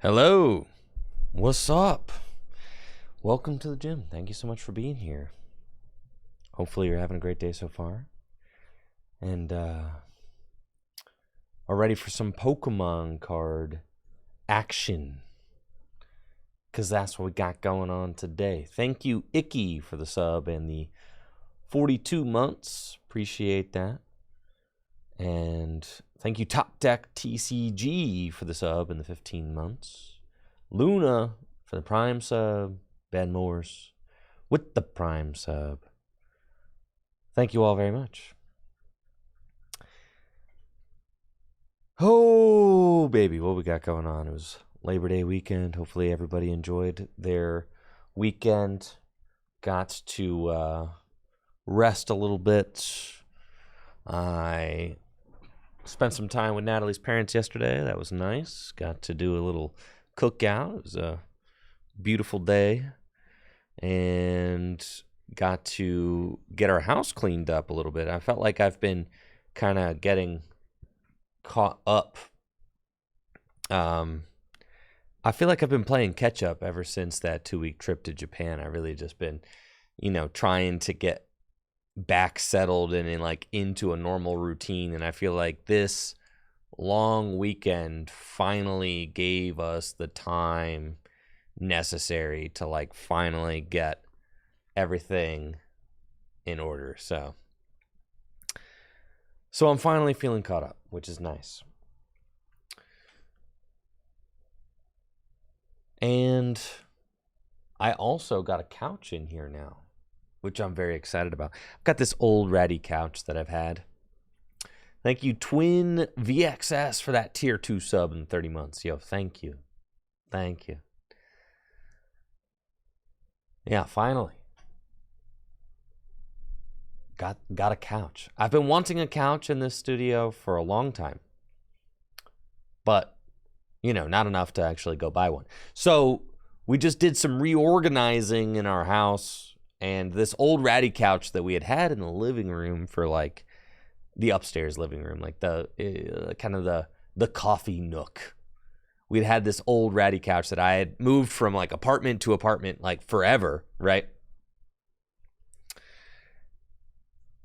Hello, what's up? Welcome to the gym. Thank you so much for being here. Hopefully you're having a great day so far. And are ready for some Pokemon card action. Because that's what we got going on today. Thank you, Icky, for the sub and the 42 months. Appreciate that. And thank you, Top Deck TCG, for the sub and the 15 months. Luna for the Prime sub. Ben Morse with the Prime sub. Thank you all very much. Oh, baby, what we got going on? It was Labor Day weekend. Hopefully everybody enjoyed their weekend. Got to rest a little bit. I spent some time with Natalie's parents yesterday. That was nice. Got to do a little cookout. It was a beautiful day. And got to get our house cleaned up a little bit. I felt like I've been kind of getting caught up. I feel like I've been playing catch up ever since that 2-week trip to Japan. I really just been, trying to get back settled and into a normal routine. And I feel like this long weekend finally gave us the time necessary to finally get everything in order. So I'm finally feeling caught up, which is nice. And I also got a couch in here now, which I'm very excited about. I've got this old ratty couch that I've had. Thank you, Twin VXS, for that tier 2 sub in 30 months. Yo, thank you. Thank you. Yeah, finally. Got a couch. I've been wanting a couch in this studio for a long time. But, not enough to actually go buy one. So we just did some reorganizing in our house. And this old ratty couch that we had in the living room for the upstairs living room, the coffee nook. We'd had this old ratty couch that I had moved from apartment to apartment forever, right?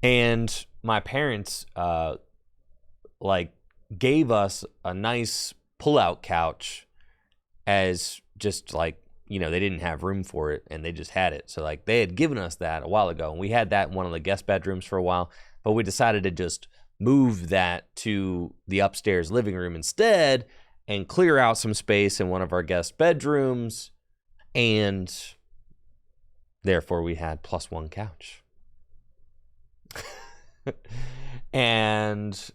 And my parents gave us a nice pull-out couch as just they didn't have room for it and they just had it. So they had given us that a while ago, and we had that in one of the guest bedrooms for a while, but we decided to just move that to the upstairs living room instead and clear out some space in one of our guest bedrooms, and therefore we had +1 couch. And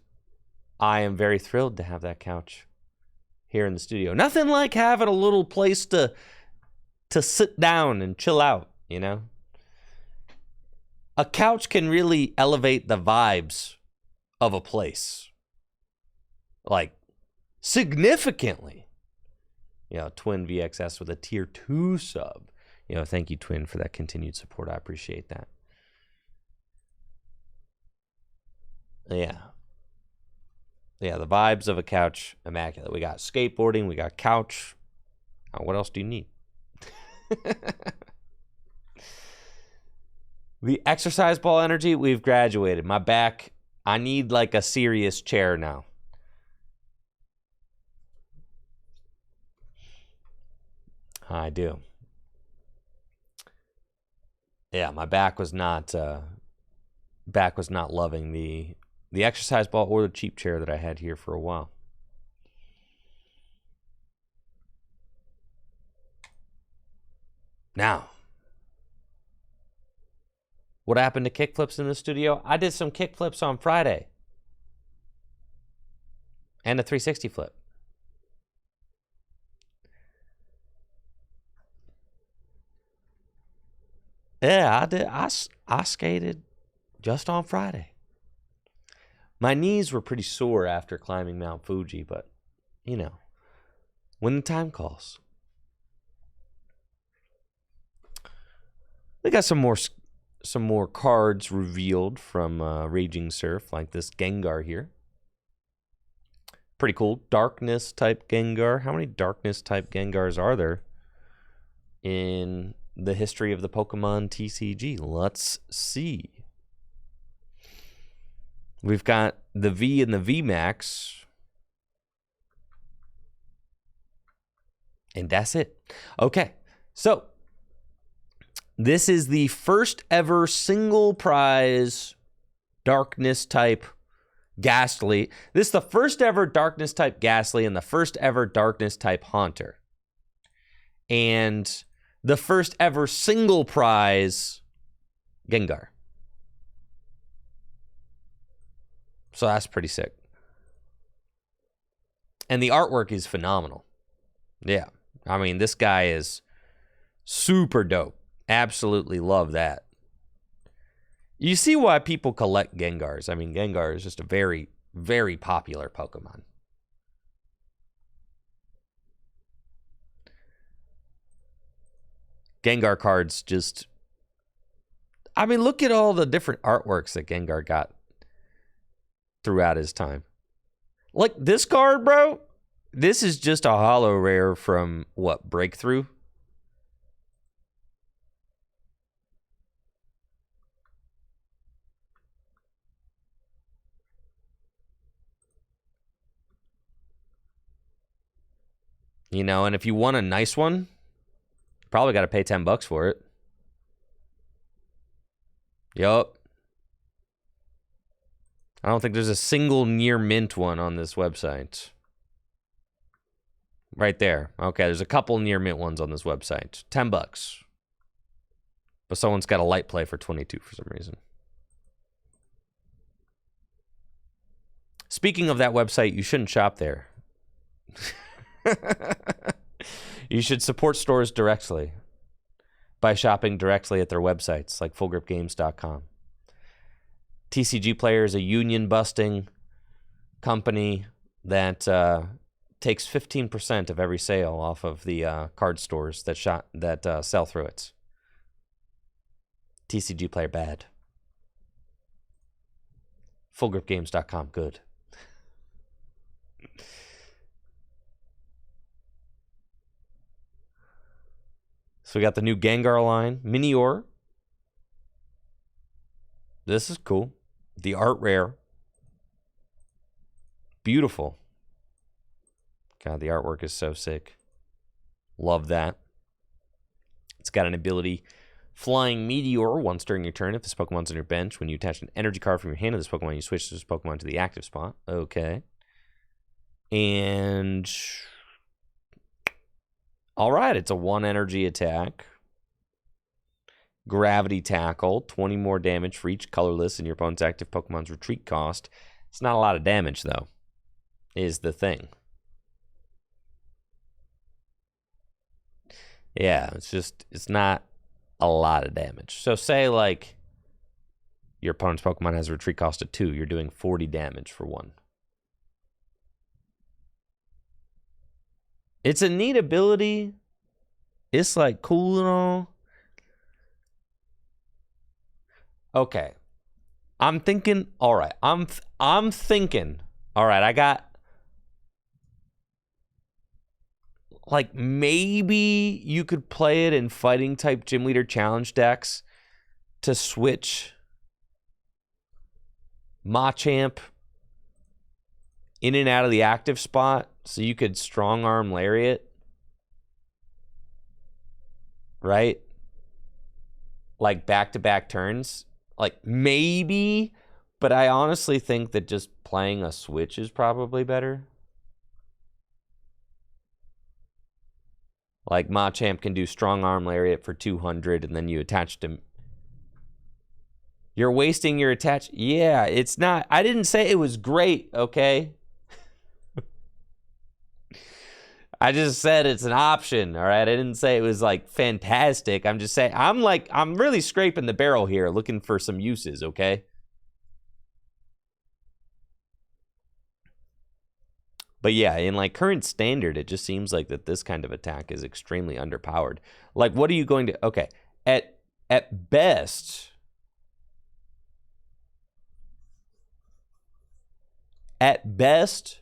I am very thrilled to have that couch here in the studio. Nothing like having a little place to sit down and chill out, A couch can really elevate the vibes of a place. Significantly. Twin VXS with a tier 2 sub. Thank you, Twin, for that continued support. I appreciate that. Yeah, the vibes of a couch, immaculate. We got skateboarding, we got couch. What else do you need? The exercise ball energy, we've graduated. My back, I need a serious chair now. I do. Yeah, my back was not loving the exercise ball or the cheap chair that I had here for a while. Now, what happened to kickflips in the studio? I did some kickflips on Friday. And a 360 flip. Yeah, I did. I skated just on Friday. My knees were pretty sore after climbing Mount Fuji, but, when the time calls. We got some more cards revealed from Raging Surf, like this Gengar here. Pretty cool. Darkness type Gengar. How many darkness type Gengars are there in the history of the Pokemon TCG? Let's see. We've got the V and the VMAX. And that's it. Okay, so this is the first ever single prize darkness type Ghastly. This is the first ever darkness type Ghastly and the first ever darkness type Haunter. And the first ever single prize Gengar. So that's pretty sick. And the artwork is phenomenal. Yeah. I mean, this guy is super dope. Absolutely love that. You see why people collect Gengars. I mean, Gengar is just a very, very popular Pokemon. Gengar cards just... I mean, look at all the different artworks that Gengar got throughout his time. Like this card, bro. This is just a holo rare from, what, Breakthrough? You know, and if you want a nice one, probably got to pay $10 for it. Yup. I don't think there's a single near mint one on this website. Right there. Okay, there's a couple near mint ones on this website. $10. But someone's got a light play for 22 for some reason. Speaking of that website, you shouldn't shop there. You should support stores directly by shopping directly at their websites, like fullgripgames.com. TCG Player is a union-busting company that takes 15% of every sale off of the card stores that sell through it. TCG Player bad. Fullgripgames.com good. So we got the new Gengar line, Minior. This is cool. The art rare. Beautiful. God, the artwork is so sick. Love that. It's got an ability, Flying Meteor, once during your turn. If this Pokemon's on your bench, when you attach an energy card from your hand to this Pokemon, you switch this Pokemon to the active spot. Okay. And... all right, it's a 1 energy attack. Gravity Tackle, 20 more damage for each colorless in your opponent's active Pokemon's retreat cost. It's not a lot of damage, though, is the thing. Yeah, it's not a lot of damage. So say, like, your opponent's Pokemon has a retreat cost of 2. You're doing 40 damage for 1. It's a neat ability. It's, like, cool and all. Okay. I'm thinking, all right. I'm thinking, all right, I got, like, maybe you could play it in fighting type gym leader challenge decks to switch Machamp in and out of the active spot so you could strong arm Lariat. Right? Like back-to-back turns. Like, maybe, but I honestly think that just playing a switch is probably better. Like, Machamp can do Strong Arm Lariat for 200, and then you attach to... You're wasting your attach... Yeah, it's not... I didn't say it was great, okay? I just said it's an option, all right? I didn't say it was, like, fantastic. I'm just saying, I'm really scraping the barrel here, looking for some uses, okay? But yeah, in, like, current standard, it just seems like that this kind of attack is extremely underpowered. Like, what are you going to... Okay, at best... At best,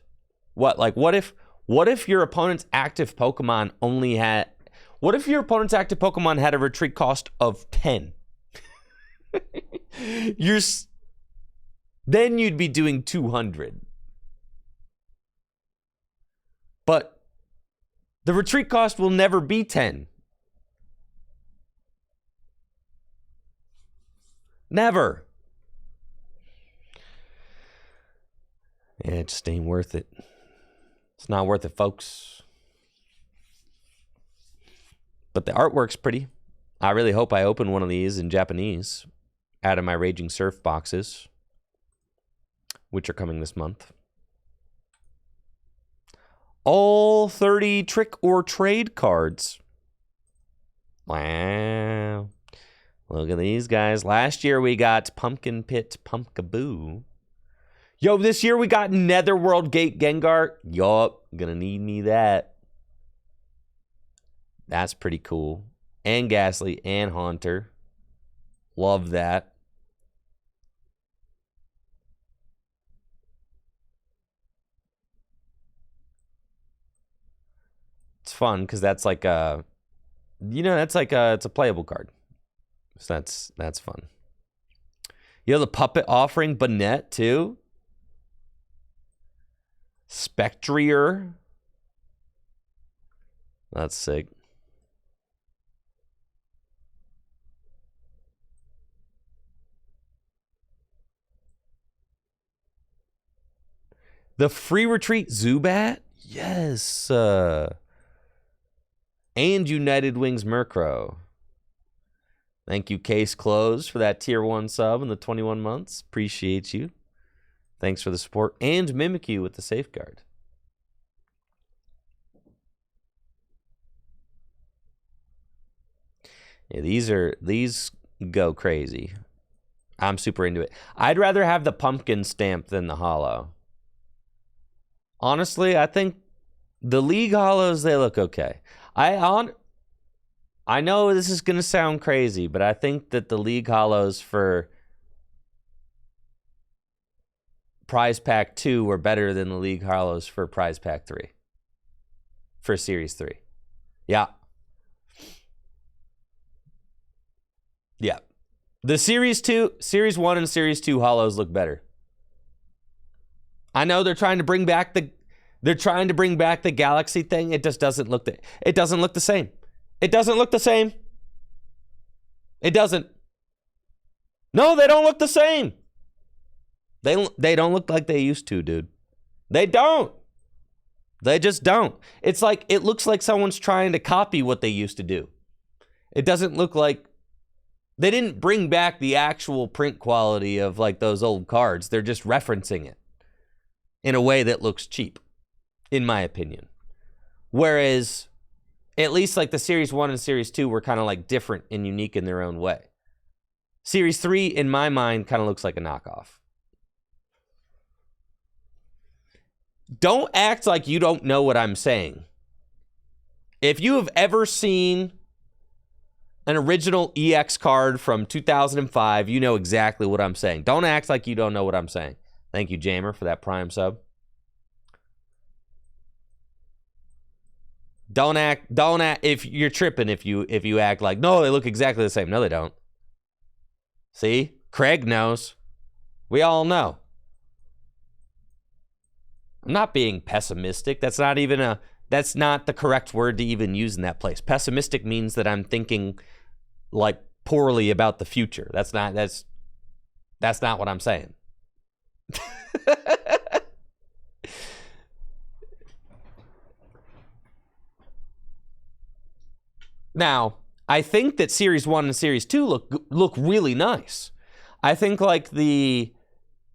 What? Like, what if your opponent's active Pokemon only had... What if your opponent's active Pokemon had a retreat cost of 10? Then you'd be doing 200. But the retreat cost will never be 10. Never. Yeah, it just ain't worth it. It's not worth it, folks. But the artwork's pretty. I really hope I open one of these in Japanese out of my Raging Surf boxes, which are coming this month. All 30 trick or trade cards. Wow. Look at these guys. Last year we got Pumpkin Pit Pumpkaboo. Yo, this year we got Netherworld Gate Gengar. Yup, gonna need me that. That's pretty cool. And Ghastly and Haunter. Love that. It's fun because that's like a, that's like a, it's a playable card. So that's fun. You know the Puppet Offering Bonnet too? Spectrier. That's sick. The Free Retreat Zubat? Yes. And United Wings Murkrow. Thank you, Case Closed, for that tier 1 sub in the 21 months. Appreciate you. Thanks for the support. And Mimikyu with the Safeguard. Yeah, these go crazy. I'm super into it. I'd rather have the pumpkin stamp than the holo. Honestly, I think the League holos, they look okay. I know this is going to sound crazy, but I think that the League holos for Prize Pack 2 were better than the League holos for Prize Pack 3. For Series 3. Yeah. Yeah. The Series 1 and Series 2 holos look better. I know they're trying to bring back the Galaxy thing. It just doesn't look the same. It doesn't look the same. It doesn't. No, they don't look the same. They don't look like they used to, dude. They don't. They just don't. It's like, it looks like someone's trying to copy what they used to do. It doesn't look like, they didn't bring back the actual print quality of like those old cards. They're just referencing it in a way that looks cheap, in my opinion. Whereas, at least like the Series 1 and Series 2 were kind of like different and unique in their own way. Series 3, in my mind, kind of looks like a knockoff. Don't act like you don't know what I'm saying. If you have ever seen an original EX card from 2005, you know exactly what I'm saying. Don't act like you don't know what I'm saying. Thank you, Jamer, for that Prime sub. Don't act if you're tripping if you act like, no, they look exactly the same. No, they don't. See? Craig knows. We all know. I'm not being pessimistic. That's not the correct word to even use in that place. Pessimistic means that I'm thinking like poorly about the future. That's not what I'm saying. Now, I think that Series 1 and Series 2 look really nice. I think like the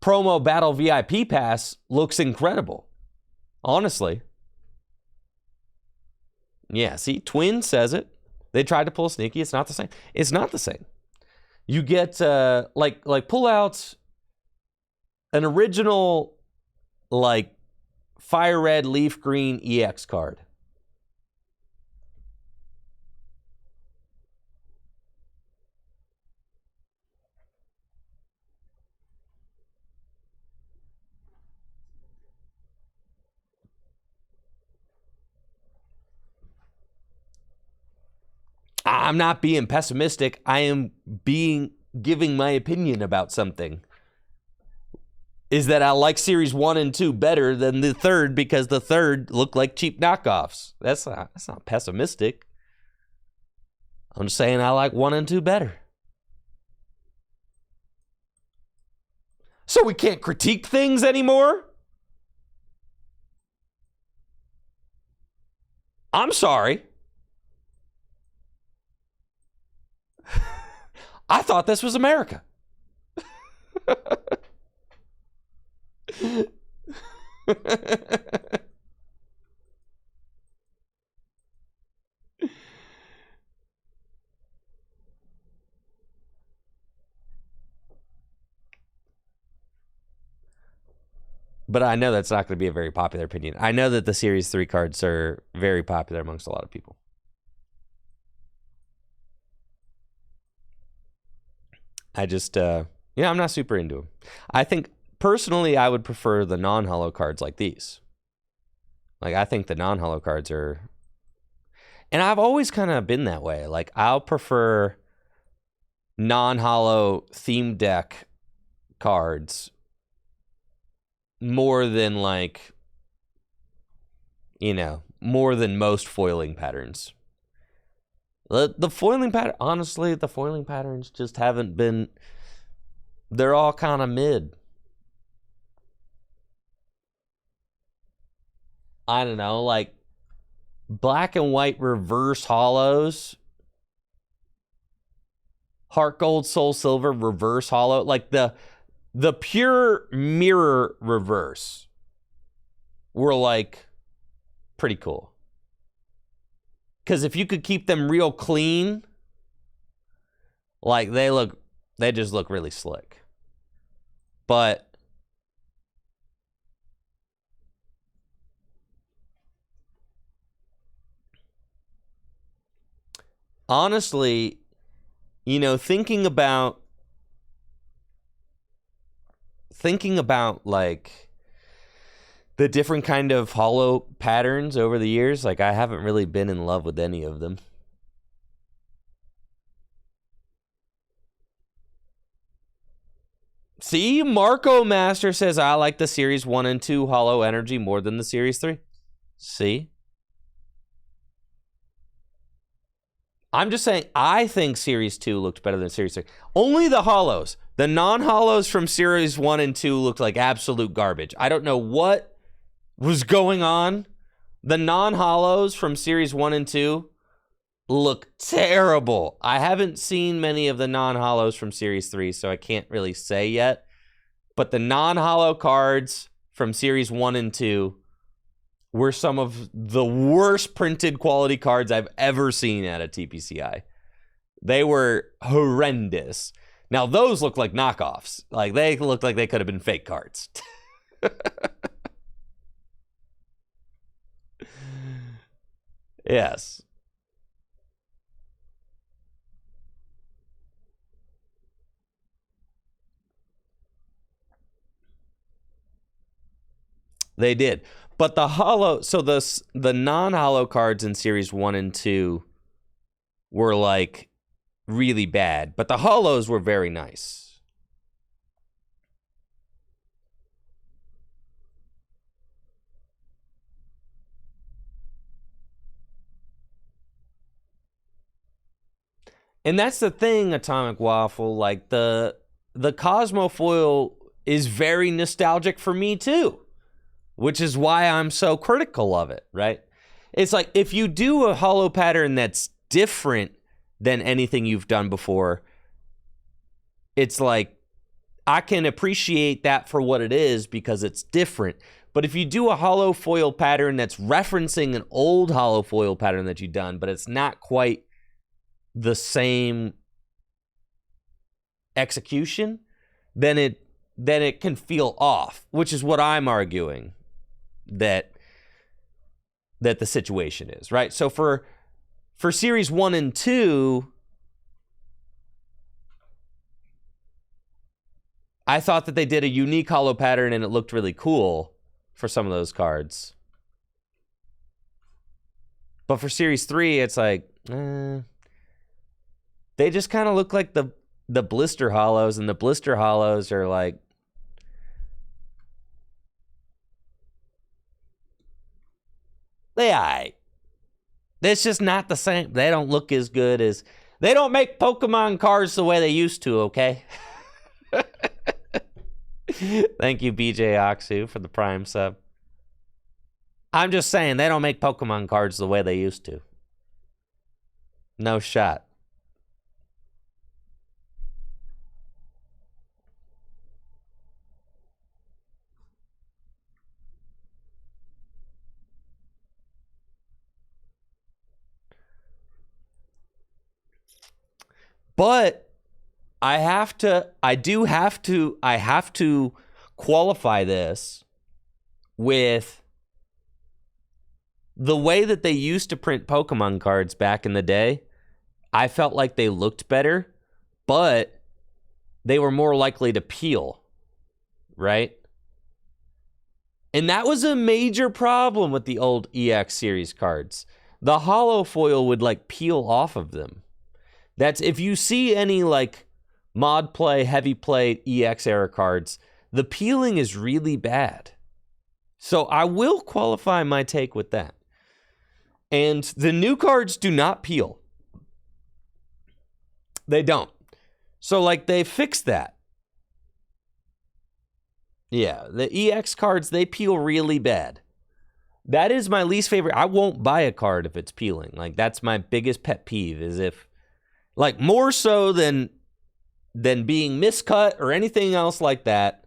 promo battle VIP pass looks incredible. Honestly. Yeah, see, Twin says it. They tried to pull sneaky. It's not the same. It's not the same. You get like pull out an original like fire red leaf green EX card. I'm not being pessimistic. I am giving my opinion about something. Is that I like Series 1 and 2 better than the third because the third looked like cheap knockoffs. That's not pessimistic. I'm just saying I like 1 and 2 better. So we can't critique things anymore? I'm sorry. I thought this was America. But I know that's not going to be a very popular opinion. I know that the Series 3 cards are very popular amongst a lot of people. I just, I'm not super into them. I think, personally, I would prefer the non-holo cards like these. Like, I think the non-holo cards are... And I've always kind of been that way. Like, I'll prefer non-holo theme deck cards more than, like, more than most foiling patterns. The foiling pattern, honestly, the foiling patterns just haven't been, they're all kind of mid. I don't know, like black and white reverse holos, Heart Gold, Soul Silver reverse holo, like the pure mirror reverse were like pretty cool. Because if you could keep them real clean, like they just look really slick. But honestly, thinking about like the different kind of holo patterns over the years, like I haven't really been in love with any of them. See, Marco Master says I like the Series 1 and 2 holo energy more than the Series 3. See? I'm just saying, I think Series 2 looked better than Series 3. Only the holos. The non-holos from Series 1 and 2 looked like absolute garbage. I don't know what was going on. The non-holos from Series 1 and 2 look terrible. I haven't seen many of the non-holos from Series 3, so I can't really say yet. But the non-holo cards from Series 1 and 2 were some of the worst printed quality cards I've ever seen at a TPCI. They were horrendous. Now, those look like knockoffs. Like, they looked like they could have been fake cards. Yes. They did. But the holo, so the non-holo cards in Series 1 and 2 were like really bad, but the holos were very nice. And that's the thing, Atomic Waffle, like the Cosmo foil is very nostalgic for me too, which is why I'm so critical of it, right? It's like if you do a holo pattern that's different than anything you've done before, it's like I can appreciate that for what it is because it's different. But if you do a holo foil pattern that's referencing an old holo foil pattern that you've done, but it's not quite the same execution, then it can feel off, which is what I'm arguing that the situation is, right? So for Series 1 and 2, I thought that they did a unique holo pattern and it looked really cool for some of those cards. But for Series 3, it's like, they just kind of look like the blister hollows, and the blister hollows are like, it's just not the same. They don't look as good as, they don't make Pokemon cards the way they used to, okay? Thank you, BJ Oxu, for the Prime sub. I'm just saying, they don't make Pokemon cards the way they used to. No shot. But I have to qualify this with the way that they used to print Pokemon cards back in the day. I felt like they looked better, but they were more likely to peel, right? And that was a major problem with the old EX series cards. The holo foil would like peel off of them. That's, if you see any like mod play, heavy play EX era cards, the peeling is really bad. So I will qualify my take with that. And the new cards do not peel. They don't. So like they fixed that. Yeah, the EX cards, they peel really bad. That is my least favorite. I won't buy a card if it's peeling. Like that's my biggest pet peeve, is if, like, more so than being miscut or anything else like that.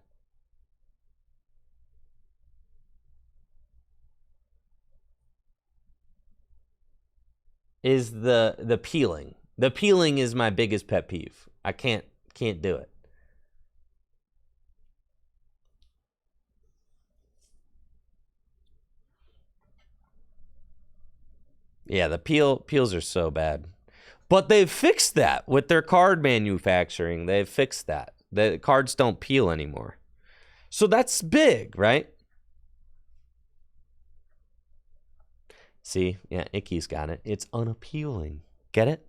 Is the peeling. The peeling is my biggest pet peeve. I can't do it. Yeah, the peels are so bad. But they've fixed that with their card manufacturing. They've fixed that. The cards don't peel anymore. So that's big, right? See? Yeah, Icky's got it. It's unappealing. Get it?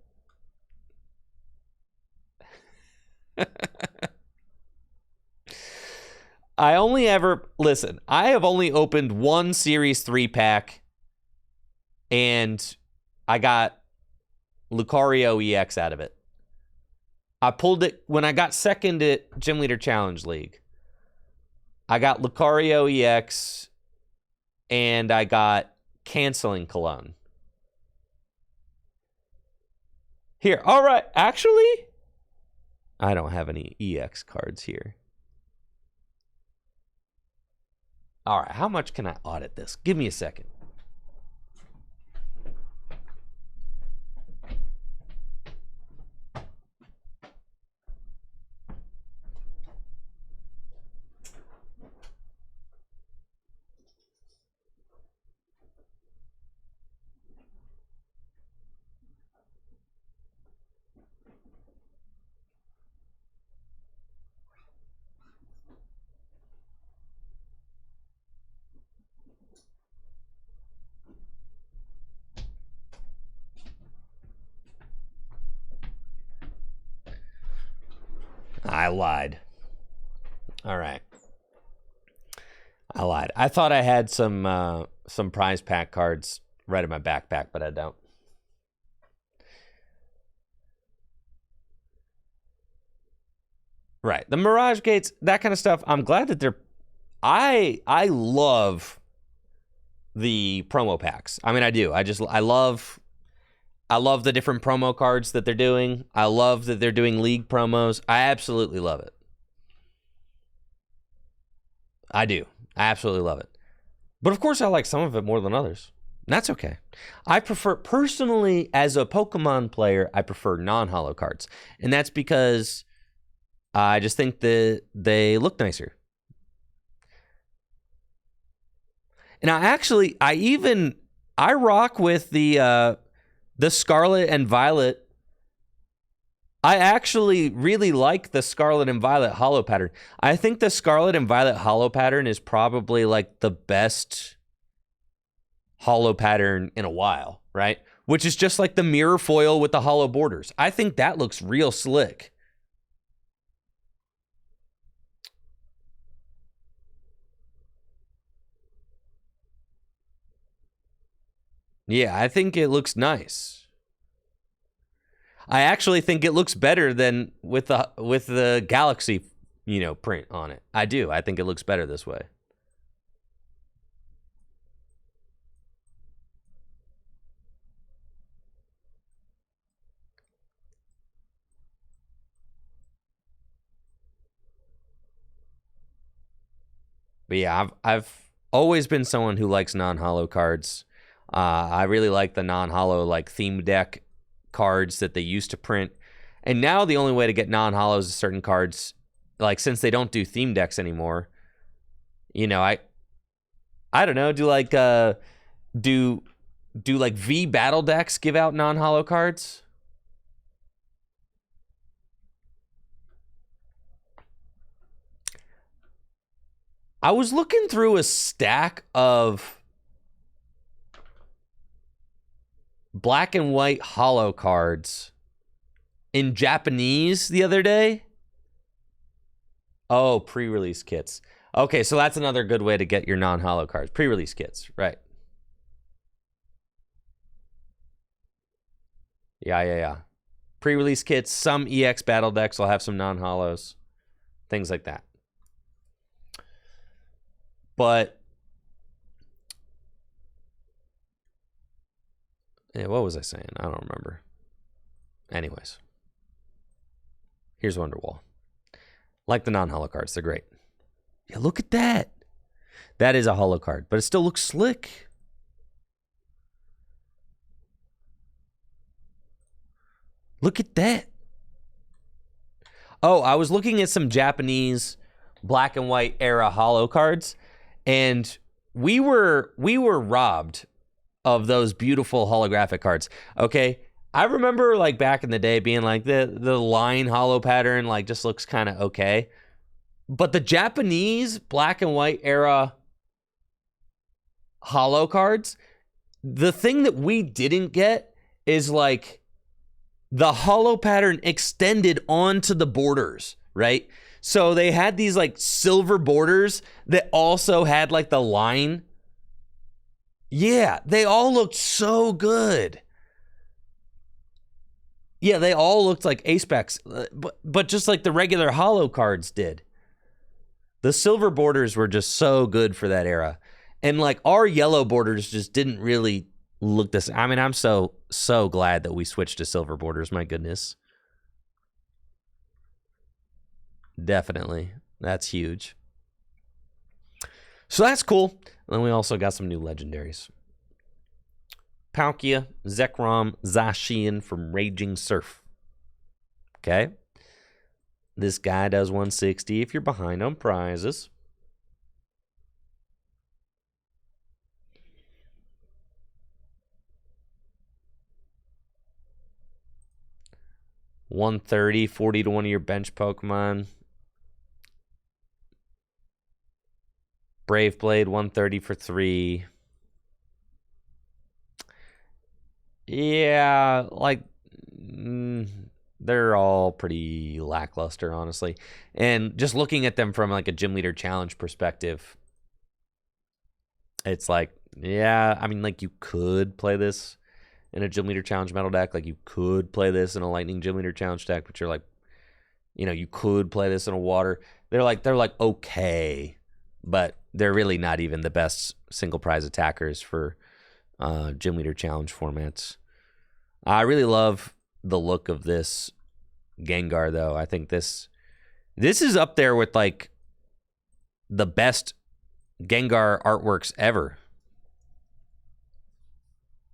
I have only opened one Series 3 pack, and I got Lucario EX out of it. I pulled it when I got second at Gym Leader Challenge League. I got Lucario EX, and I got Canceling Cologne. Here, all right, actually, I don't have any EX cards here. All right, how much can I audit this? Give me a second. I lied. All right. I lied. I thought I had some prize pack cards right in my backpack, but I don't. Right. The Mirage Gates, that kind of stuff. I'm glad that they're... I love the promo packs. I mean, I do. I love the different promo cards that they're doing. I love that they're doing league promos. I absolutely love it. I do. I absolutely love it. But of course, I like some of it more than others. And that's okay. I prefer, personally, as a Pokemon player, I prefer non-holo cards. And that's because I just think that they look nicer. And I rock with the Scarlet and Violet. I actually really like the Scarlet and Violet holo pattern. I think the Scarlet and Violet holo pattern is probably like the best holo pattern in a while, right? which is just like the mirror foil with the hollow borders. I think that looks real slick. Yeah, I think it looks nice. I actually think it looks better than with the Galaxy, print on it. I do. I think it looks better this way. But yeah, I've always been someone who likes non-holo cards. I really like the non-holo like theme deck cards that they used to print. And now the only way to get non-holos is certain cards, like since they don't do theme decks anymore, I don't know, do like V battle decks give out non-holo cards? I was looking through a stack of black and white holo cards in Japanese the other day. Oh, pre-release kits. Okay, so that's another good way to get your non-holo cards. Pre-release kits, right. Yeah. Pre-release kits, some EX battle decks will have some non-holos. Things like that. But yeah, what was I saying? I don't remember. Anyways, here's Wonderwall. Like the non-holo cards, they're great. Yeah, look at that. That is a holo card, but it still looks slick. Look at that. Oh, I was looking at some Japanese black and white era holo cards, and we were robbed of those beautiful holographic cards. Okay, I remember like back in the day being like the line holo pattern like just looks kind of okay, but the Japanese black and white era holo cards, the thing that we didn't get is like the holo pattern extended onto the borders, right? So they had these like silver borders that also had like the line. Yeah, they all looked so good. Yeah, they all looked like ace-specs, but just like the regular holo cards did. The silver borders were just so good for that era. And like our yellow borders just didn't really look this. I mean, I'm so glad that we switched to silver borders. My goodness. Definitely. That's huge. So that's cool. And then we also got some new legendaries. Palkia, Zekrom, Zacian from Raging Surf. Okay. This guy does 160 if you're behind on prizes. $130, 40 to one of your bench Pokemon. Brave Blade, 130 for 3. Yeah, like they're all pretty lackluster, honestly. And just looking at them from like a gym leader challenge perspective, it's like, yeah, I mean, like you could play this in a gym leader challenge metal deck, like you could play this in a lightning gym leader challenge deck, but you're like, you could play this in a water. They're like okay, but they're really not even the best single prize attackers for gym leader challenge formats. I really love the look of this Gengar, though. I think this is up there with like the best Gengar artworks ever.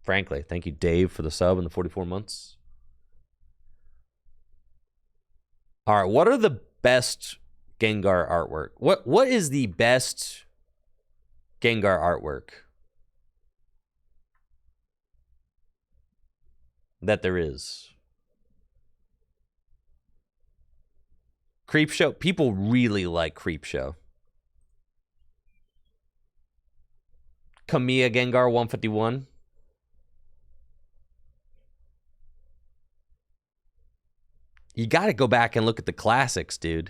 Frankly, thank you, Dave, for the sub and the 44 months. All right, what are the best Gengar artwork? What is the best Gengar artwork that there is? Creepshow. People really like Creepshow. Kamiya Gengar 151. You got to go back and look at the classics, dude.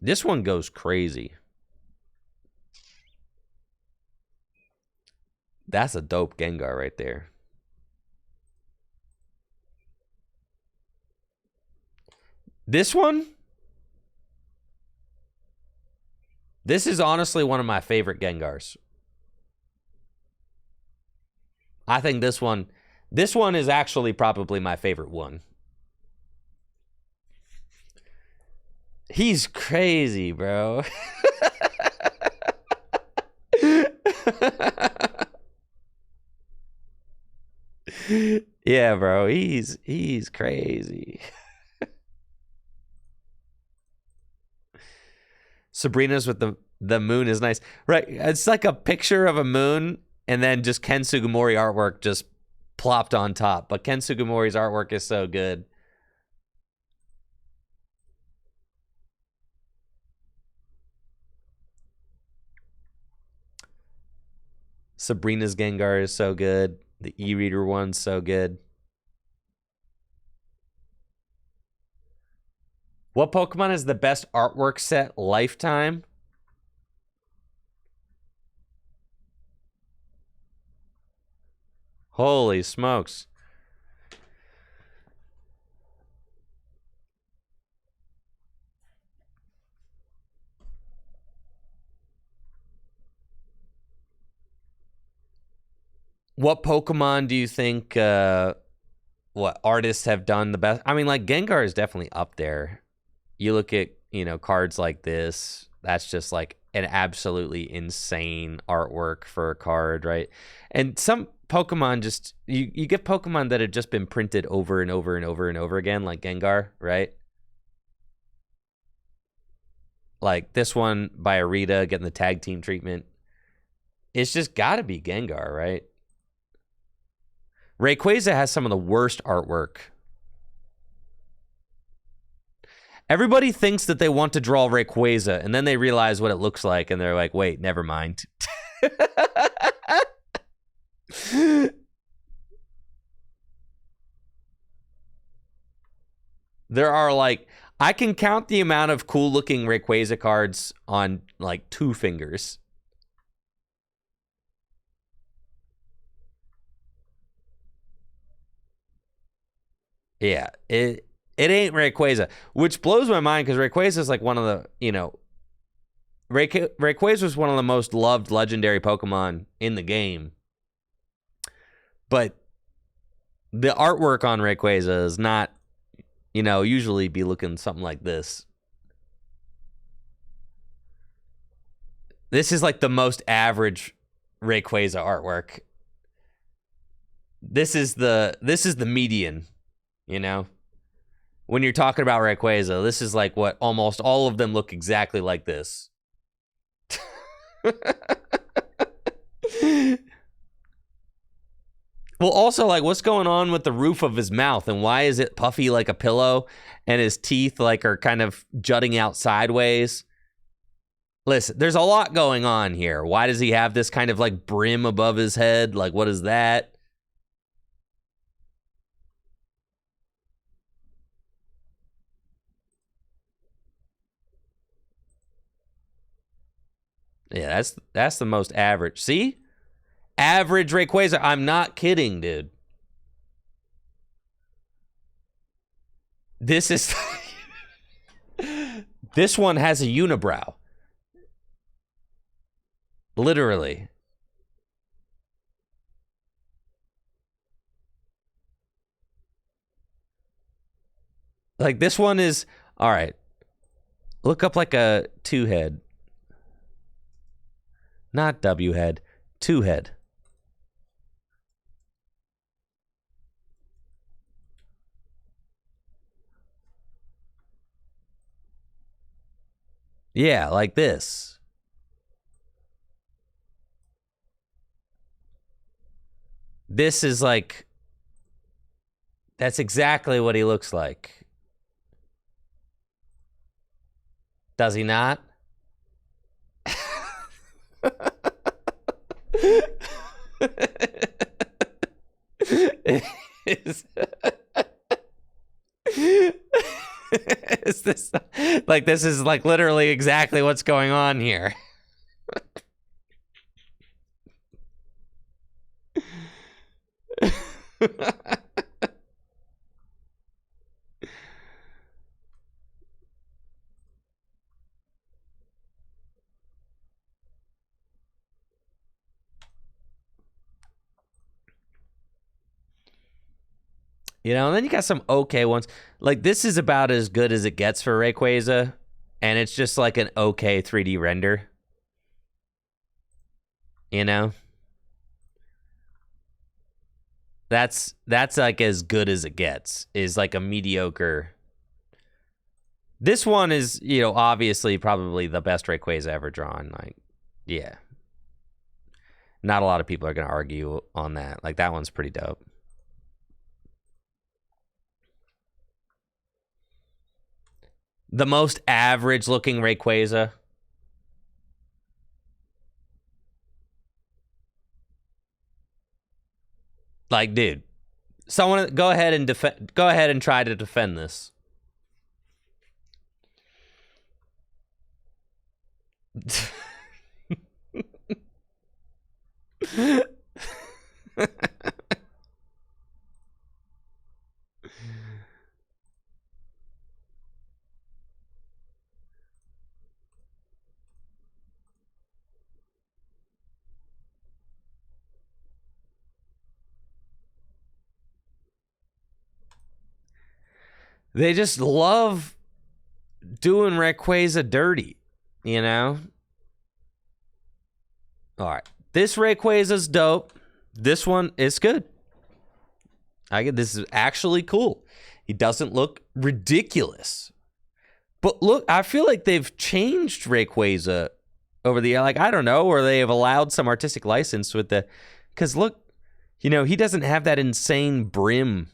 This one goes crazy. That's a dope Gengar right there. This one? This is honestly one of my favorite Gengars. I think this one is actually probably my favorite one. He's crazy, bro. Yeah, bro. He's crazy. Sabrina's with the moon is nice. Right. It's like a picture of a moon and then just Ken Sugimori artwork just plopped on top. But Ken Sugimori's artwork is so good. Sabrina's Gengar is so good. The e-reader one's so good. What Pokemon is the best artwork set lifetime? Holy smokes. What Pokemon do you think what artists have done the best? I mean, like Gengar is definitely up there. You look at, you know, cards like this, that's just like an absolutely insane artwork for a card, right? And some Pokemon just you get Pokemon that have just been printed over and over and over and over again, like Gengar, right? Like this one by Arita getting the tag team treatment. It's just gotta be Gengar, right? Rayquaza has some of the worst artwork. Everybody thinks that they want to draw Rayquaza, and then they realize what it looks like, and they're like, wait, never mind. There are, like, I can count the amount of cool-looking Rayquaza cards on, like, 2 fingers. Yeah, it ain't Rayquaza, which blows my mind because Rayquaza is like one of the, you know, Rayquaza was one of the most loved legendary Pokemon in the game. But the artwork on Rayquaza is not, you know, usually be looking something like this. This is like the most average Rayquaza artwork. This is the median, you know? When you're talking about Rayquaza, this is like what almost all of them look exactly like this. Well, also, like, what's going on with the roof of his mouth, and why is it puffy like a pillow, and his teeth, like, are kind of jutting out sideways? Listen, there's a lot going on here. Why does he have this kind of, like, brim above his head? Like, what is that? Yeah, that's the most average. See? Average Rayquaza. I'm not kidding, dude. This is... This one has a unibrow. Literally. Like, this one is... All right. Look up like a 2-head. Not W-head. 2-head. Yeah, like this. This is like... That's exactly what he looks like. Does he not? is this like this is like literally exactly what's going on here. You know, and then you got some okay ones. Like, this is about as good as it gets for Rayquaza, and it's just like an okay 3D render. You know? That's like as good as it gets, is like a mediocre. This one is, you know, obviously probably the best Rayquaza ever drawn. Like, yeah. Not a lot of people are going to argue on that. Like, that one's pretty dope. The most average looking Rayquaza. Like, dude, someone go ahead and try to defend this. They just love doing Rayquaza dirty, you know? All right. This Rayquaza's dope. This one is good. This is actually cool. He doesn't look ridiculous. But look, I feel like they've changed Rayquaza over the year. Like, I don't know, or they have allowed some artistic license with the... Because look, you know, he doesn't have that insane brim.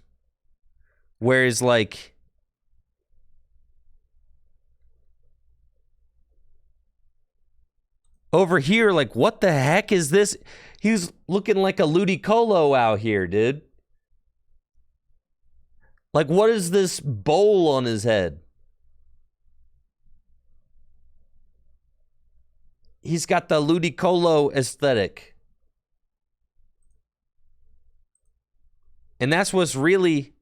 Whereas, like... Over here, like, what the heck is this? He's looking like a Ludicolo out here, dude. Like, what is this bowl on his head? He's got the Ludicolo aesthetic. And that's what's really...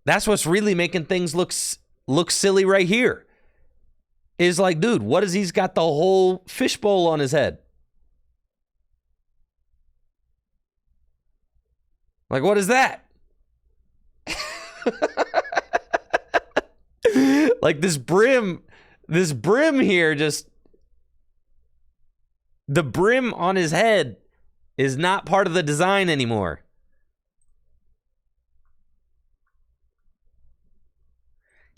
That's what's really making things look silly right here. Is like, dude, what is he's got the whole fishbowl on his head? Like, what is that? Like, this brim here just... The brim on his head is not part of the design anymore.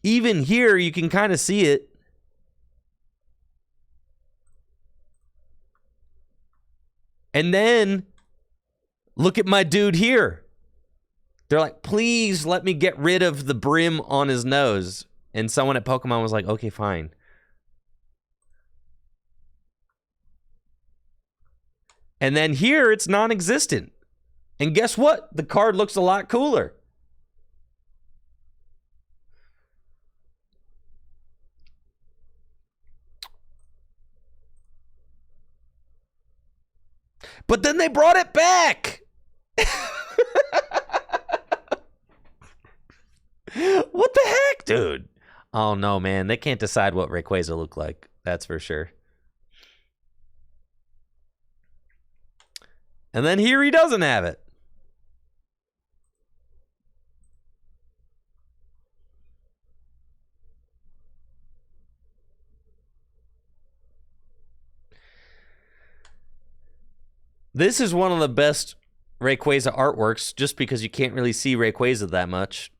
Even here, you can kind of see it. And then, look at my dude here. They're like, please let me get rid of the brim on his nose. And someone at Pokemon was like, okay, fine. And then here, it's non-existent. And guess what? The card looks a lot cooler. But then they brought it back. What the heck, dude? Oh, no, man. They can't decide what Rayquaza looked like. That's for sure. And then here he doesn't have it. This is one of the best Rayquaza artworks just because you can't really see Rayquaza that much.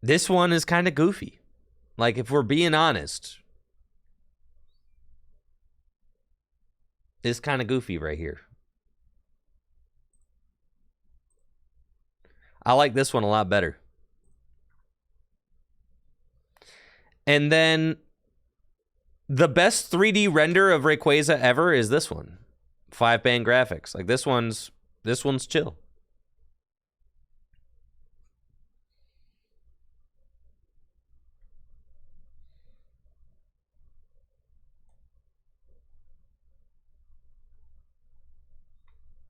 This one is kind of goofy. Like, if we're being honest, it's kind of goofy right here. I like this one a lot better. And then the best 3D render of Rayquaza ever is this one. 5-band graphics. Like this one's chill.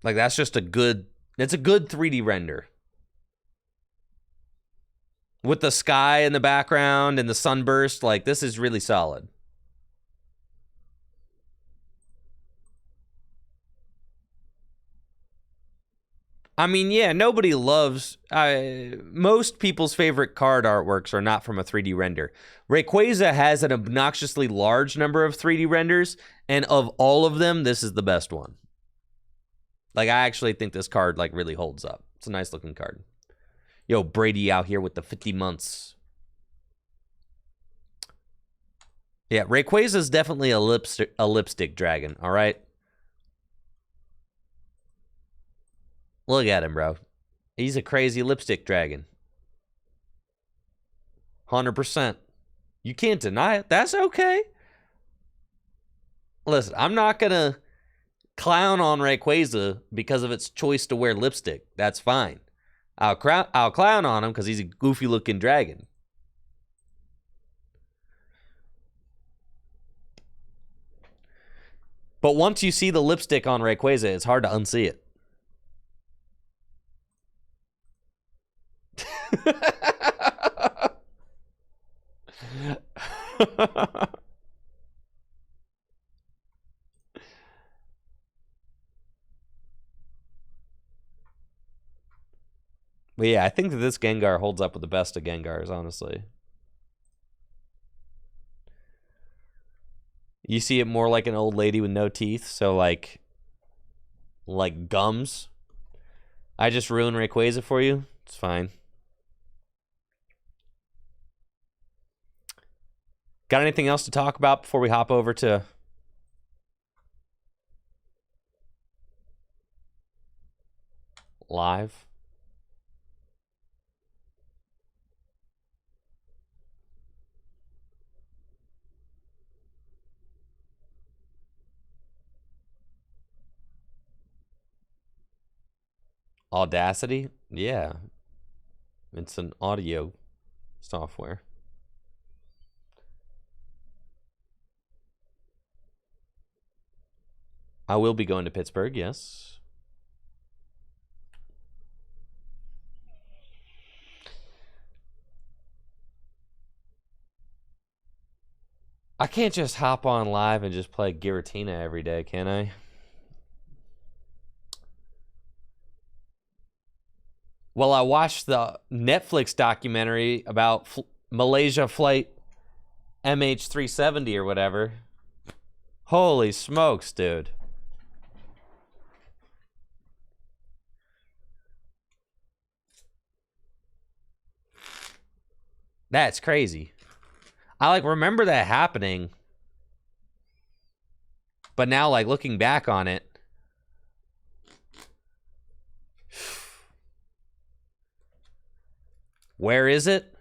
Like that's just a good 3D render. With the sky in the background and the sunburst, like this is really solid. I mean, yeah, nobody loves... most people's favorite card artworks are not from a 3D render. Rayquaza has an obnoxiously large number of 3D renders, and of all of them, this is the best one. Like, I actually think this card, like, really holds up. It's a nice-looking card. Yo, Brady out here with the 50 months. Yeah, Rayquaza is definitely a lipstick dragon, all right? Look at him, bro. He's a crazy lipstick dragon. 100%. You can't deny it. That's okay. Listen, I'm not going to clown on Rayquaza because of its choice to wear lipstick. That's fine. I'll clown on him because he's a goofy-looking dragon. But once you see the lipstick on Rayquaza, it's hard to unsee it. But yeah, I think that this Gengar holds up with the best of Gengars, honestly. You see it more like an old lady with no teeth, so like gums. I just ruined Rayquaza for you. It's fine. Got anything else to talk about before we hop over to live? Audacity? Yeah. It's an audio software. I will be going to Pittsburgh, yes. I can't just hop on live and just play Giratina every day, can I? Well, I watched the Netflix documentary about Malaysia Flight MH370 or whatever. Holy smokes, dude. That's crazy. I like remember that happening. But now like looking back on it, where is it?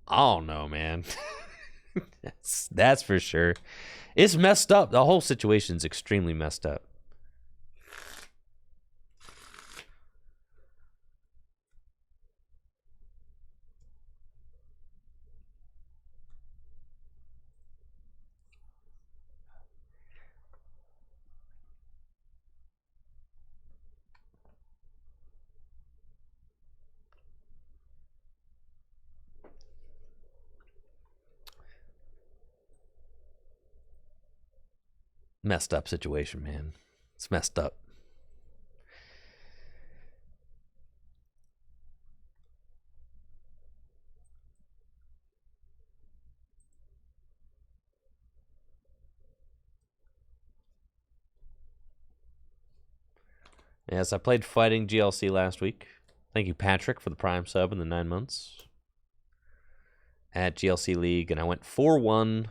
I don't know, man. That's for sure. It's messed up. The whole situation's extremely messed up. Messed up situation, man. It's messed up. Yes, I played Fighting GLC last week. Thank you, Patrick, for the Prime sub in the 9 months. At GLC League, and I went 4-1.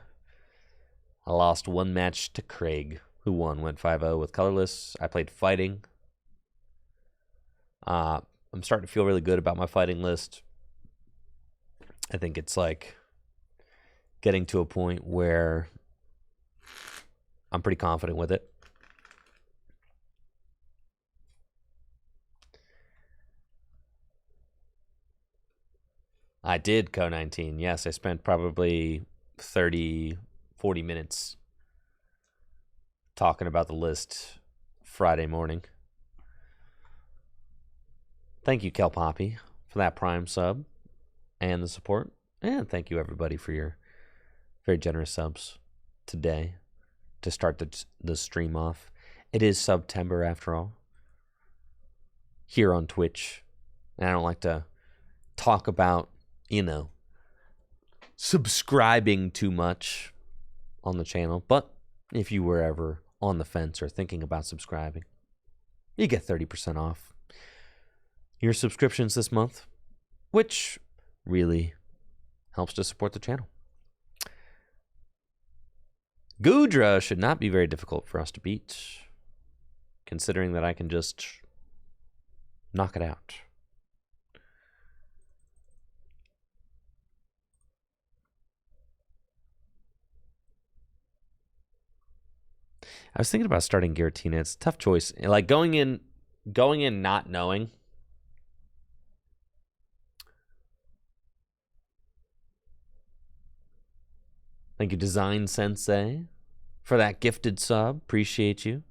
I lost one match to Craig, who won. Went 5-0 with Colorless. I played Fighting. I'm starting to feel really good about my Fighting list. I think it's like getting to a point where I'm pretty confident with it. I did Co-19. Yes, I spent probably 30, 40 minutes talking about the list Friday morning. Thank you, Kel Poppy, for that Prime sub and the support. And thank you, everybody, for your very generous subs today to start the stream off. It is September, after all, here on Twitch. And I don't like to talk about, you know, subscribing too much on the channel. But if you were ever on the fence or thinking about subscribing, you get 30% off your subscriptions this month, which really helps to support the channel. Goodra should not be very difficult for us to beat, considering that I can just knock it out. I was thinking about starting Giratina. It's a tough choice. Like going in not knowing. Thank you, Design Sensei, for that gifted sub. Appreciate you.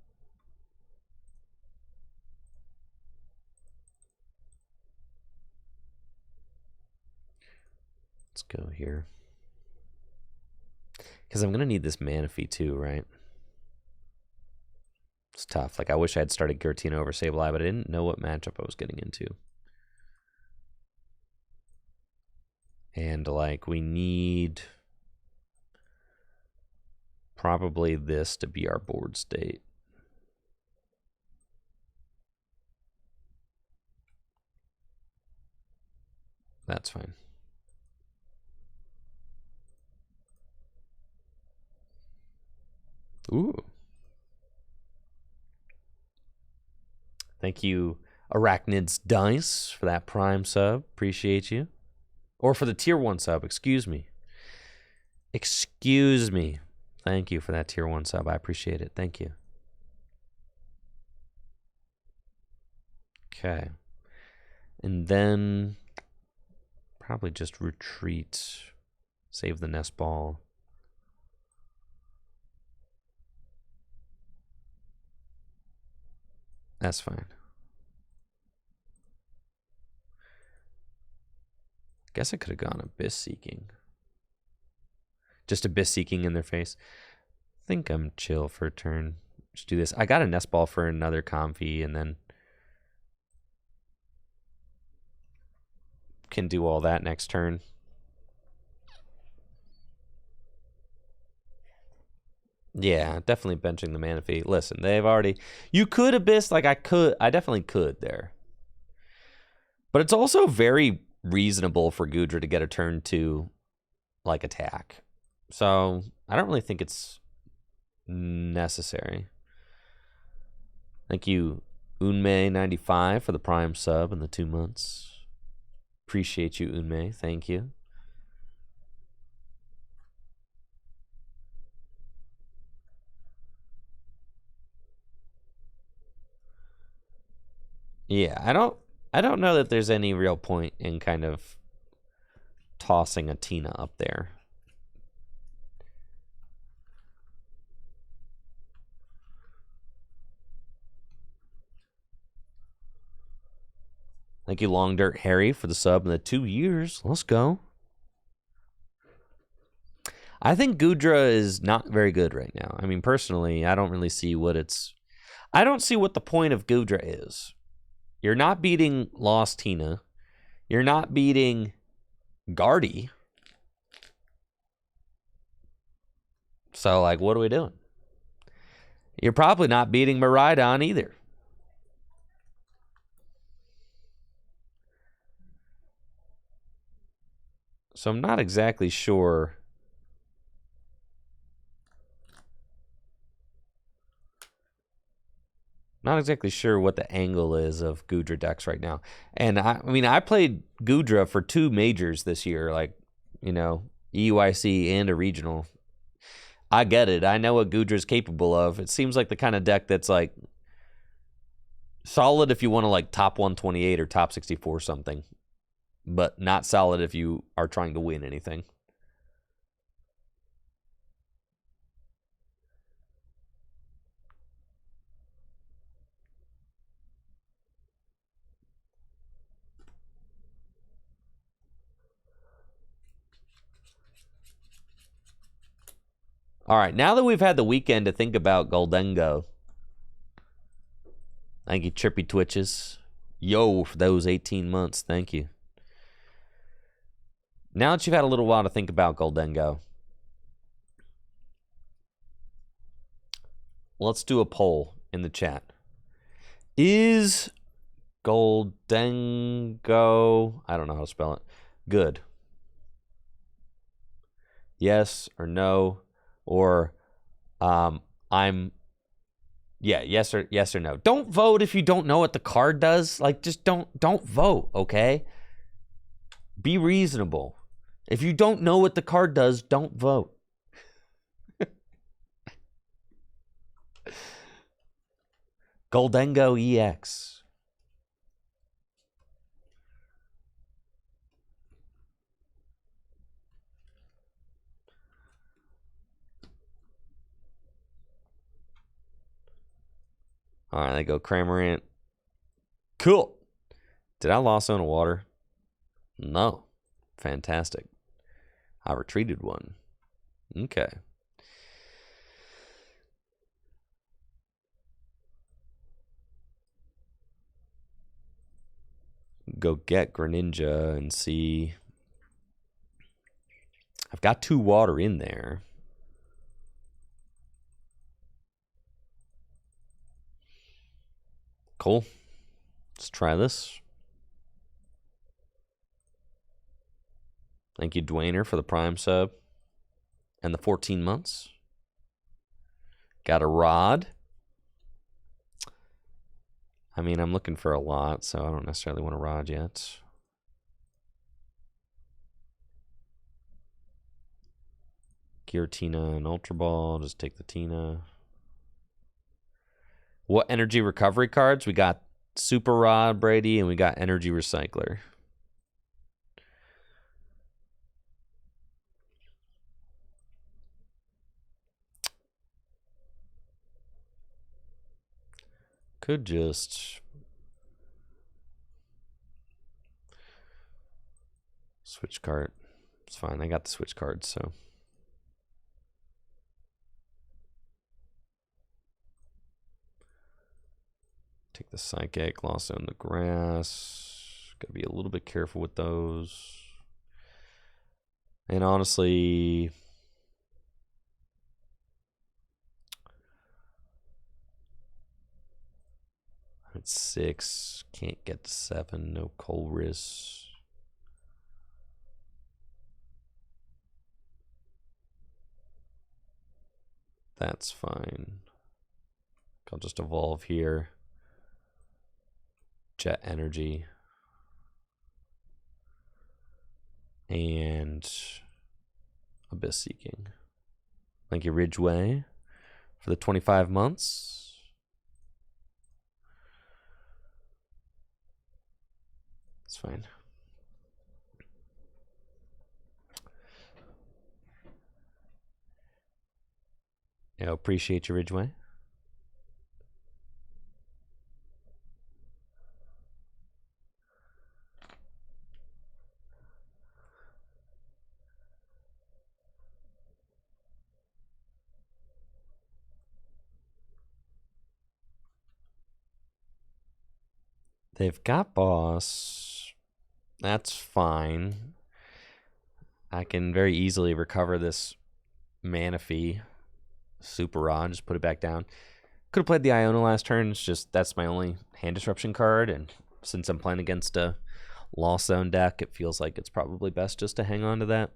Let's go here. Because I'm going to need this Manaphy too, right? It's tough. Like, I wish I had started Giratina over Sableye, but I didn't know what matchup I was getting into. And, like, we need probably this to be our board state. That's fine. Ooh. Thank you, Arachnid's Dice, for that Prime sub. Appreciate you. Or for the Tier 1 sub, excuse me. Excuse me. Thank you for that Tier 1 sub. I appreciate it. Thank you. Okay. And then probably just retreat. Save the nest ball. That's fine. Guess I could have gone Abyss Seeking. Just Abyss Seeking in their face. I think I'm chill for a turn. Just do this. I got a nest ball for another Comfy, and then can do all that next turn. Yeah, definitely benching the Manaphy. Listen, they've already... You could Abyss, like I definitely could there. But it's also very reasonable for Goodra to get a turn 2, like, attack. So, I don't really think it's necessary. Thank you, Unmei95, for the Prime sub in the 2 months. Appreciate you, Unmei. Thank you. Yeah, I don't know that there's any real point in kind of tossing a Tina up there. Thank you, Long Dirt Harry, for the sub in the 2 years. Let's go. I think Goodra is not very good right now. I mean, personally, I don't really see what it's... I don't see what the point of Goodra is. You're not beating Lost Tina. You're not beating Guardy. So, like, what are we doing? You're probably not beating Miraidon either. So I'm not exactly sure. Not exactly sure what the angle is of Goodra decks right now. And I mean, I played Goodra for 2 majors this year, like, you know, EUIC and a regional. I get it. I know what Goodra's capable of. It seems like the kind of deck that's like solid if you want to like top 128 or top 64 something, but not solid if you are trying to win anything. All right, now that we've had the weekend to think about Goldengo, thank you, Trippy Twitches. Yo, for those 18 months, thank you. Now that you've had a little while to think about Goldengo, let's do a poll in the chat. Is Goldengo, I don't know how to spell it, good? Yes or no? Or yes or no. Don't vote if you don't know what the card does. Like, just don't vote, okay? Be reasonable. If you don't know what the card does, don't vote. Goldengo EX. All right, I go Cramorant. Cool. Did I lost on a water? No. Fantastic. I retreated one. Okay. Go get Greninja and see. I've got 2 water in there. Cool. Let's try this. Thank you, Dwayner, for the Prime sub and the 14 months. Got a Rod. I mean, I'm looking for a lot, so I don't necessarily want a Rod yet. Giratina and Ultra Ball. Just take the Tina. What energy recovery cards? We got Super Rod, Brady, and we got Energy Recycler. Could just switch card. It's fine. I got the switch cards, so. Take the Psychic, lost on the grass. Gotta be a little bit careful with those. And honestly, it's 6. Can't get to 7. No Colress. That's fine. I'll just evolve here. Jet Energy. And Abyss Seeking. Thank you, Ridgeway, for the 25 months. It's fine. Yeah, appreciate you, Ridgeway. They've got boss. That's fine. I can very easily recover this Manaphy. Super Rod, just put it back down. Could have played the Iona last turn. It's just that's my only hand disruption card, and since I'm playing against a Lost Zone deck, it feels like it's probably best just to hang on to that.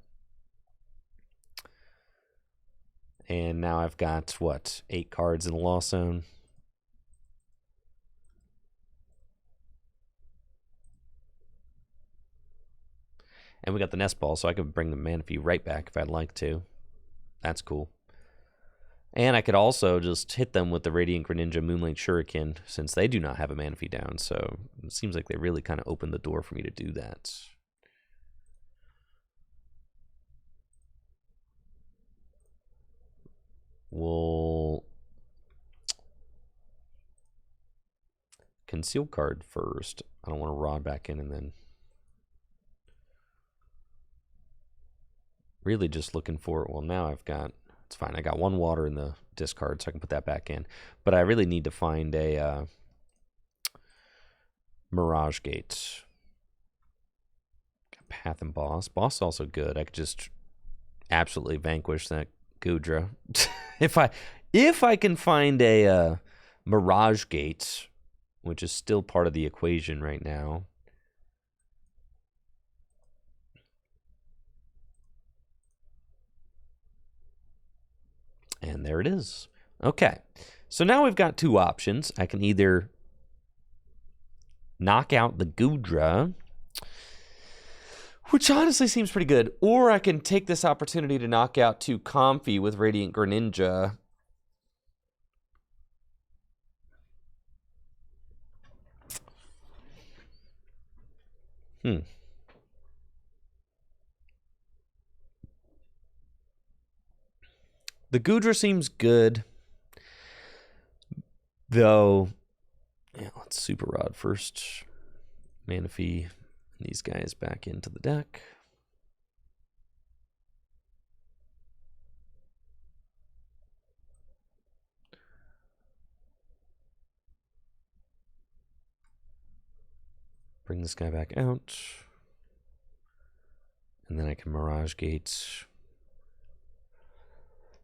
And now I've got, what, 8 cards in the Lost Zone. And we got the Nest Ball, so I could bring the Manaphy right back if I'd like to. That's cool. And I could also just hit them with the Radiant Greninja Moonlight Shuriken, since they do not have a Manaphy down. So it seems like they really kind of opened the door for me to do that. We'll conceal card first. I don't want to rod back in and then... Really just looking for... Well, now I've got... It's fine. I got one water in the discard, so I can put that back in. But I really need to find a Mirage Gate. Got Path and Boss. Boss is also good. I could just absolutely vanquish that Goodra. if I can find a Mirage Gate, which is still part of the equation right now. And there it is. Okay. So now we've got two options. I can either knock out the Goodra, which honestly seems pretty good, or I can take this opportunity to knock out two Comfey with Radiant Greninja. The Goodra seems good, though. Yeah, let's Super Rod first. Manaphy, these guys back into the deck. Bring this guy back out. And then I can Mirage Gates.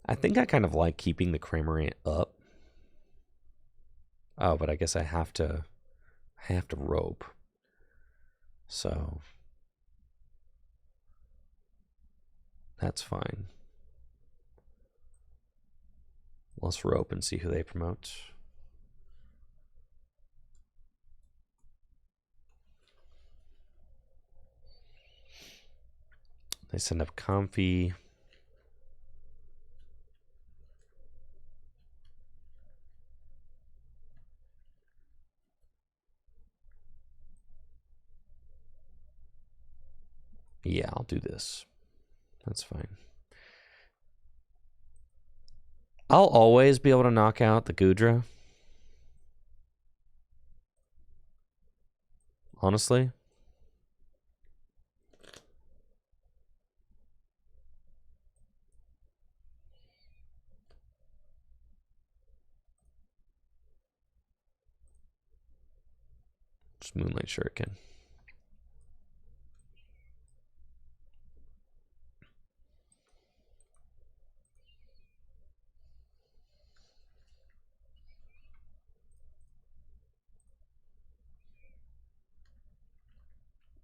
I think I kind of like keeping the Cramorant up. Oh, but I guess I have to rope. So that's fine. Let's rope and see who they promote. They send up Comfey. Yeah, I'll do this. That's fine. I'll always be able to knock out the Goodra. Honestly. Just Moonlight Shuriken.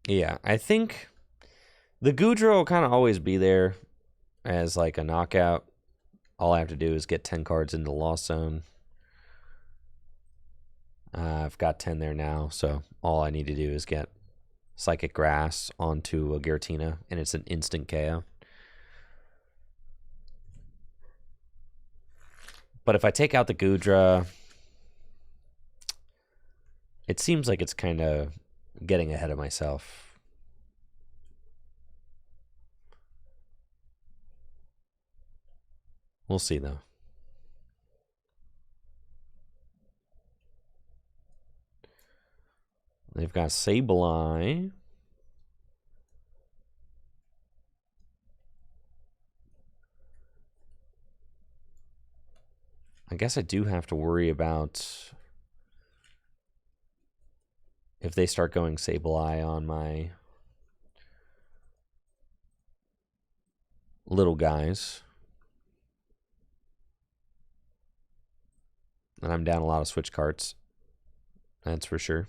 Yeah, I think the Goodra will kind of always be there as like a knockout. All I have to do is get 10 cards into the Lost Zone. I've got 10 there now, so all I need to do is get Psychic Grass onto a Giratina, and it's an instant KO. But if I take out the Goodra, it seems like it's kind of getting ahead of myself. We'll see, though. They've got Sableye. I guess I do have to worry about if they start going Sableye on my little guys. And I'm down a lot of switch cards. That's for sure.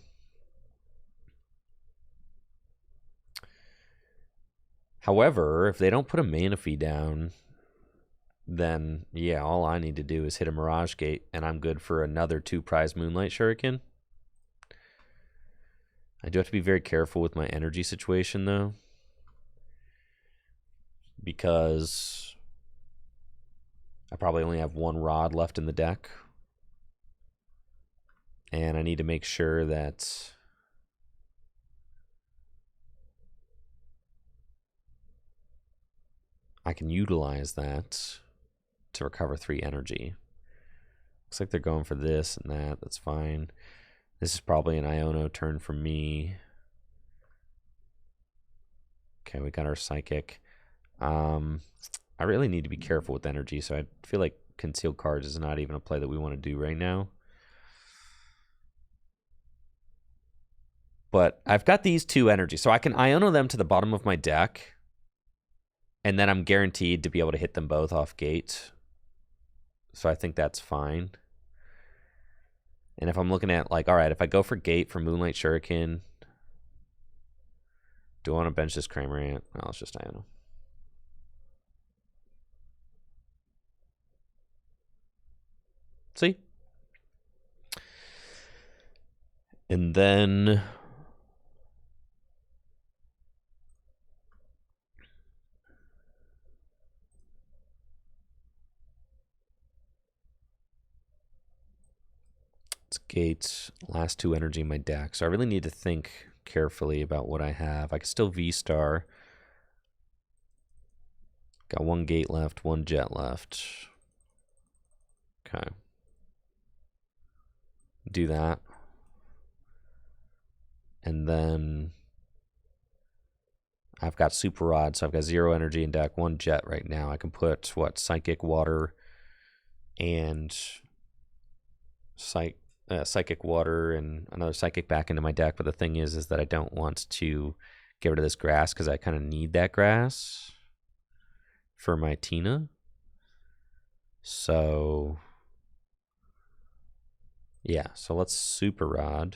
However, if they don't put a Manaphy down, then yeah, all I need to do is hit a Mirage Gate, and I'm good for another 2 prize Moonlight Shuriken. I do have to be very careful with my energy situation, though, because I probably only have one rod left in the deck. And I need to make sure that I can utilize that to recover 3 energy. Looks like they're going for this and that. That's fine. This is probably an Iono turn for me. Okay, we got our Psychic. I really need to be careful with energy, so I feel like Concealed Cards is not even a play that we want to do right now. But I've got these 2 energy, so I can Iono them to the bottom of my deck, and then I'm guaranteed to be able to hit them both off gate. So I think that's fine. And if I'm looking at, like, all right, if I go for gate for Moonlight Shuriken, do I want to bench this Cramorant? No, it's just Iono. See? And then it's gate, last 2 energy in my deck. So I really need to think carefully about what I have. I can still V-Star. Got 1 gate left, 1 jet left. Okay. Do that. And then I've got Super Rod, so I've got 0 energy in deck, 1 jet right now. I can put, what, Psychic, Water, and Psychic Water and another Psychic back into my deck. But the thing is that I don't want to get rid of this grass because I kind of need that grass for my Tina. So yeah, so let's Super Rod.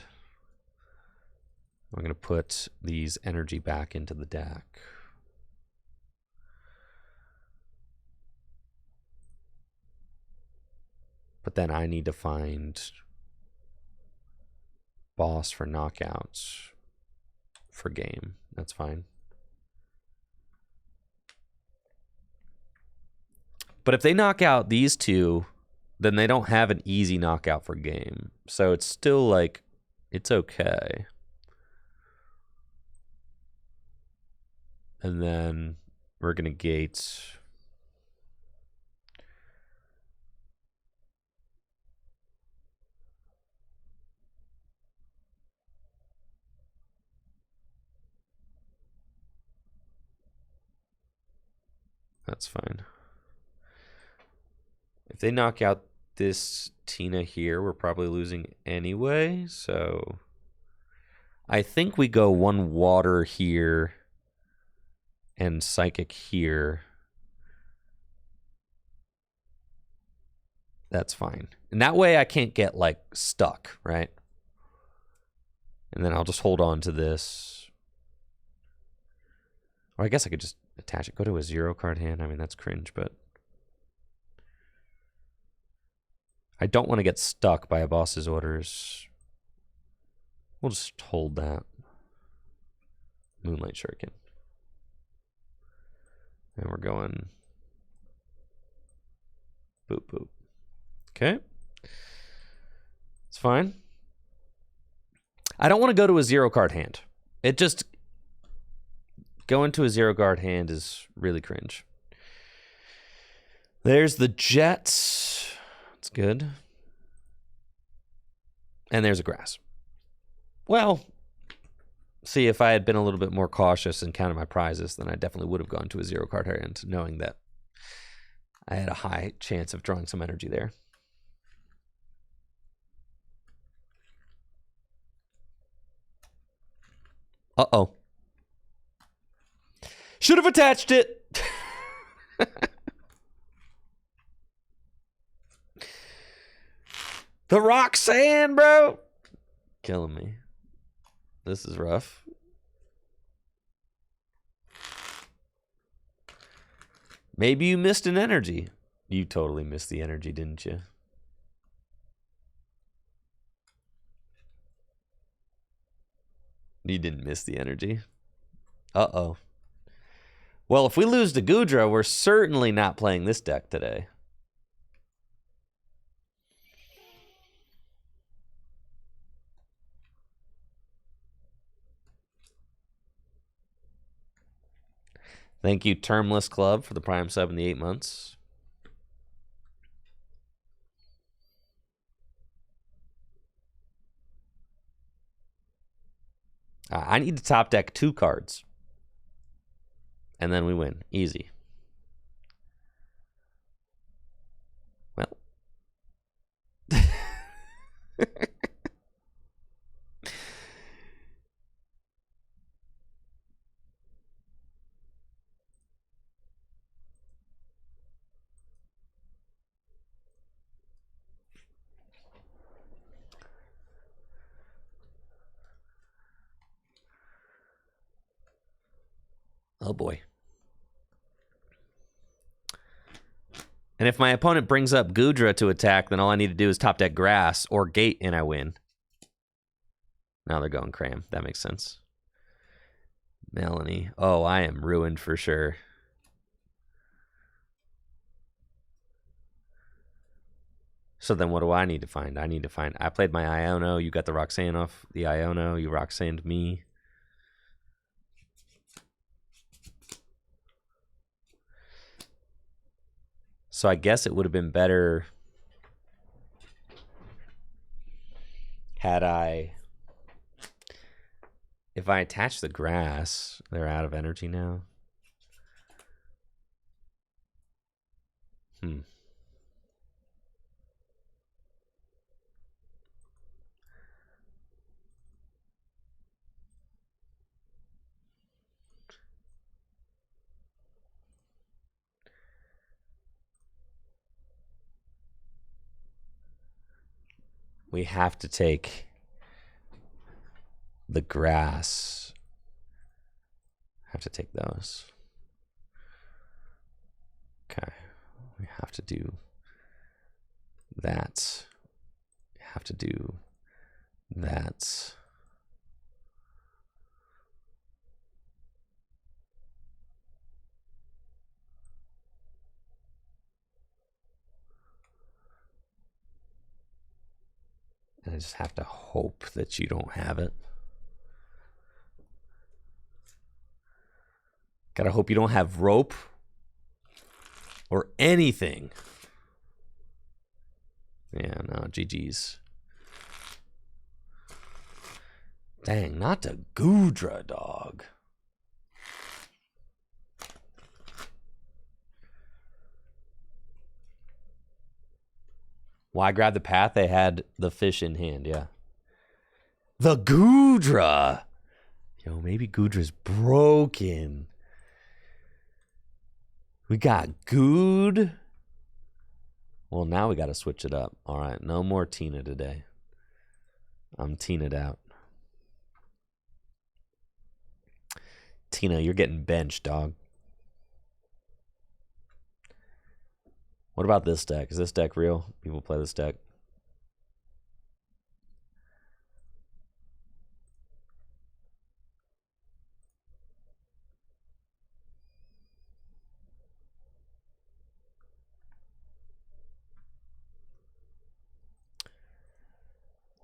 I'm going to put these energy back into the deck. But then I need to find boss for knockouts for game. That's fine. But if they knock out these 2, then they don't have an easy knockout for game. So it's still like, it's okay. And then we're going to gate. That's fine. If they knock out this Tina here, we're probably losing anyway. So I think we go 1 water here and Psychic here. That's fine. And that way I can't get, like, stuck, right? And then I'll just hold on to this. Or I guess I could just attach it. Go to a 0 card hand. I mean, that's cringe, but I don't want to get stuck by a boss's orders. We'll just hold that. Moonlight Shuriken. And we're going boop, boop. Okay. It's fine. I don't want to go to a 0 card hand. It just, going to a 0 card hand is really cringe. There's the Jets. It's good. And there's a grass. Well, see, if I had been a little bit more cautious and counted my prizes, then I definitely would have gone to a 0 card hand, knowing that I had a high chance of drawing some energy there. Uh-oh. Should have attached it. The Roxanne, bro. Killing me. This is rough. Maybe you missed an energy. You totally missed the energy, didn't you? You didn't miss the energy. Uh-oh. Well, if we lose to Gudra, we're certainly not playing this deck today. Thank you, Termless Club, for the Prime sub in the 8 months. I need to top deck 2 cards. And then we win. Easy. Well. Oh boy. And if my opponent brings up Gudra to attack, then all I need to do is top deck Grass or Gate and I win. Now they're going Cram. That makes sense. Melanie. Oh, I am ruined for sure. So then what do I need to find? I played my Iono. You got the Roxanne off the Iono. You Roxanned me. So I guess it would have been better had if I attach the Grass. They're out of energy now. We have to take the Grass. Have to take those. Okay. We have to do that. We have to do that. And I just have to hope that you don't have it. Gotta hope you don't have rope or anything. Yeah, no, GG's. Dang, not to Gudra, dog. Why grab the path? They had the fish in hand, yeah. The Gudra! Yo, maybe Gudra's broken. We got Good. Well, now we got to switch it up. All right, no more Tina today. I'm Tina'd out. Tina, you're getting benched, dog. What about this deck? Is this deck real? People play this deck.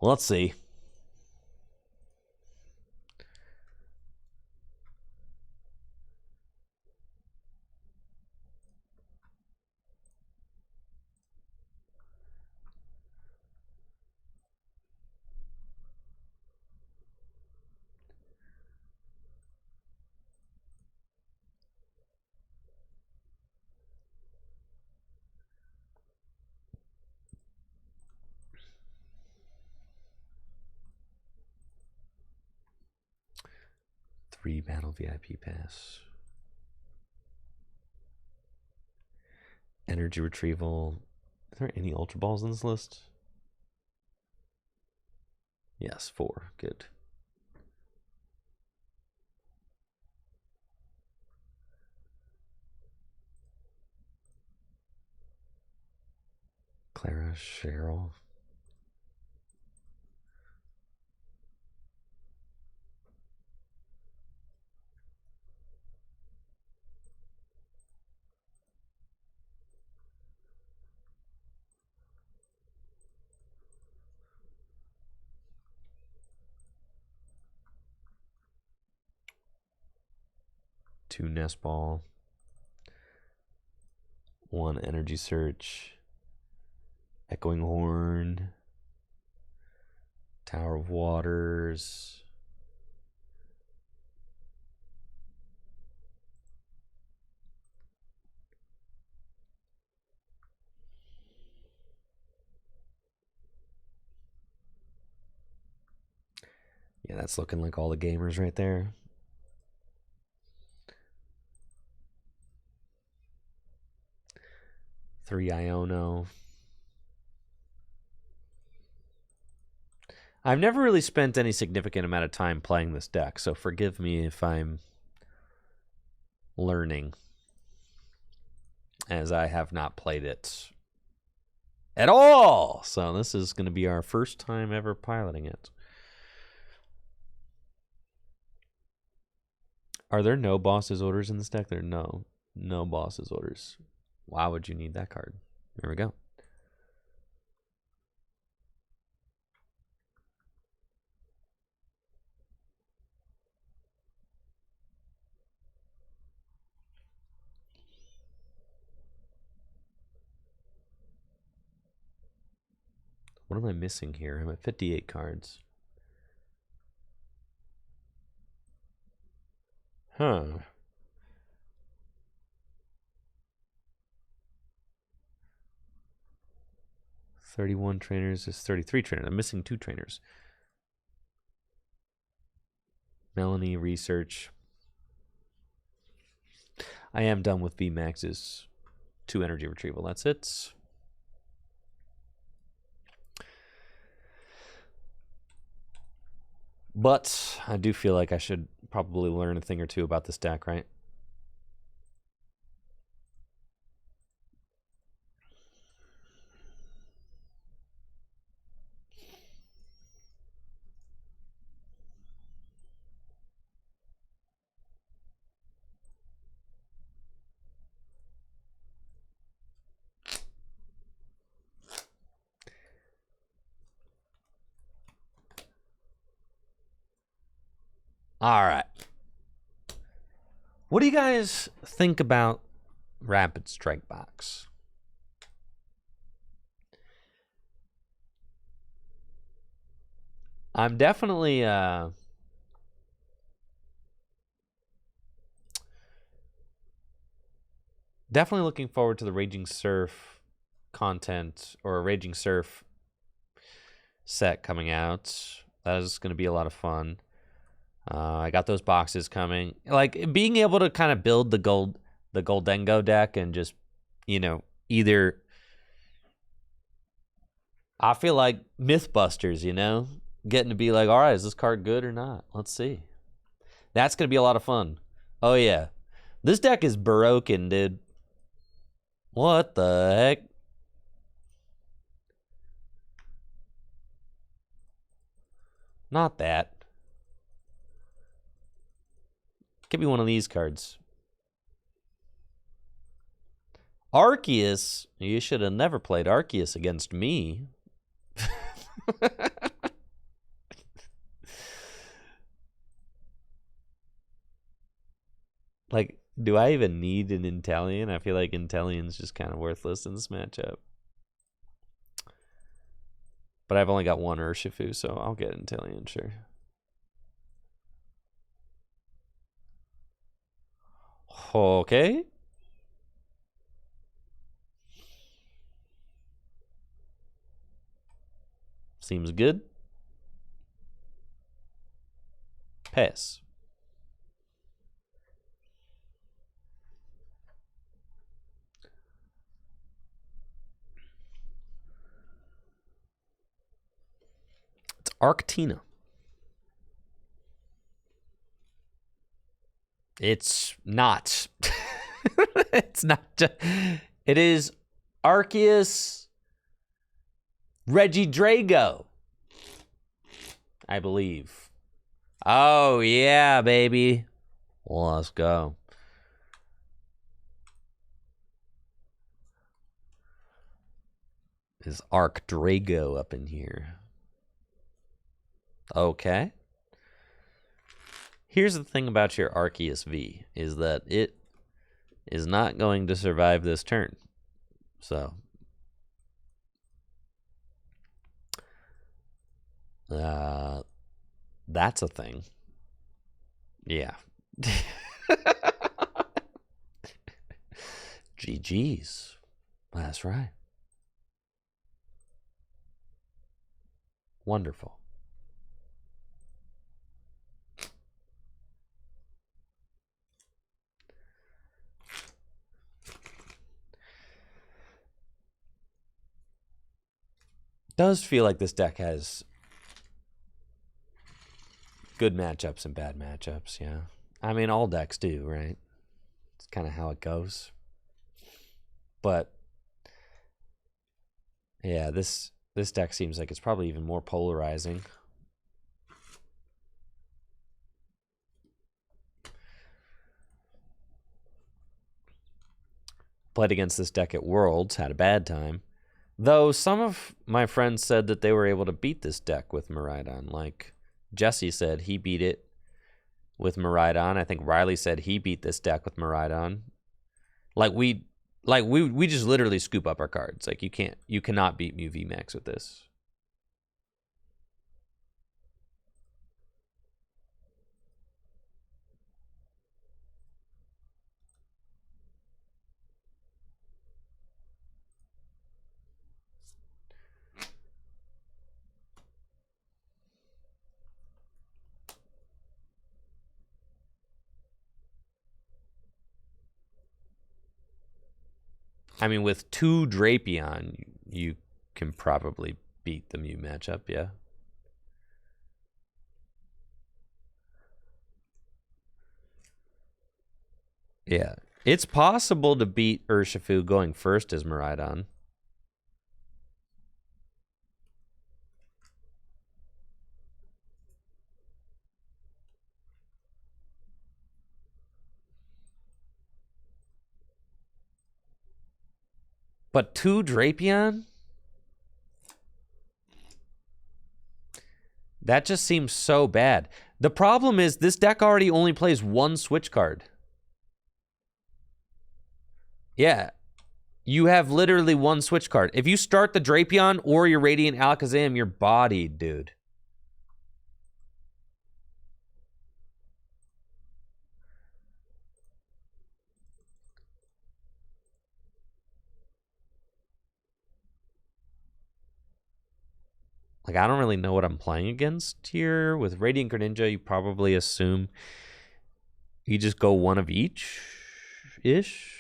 Well, let's see. Free battle VIP pass. Energy retrieval. Are there any Ultra Balls in this list? Yes, 4. Good. Clara, Cheryl. 2 Nest Ball, 1 Energy Search, Echoing Horn, Tower of Waters. Yeah, that's looking like all the gamers right there. Three Iono. I've never really spent any significant amount of time playing this deck, so forgive me if I'm learning, as I have not played it at all. So this is going to be our first time ever piloting it. Are there no Boss's Orders in this deck? There are no Boss's Orders. Why would you need that card? There we go. What am I missing here? I'm at 58 cards. Huh. $31 trainers is 33 trainers. I'm missing 2 trainers. Melanie, Research. I am done with VMAX's 2 energy retrieval. That's it. But I do feel like I should probably learn a thing or two about this deck, right? All right. What do you guys think about Rapid Strike Box? I'm definitely looking forward to the Raging Surf content, or a Raging Surf set coming out. That is going to be a lot of fun. I got those boxes coming. Like, being able to kind of build the Goldengo deck and just, you know, either, I feel like Mythbusters, you know, getting to be like, all right, is this card good or not? Let's see. That's going to be a lot of fun. Oh, yeah. This deck is broken, dude. What the heck? Not that. Give me one of these cards. Arceus. You should have never played Arceus against me. Like, do I even need an Inteleon? I feel like Inteleon's just kind of worthless in this matchup. But I've only got 1 Urshifu, so I'll get Inteleon, sure. Okay. Seems good. Pass. It's Arctina. It's not. It's not. It is Arceus Regidrago, I believe. Oh, yeah, baby. Well, let's go. Is Arcdrago up in here? Okay. Here's the thing about your Arceus V, is that it is not going to survive this turn. So, that's a thing. Yeah. GG's. That's right. Wonderful. Does feel like this deck has good matchups and bad matchups, yeah. I mean, all decks do, right? It's kind of how it goes. But yeah, this deck seems like it's probably even more polarizing. Played against this deck at Worlds, had a bad time. Though some of my friends said that they were able to beat this deck with Miraidon. Like Jesse said he beat it with Miraidon. I think Riley said he beat this deck with Miraidon. We just literally scoop up our cards. Like you cannot beat Mew VMAX with this. I mean, with 2 Drapion, you can probably beat the Mew matchup, yeah. Yeah. It's possible to beat Urshifu going first as Miraidon. But 2 Drapion? That just seems so bad. The problem is this deck already only plays 1 switch card. Yeah. You have literally 1 switch card. If you start the Drapion or your Radiant Alakazam, you're bodied, dude. Like, I don't really know what I'm playing against here. With Radiant Greninja, you probably assume you just go 1 of each-ish.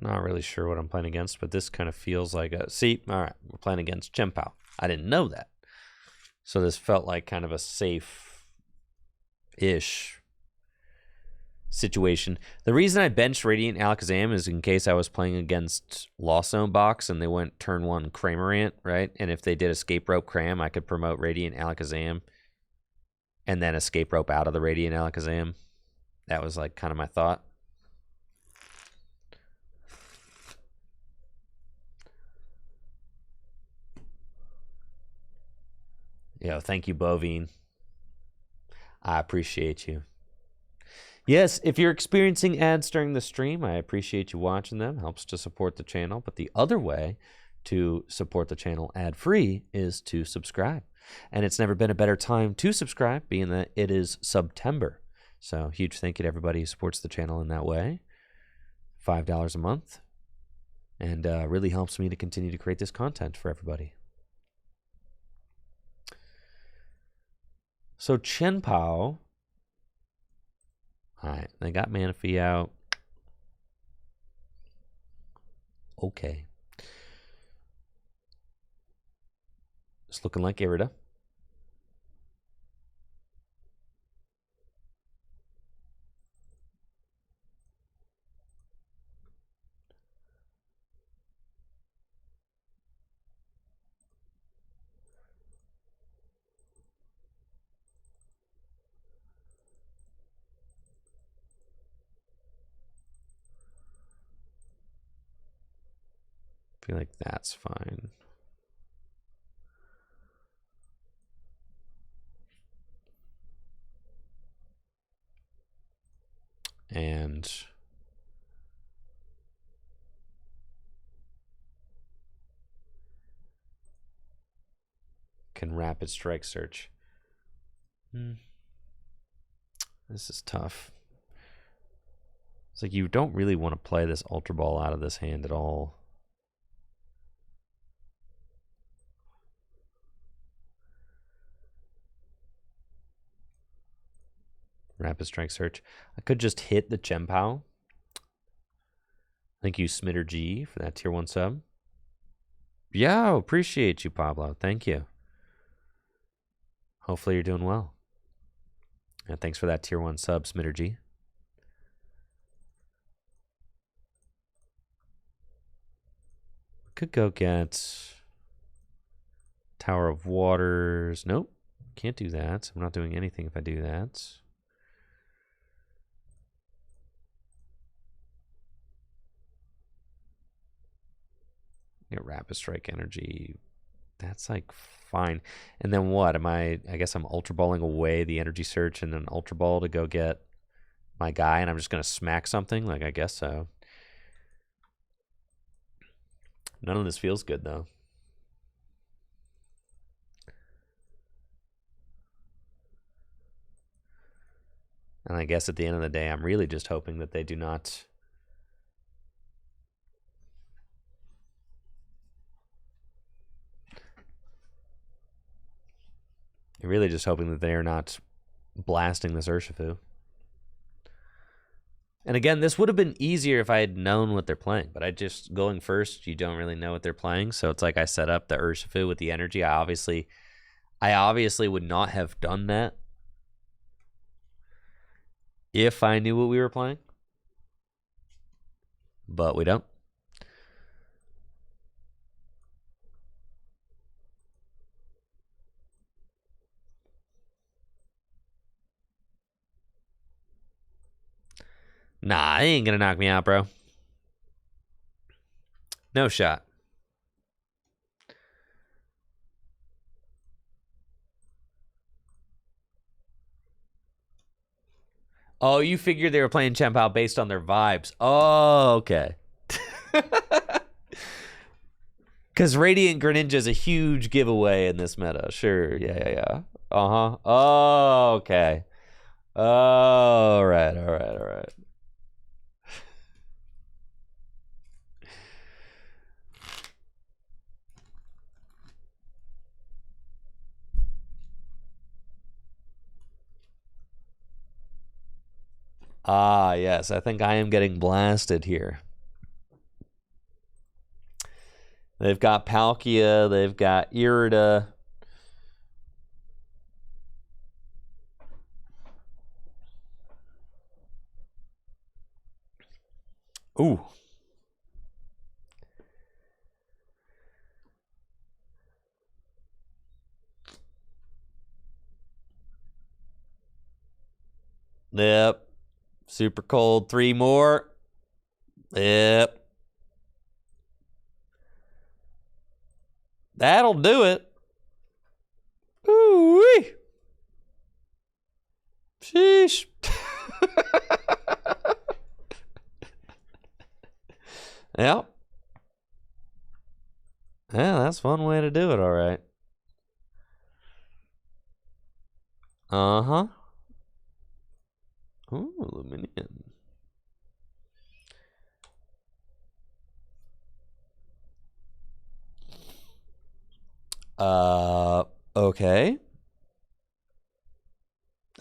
Not really sure what I'm playing against, but this kind of feels like a... See, all right, we're playing against Chien-Pao. I didn't know that. So this felt like kind of a safe-ish situation. The reason I benched Radiant Alakazam is in case I was playing against Lost Zone Box and they went turn 1 Cramorant, right? And if they did Escape Rope Cram, I could promote Radiant Alakazam and then Escape Rope out of the Radiant Alakazam. That was like kind of my thought. Yo, thank you, Bovine. I appreciate you. Yes, if you're experiencing ads during the stream, I appreciate you watching them. Helps to support the channel. But the other way to support the channel ad-free is to subscribe. And it's never been a better time to subscribe, being that it is September. So huge thank you to everybody who supports the channel in that way. $5 a month. And really helps me to continue to create this content for everybody. So Chien-Pao... All right, they got Manaphy out. Okay. It's looking like Irida. I feel like that's fine. And can rapid strike search. This is tough. It's like you don't really want to play this Ultra Ball out of this hand at all. Rapid strike search. I could just hit the Chien-Pao. Thank you, Smitter G, for that tier 1 sub. Yo, appreciate you, Pablo. Thank you. Hopefully you're doing well. And thanks for that tier 1 sub, Smitter G. Could go get Tower of Waters. Nope, can't do that. I'm not doing anything if I do that. Get Rapid Strike Energy. That's like fine. And then what? I guess I'm Ultra Balling away the Energy Search and then Ultra Ball to go get my guy, and I'm just gonna smack something? Like, I guess so. None of this feels good, though. And I guess at the end of the day, I'm really just hoping that they do not... I'm really just hoping that they are not blasting this Urshifu. And again, this would have been easier if I had known what they're playing. But I just, going first, you don't really know what they're playing. So it's like I set up the Urshifu with the energy. I obviously would not have done that if I knew what we were playing. But we don't. Nah, they ain't gonna knock me out, bro. No shot. Oh, you figured they were playing Chien-Pao based on their vibes. Oh, okay. Because Radiant Greninja is a huge giveaway in this meta. Sure, yeah. Uh-huh. Oh, okay. All right. Ah, yes. I think I am getting blasted here. They've got Palkia. They've got Irida. Ooh. Yep. Super cold. 3 more. Yep. That'll do it. Ooh-wee. Sheesh. Yep. Yeah, that's one way to do it, all right. Uh-huh. Ooh, Luminion. Okay.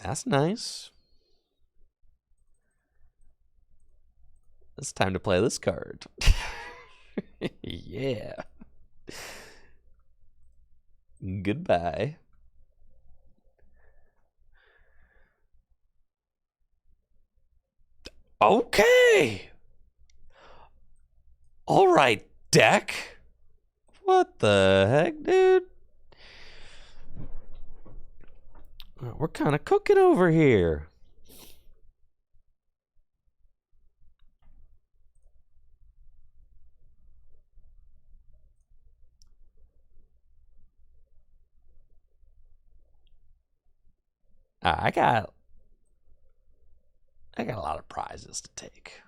That's nice. It's time to play this card. Yeah. Goodbye. Okay. All right, deck. What the heck, dude? We're kind of cooking over here. I got a lot of prizes to take.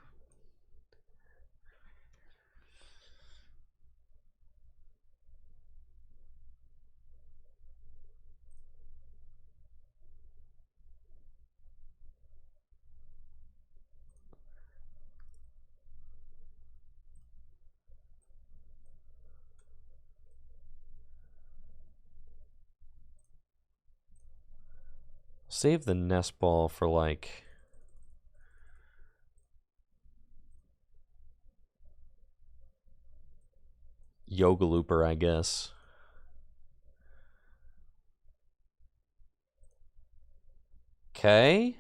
Save the nest ball for like Yoga Looper, I guess. Okay.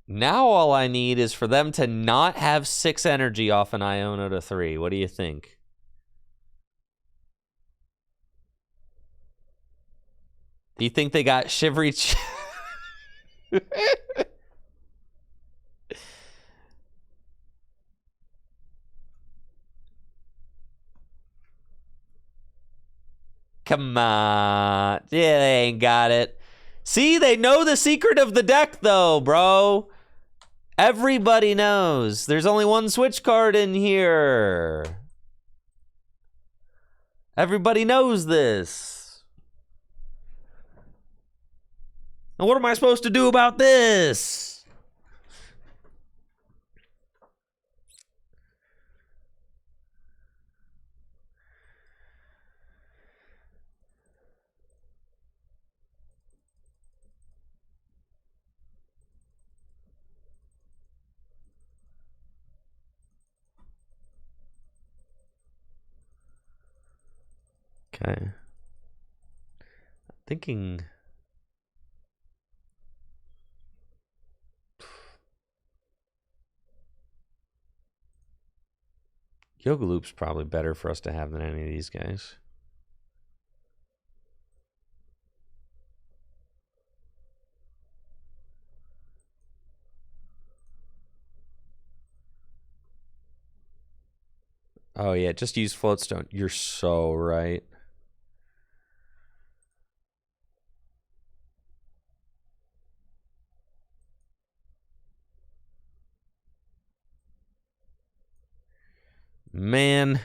Now all I need is for them to not have 6 energy off an Iona to 3. What do you think? Do you think they got Shivery? Come on. Yeah, they ain't got it. See, they know the secret of the deck, though, bro. Everybody knows. There's only one switch card in here. Everybody knows this. And what am I supposed to do about this? Okay. Thinking. Yoga Loop's probably better for us to have than any of these guys. Oh, yeah, just use Floatstone. You're so right. Man.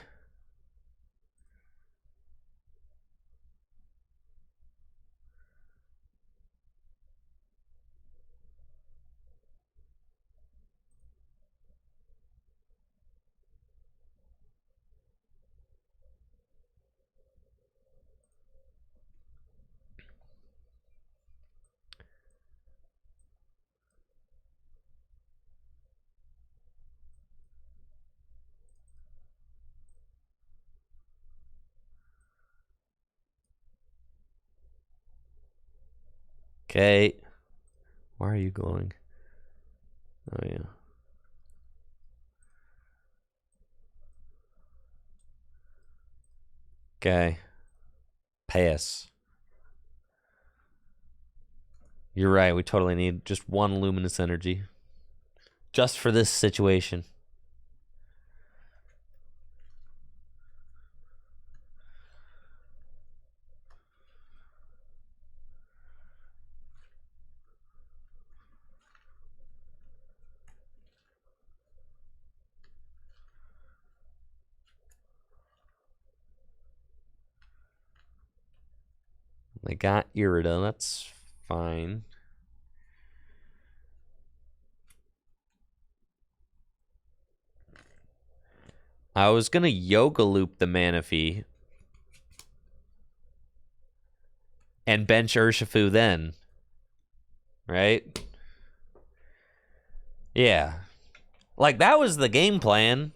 Okay. Why are you glowing? Oh, yeah. Okay. Pass. You're right. We totally need just one luminous energy. Just for this situation. They got Irida. That's fine. I was going to Yoga Loop the Manaphy and bench Urshifu then. Right? Yeah. Like, that was the game plan.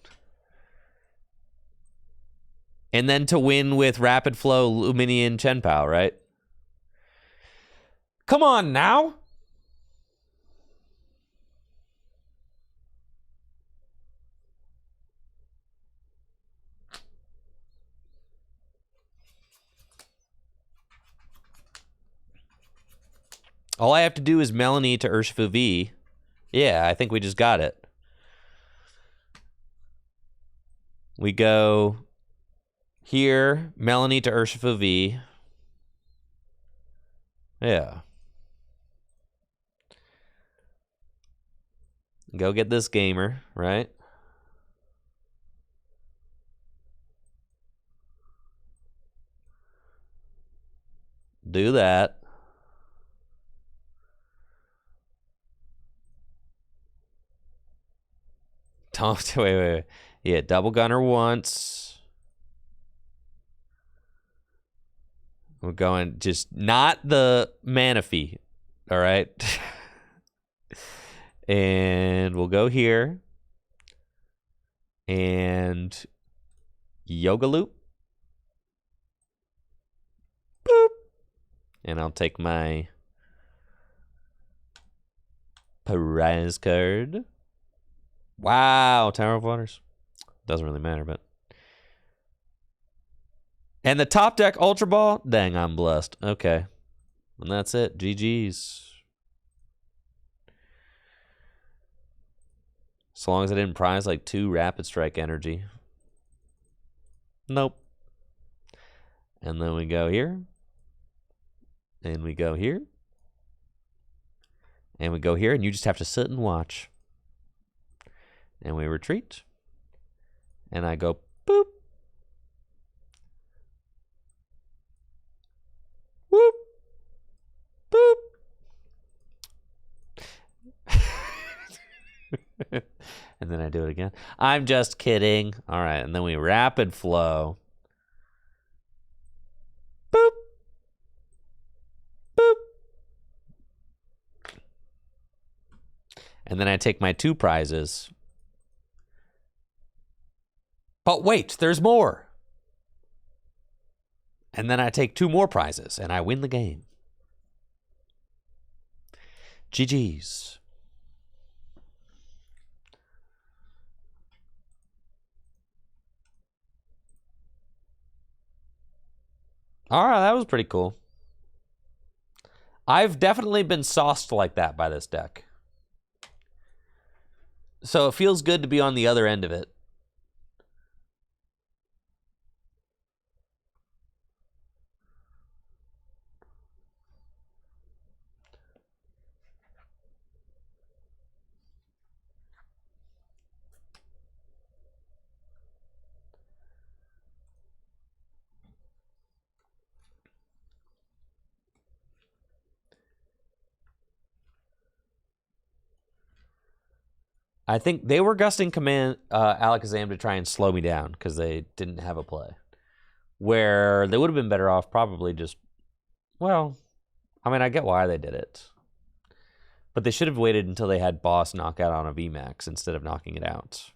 And then to win with Rapid Flow, Luminian, Chenpao, right? Come on now. All I have to do is Melanie to Urshifu V. Yeah, I think we just got it. We go here, Melanie to Urshifu V. Yeah. Go get this gamer, right? Do that. Don't wait. Yeah, double gunner once. We're going just not the Manaphy. All right. And we'll go here. And Yoga Loop. Boop. And I'll take my prize card. Wow, Tower of Waters. Doesn't really matter, but. And the top deck Ultra Ball? Dang, I'm blessed. Okay. And that's it. GG's. As long as I didn't prize like 2 Rapid Strike Energy. Nope. And then we go here. And we go here. And we go here, and you just have to sit and watch. And we retreat. And I go boop. Whoop. Boop. And then I do it again. I'm just kidding. All right, and then we rapid flow. Boop. Boop. And then I take my 2 prizes. But wait, there's more. And then I take 2 more prizes, and I win the game. GG's. All right, that was pretty cool. I've definitely been sauced like that by this deck. So it feels good to be on the other end of it. I think they were gusting command Alakazam to try and slow me down because they didn't have a play. Where they would have been better off probably just, well, I mean, I get why they did it. But they should have waited until they had boss knockout on a VMAX instead of knocking it out.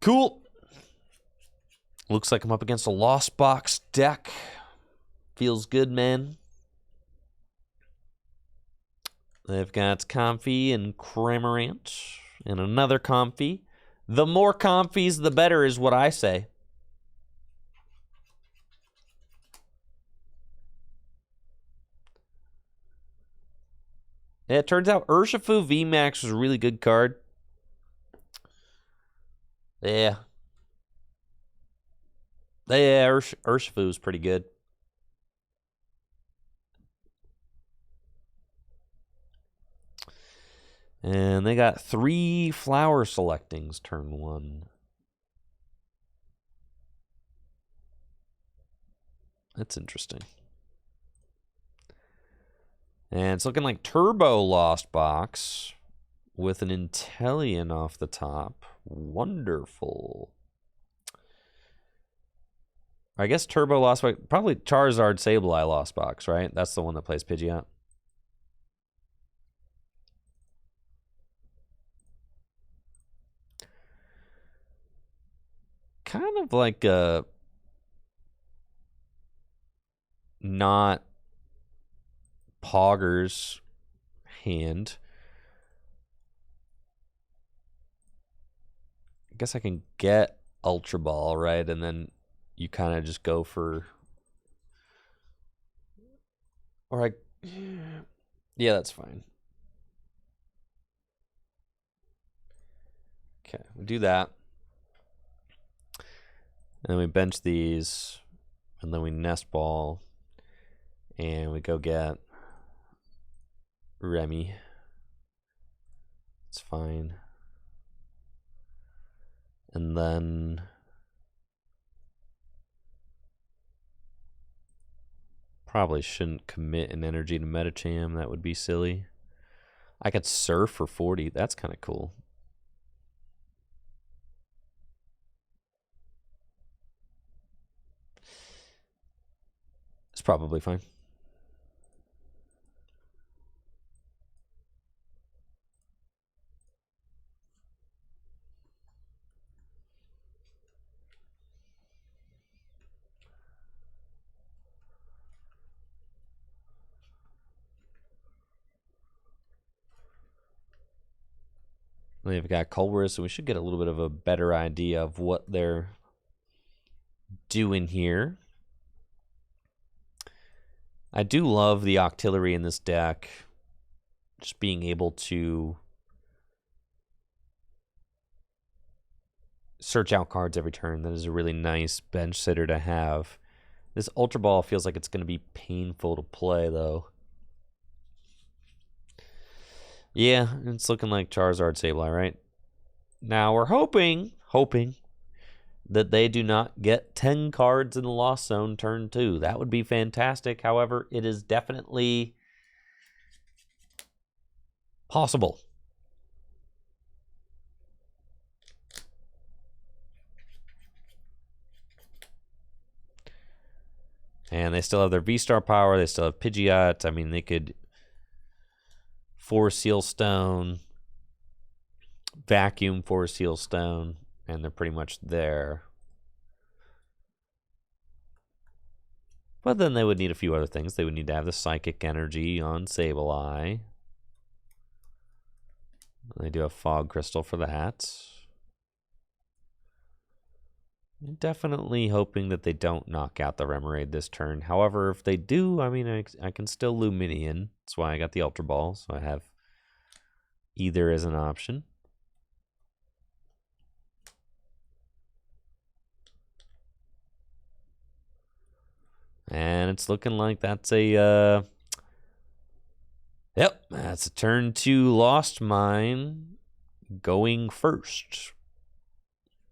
Cool. Looks like I'm up against a Lost Box deck. Feels good, man. They've got Comfy and Cramorant and another Comfy. The more Comfies, the better is what I say. Yeah, it turns out Urshifu VMAX was a really good card. Yeah. Yeah, Urshifu is pretty good. And they got 3 flower selectings turn 1. That's interesting. And it's looking like Turbo Lost Box with an Inteleon off the top. Wonderful. I guess Turbo Lost Box, probably Charizard Sableye Lost Box, right? That's the one that plays Pidgeot. Kind of like a not Pogger's hand. I guess I can get Ultra Ball, right? And then you kind of just go for... Or I... Yeah, that's fine. Okay, we do that. And then we bench these. And then we nest ball. And we go get Remy. It's fine. And then probably shouldn't commit an energy to Metacham. That would be silly. I could surf for 40. That's kind of cool. It's probably fine. They've got Culverus, so we should get a little bit of a better idea of what they're doing here. I do love the Octillery in this deck. Just being able to search out cards every turn. That is a really nice bench sitter to have. This Ultra Ball feels like it's going to be painful to play, though. Yeah, it's looking like Charizard Sableye, right? Now we're hoping that they do not get 10 cards in the Lost Zone turn 2. That would be fantastic. However, it is definitely possible. And they still have their V-Star power. They still have Pidgeot. I mean, they could Force Seal Stone, Vacuum Force Seal Stone, and they're pretty much there. But then they would need a few other things. They would need to have the Psychic Energy on Sableye. They do have Fog Crystal for that. Definitely hoping that they don't knock out the Remoraid this turn. However, if they do, I mean, I can still Luminion. That's why I got the Ultra Ball, so I have either as an option. And it's looking like that's a, yep, that's a turn 2 Lost Mine going first,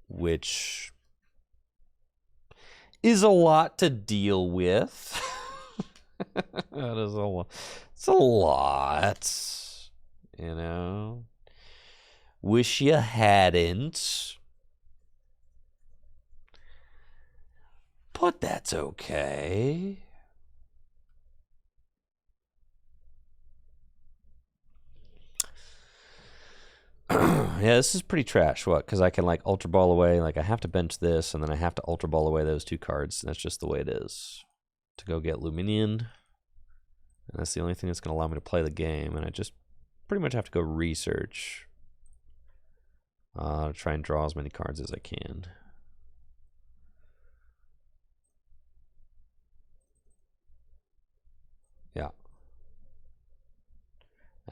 which is a lot to deal with. That is a lot. It's a lot, you know. Wish you hadn't. But that's okay. Yeah, this is pretty trash. What? Because I can like Ultra Ball away. Like I have to bench this, and then I have to Ultra Ball away those 2 cards. That's just the way it is. To go get Luminion. And that's the only thing that's going to allow me to play the game. And I just pretty much have to go research. To try and draw as many cards as I can. Yeah.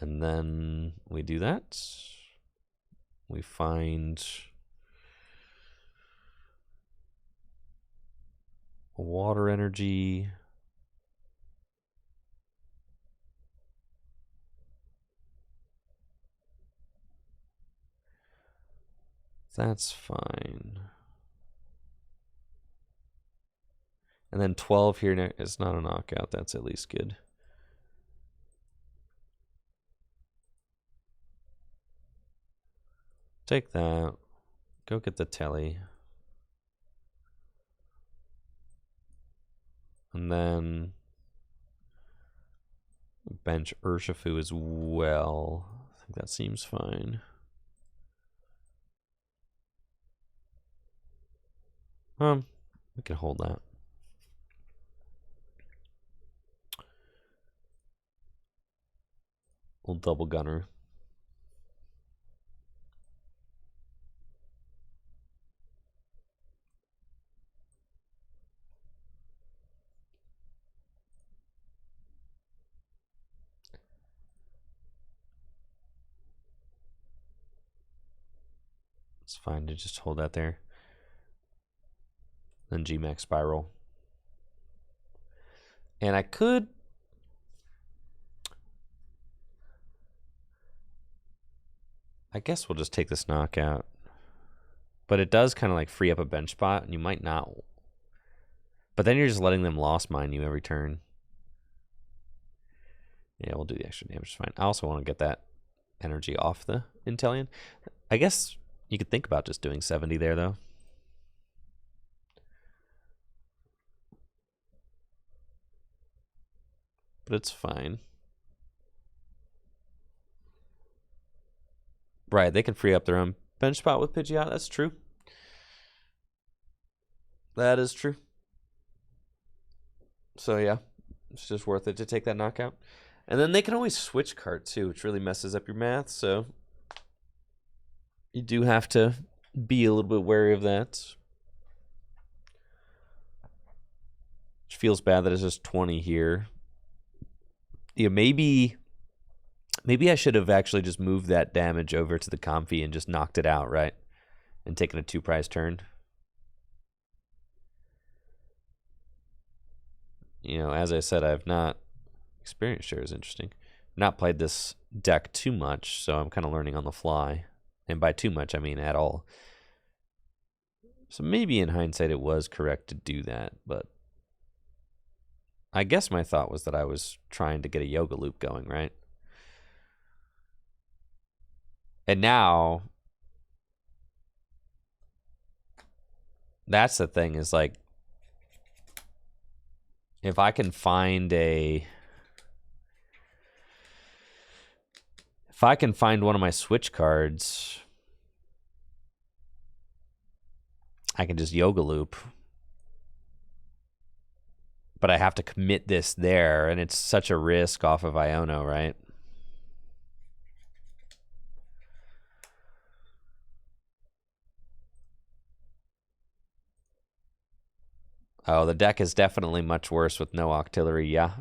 And then we do that. We find water energy. That's fine. And then 12 here. It's not a knockout. That's at least good. Take that. Go get the telly. And then bench Urshifu as well. I think that seems fine. We can hold that. We'll double gunner. It's fine to just hold that there. Then VMAX Spiral. And I could... I guess we'll just take this knockout. But it does kind of like free up a bench spot, and you might not. But then you're just letting them lost mine you every turn. Yeah, we'll do the extra damage. It's fine. I also want to get that energy off the Inteleon. I guess you could think about just doing 70 there, though. But it's fine. Right, they can free up their own bench spot with Pidgeot. That's true. That is true. So, yeah, it's just worth it to take that knockout. And then they can always switch card, too, which really messes up your math. So, you do have to be a little bit wary of that. Which feels bad that it's just 20 here. Yeah, maybe I should have actually just moved that damage over to the Comfy and just knocked it out, right? And taken a 2-prize turn. You know, as I said, I've not... Experience share is interesting. Not played this deck too much, so I'm kind of learning on the fly. And by too much, I mean at all. So maybe in hindsight it was correct to do that, but... I guess my thought was that I was trying to get a yoga loop going, right? And now... That's the thing, is like... If I can find a... If I can find one of my switch cards, I can just yoga loop. But I have to commit this there, and it's such a risk off of Iono, right? Oh, the deck is definitely much worse with no Octillery, yeah.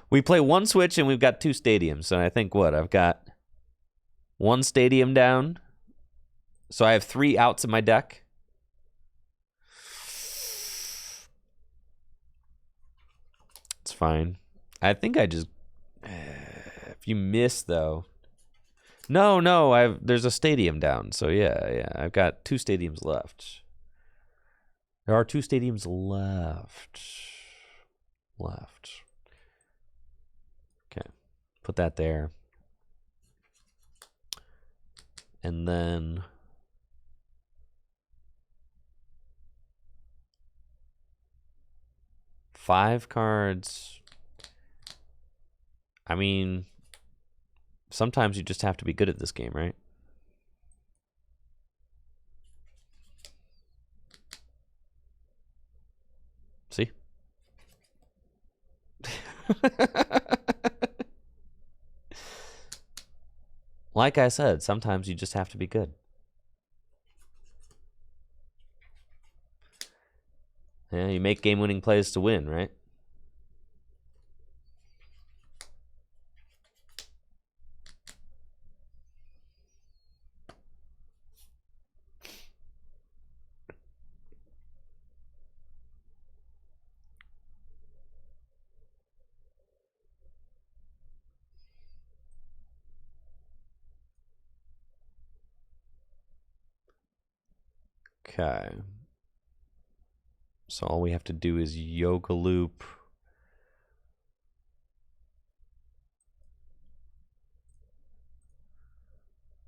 We play one switch and we've got 2 stadiums. So I think what? I've got 1 stadium down. So I have 3 outs in my deck. It's fine. I think I just... if you miss, though... No, there's a stadium down. So yeah, I've got 2 stadiums left. There are 2 stadiums left. Okay, put that there. And then... five cards. I mean, sometimes you just have to be good at this game, right? See? Like I said, sometimes you just have to be good. Yeah, you make game-winning plays to win, right? Okay. So all we have to do is yoga loop.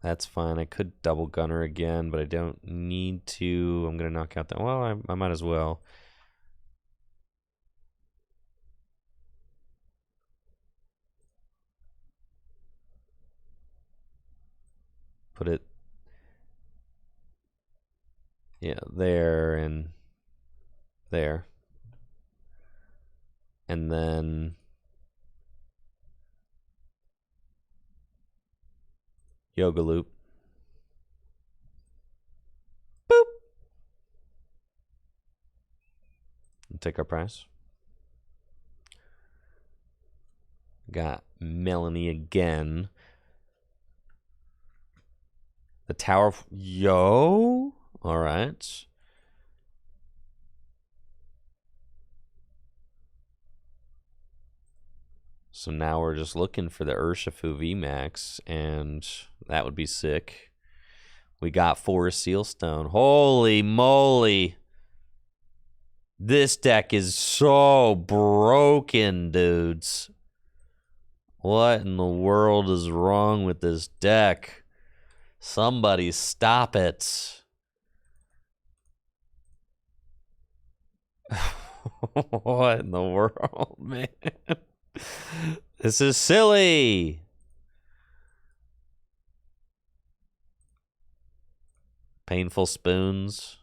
That's fine. I could double gunner again, but I don't need to. I'm going to knock out that. Well, I might as well. Put it, yeah, there and there. And then yoga loop. Boop. And take our prize. Got Melanie again. The Tower. Yo. All right. So now we're just looking for the Urshifu VMAX, and that would be sick. We got 4 Sealstone. Holy moly. This deck is so broken, dudes. What in the world is wrong with this deck? Somebody stop it. What in the world, man? This is silly. Painful Spoons.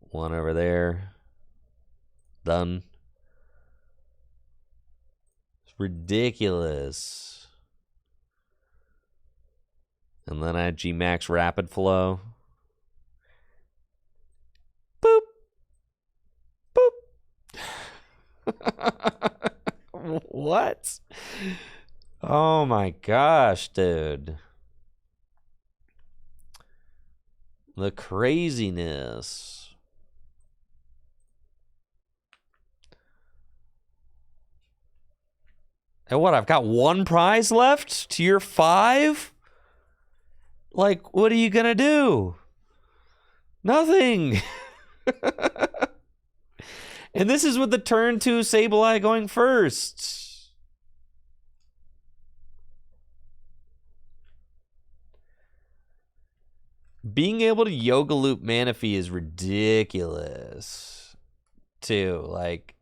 One over there. Done. It's ridiculous. And then I had G-Max Rapid Flow. Boop. Boop. What? Oh my gosh, dude. The craziness. And what, I've got 1 prize left? Tier 5? Like, what are you gonna do? Nothing. And this is with the turn 2 Sableye going first. Being able to Yoga Loop Manaphy is ridiculous, too. Like,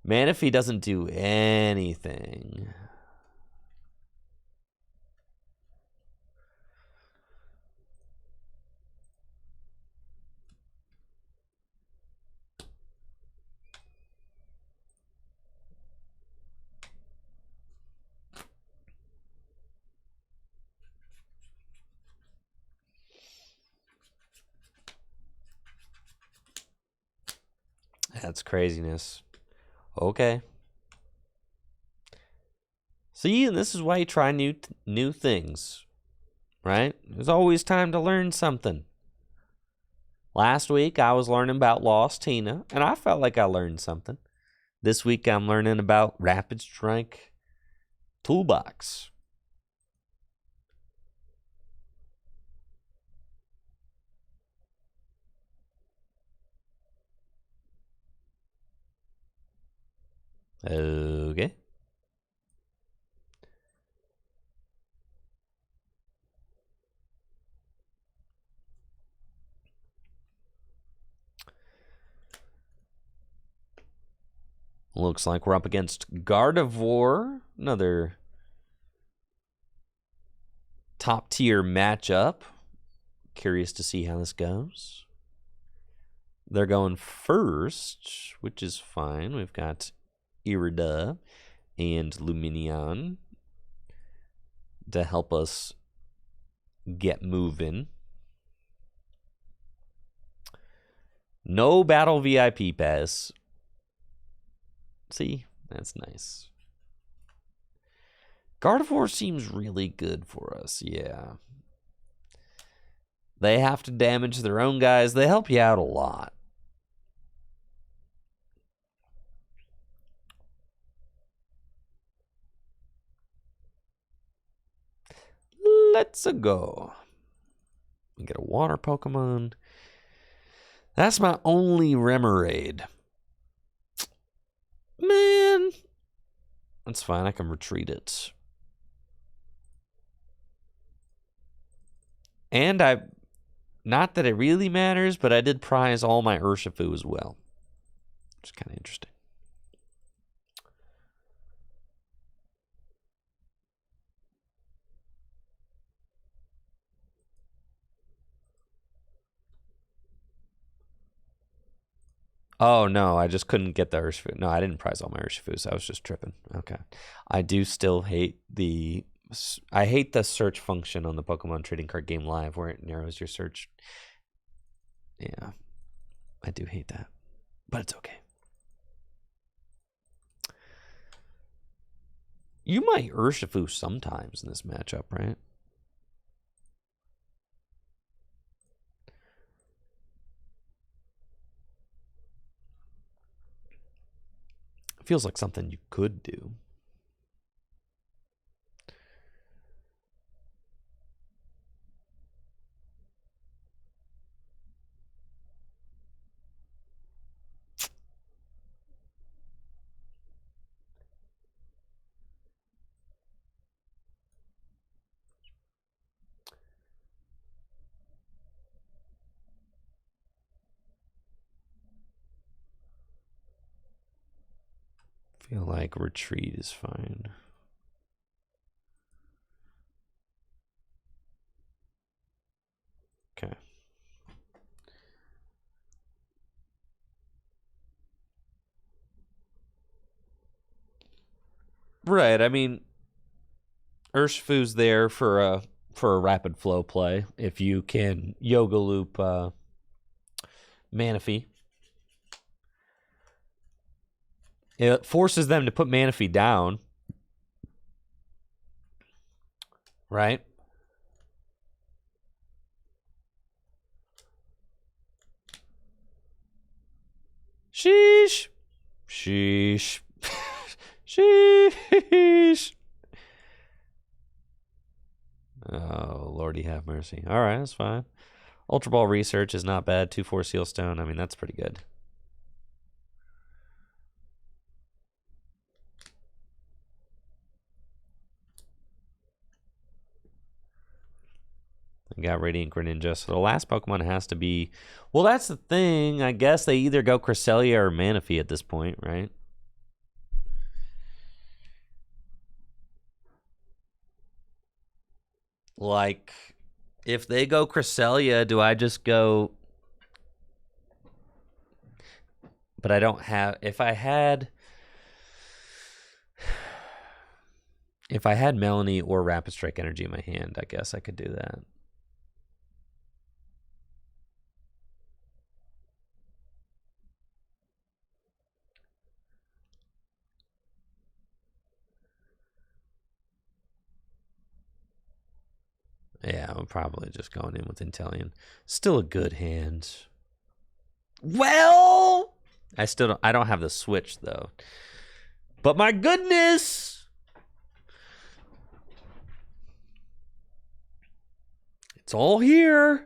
Manaphy doesn't do anything. That's craziness. Okay. See, and this is why you try new things, right? There's always time to learn something. Last week, I was learning about Lost Tina, and I felt like I learned something. This week, I'm learning about Rapid Strike Toolbox. Okay. Looks like we're up against Gardevoir, another top tier matchup. Curious to see how this goes. They're going first, which is fine. We've got Irida and Lumineon to help us get moving. No battle VIP pass. See, that's nice. Gardevoir seems really good for us, yeah. They have to damage their own guys. They help you out a lot. Let's go. We get a water Pokemon. That's my only Remoraid. Man. That's fine. I can retreat it. And not that it really matters, but I did prize all my Urshifu as well. Which is kind of interesting. Oh, no, I just couldn't get the Urshifu. No, I didn't prize all my Urshifus. I was just tripping. Okay. I do still hate the search function on the Pokemon Trading Card Game Live where it narrows your search. Yeah, I do hate that, but it's okay. You might Urshifu sometimes in this matchup, right? Feels like something you could do. Feel like retreat is fine. Okay. Right. I mean, Urshifu's there for a rapid flow play. If you can yoga loop Manaphy, it forces them to put Manaphy down. Right? Sheesh. Sheesh. Sheesh. Oh, Lordy have mercy. All right, that's fine. Ultra Ball Research is not bad. 2/4 Seal Stone. I mean, that's pretty good. I got Radiant Greninja. So the last Pokemon has to be... Well, that's the thing. I guess they either go Cresselia or Manaphy at this point, right? Like, if they go Cresselia, do I just go... But I don't have... If I had Melanie or Rapid Strike Energy in my hand, I guess I could do that. Yeah, I'm probably just going in with Inteleon. Still a good hand. Well, I don't have the switch though. But my goodness, it's all here.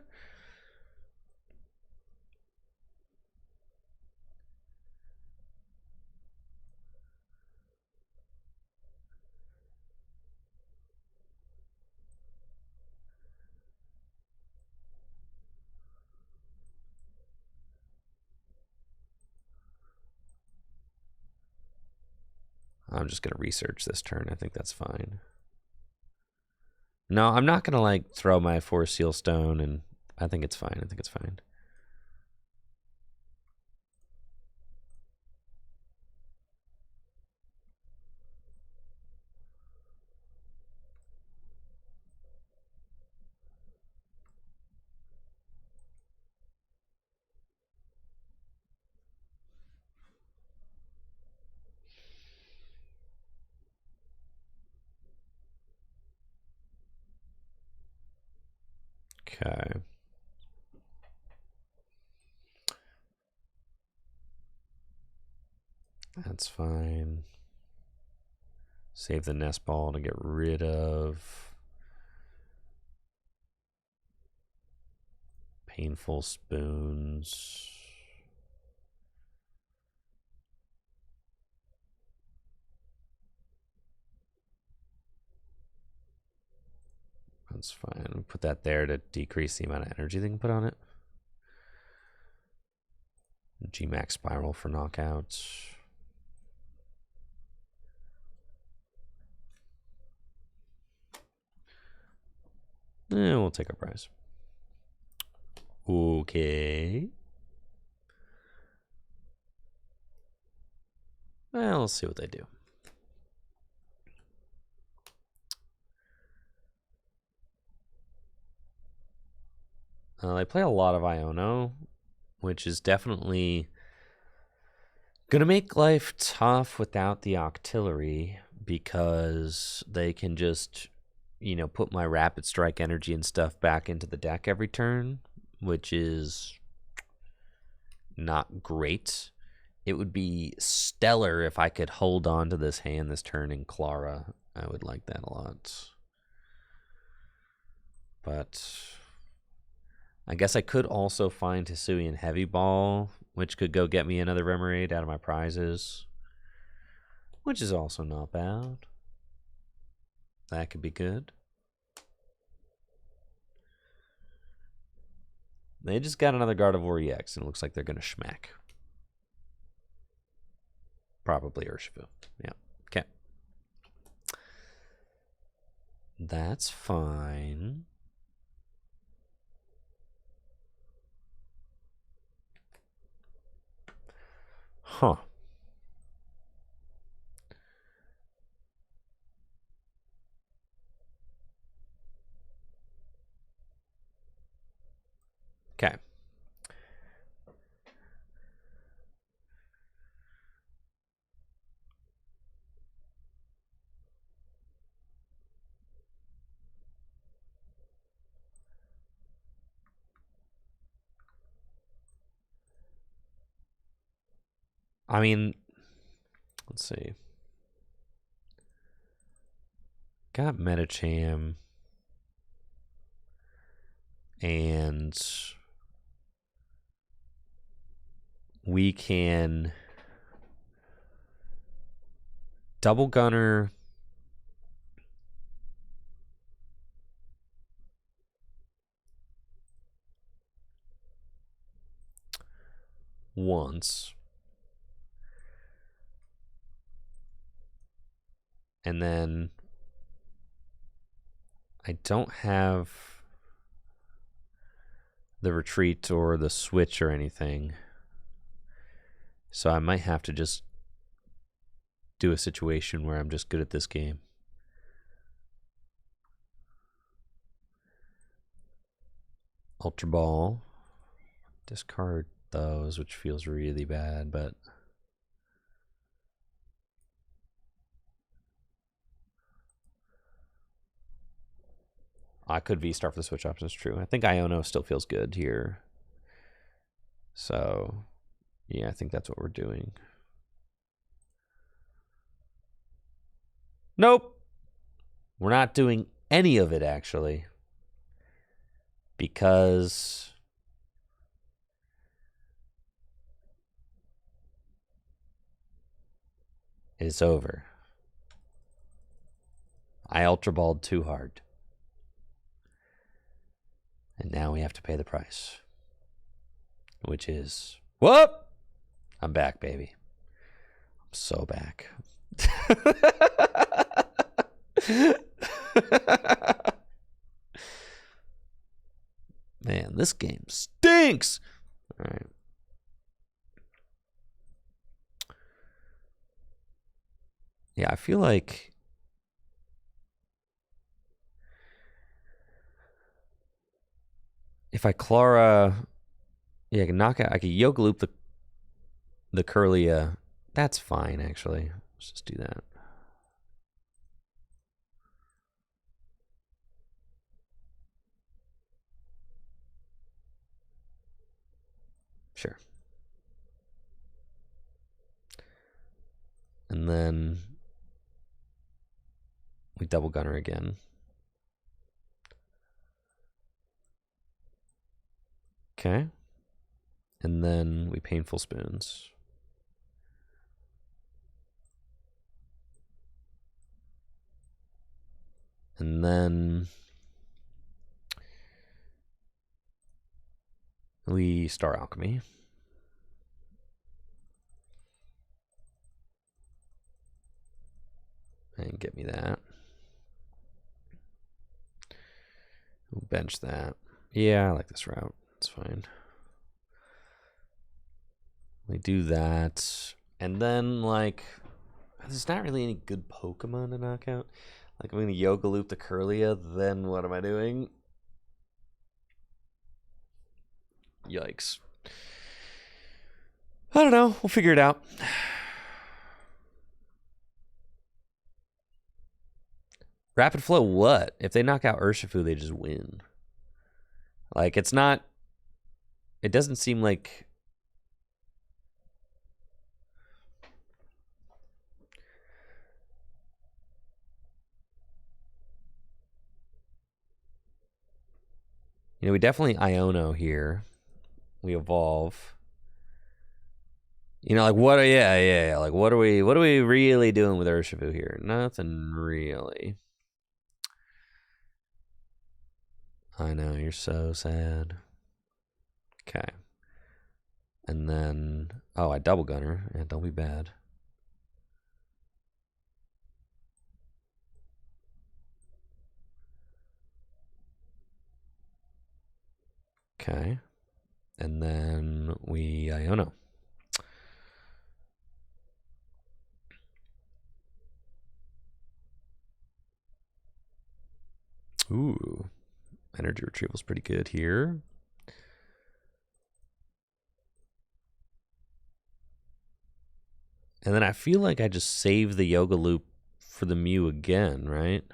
I'm just going to research this turn. I think that's fine. No, I'm not going to like throw my 4 Seal Stone, and I think it's fine. I think it's fine. Okay. That's fine. Save the nest ball to get rid of Painful Spoons. That's fine. Put that there to decrease the amount of energy they can put on it. VMAX Spiral for knockouts. We'll take our prize. Okay. Well, let's see what they do. They play a lot of Iono, which is definitely going to make life tough without the Octillery, because they can just, you know, put my Rapid Strike energy and stuff back into the deck every turn, which is not great. it would be stellar if I could hold on to this hand this turn in Clara. I would like that a lot. But I guess I could also find Hisuian Heavy Ball, which could go get me another Remoraid out of my prizes, which is also not bad. That could be good. They just got another Gardevoir EX, and it looks like they're going to schmack. Probably Urshifu. Yeah. Okay. That's fine. Huh. Okay. I mean, let's see. Got Metacham. And we can double gunner once. And then I don't have the retreat or the switch or anything. So I might have to just do a situation where I'm just good at this game. Ultra Ball. Discard those, which feels really bad, but I could V-Star for the switch option, it's true. I think Iono still feels good here. So, yeah, I think that's what we're doing. Nope. We're not doing any of it, actually. Because it's over. I Ultra Balled too hard. And now we have to pay the price. Which is, whoop! I'm back, baby. I'm so back. Man, this game stinks! All right. Yeah, I feel like if I Clara, yeah, I can knock out, I can Yoga Loop the Curlia. That's fine, actually. Let's just do that. Sure. And then we double gunner again. Okay. And then we Painful Spoons. And then we Star Alchemy. And get me that. We'll bench that. Yeah, I like this route. It's fine. We do that. And then, like, there's not really any good Pokemon to knock out. Like, I'm going to Yoga Loop the Curlia, then what am I doing? Yikes. I don't know. We'll figure it out. Rapid Flow what? If they knock out Urshifu, they just win. Like, it's not... It doesn't seem like... You know, we definitely Iono here. We evolve. You know, like what? Yeah. Like what are we really doing with Urshifu here? Nothing really. I know, you're so sad. Okay. And then, oh, I double gunner. Yeah, don't be bad. Okay. And then we Iono. Ooh. Energy retrieval's pretty good here. And then I feel like I just save the Yoga Loop for the Mew again, right?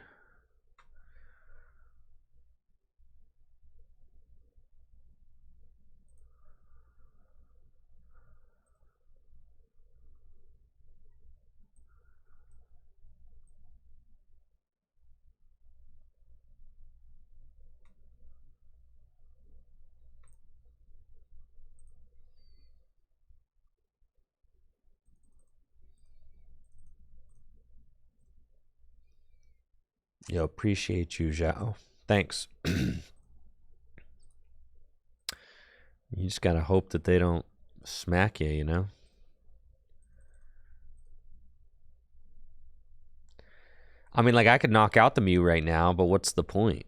Yo, appreciate you, Zhao. Thanks. You just gotta hope that they don't smack you, you know? I mean, like, I could knock out the Mew right now, but what's the point?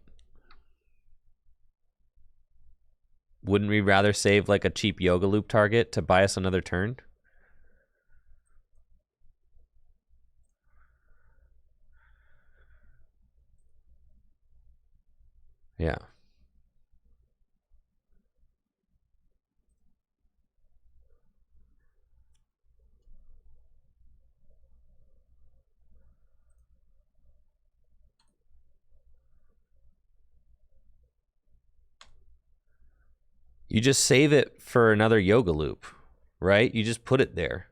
Wouldn't we rather save, like, a cheap Yoga Loop target to buy us another turn? Yeah. You just save it for another Yoga Loop, right? You just put it there.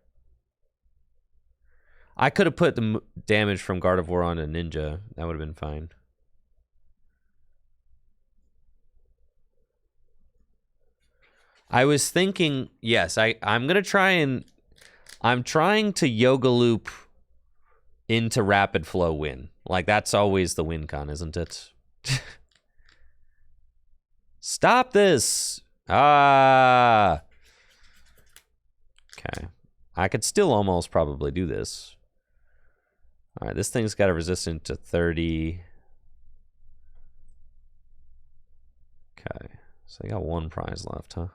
I could have put the damage from Gardevoir on a Ninja. That would have been fine. I was thinking, yes, I'm going to try and... I'm trying to Yoga Loop into Rapid Flow win. Like, that's always the win con, isn't it? Stop this! Ah! Okay. I could still almost probably do this. All right, this thing's got a resistance to 30. Okay. So they got one prize left, huh?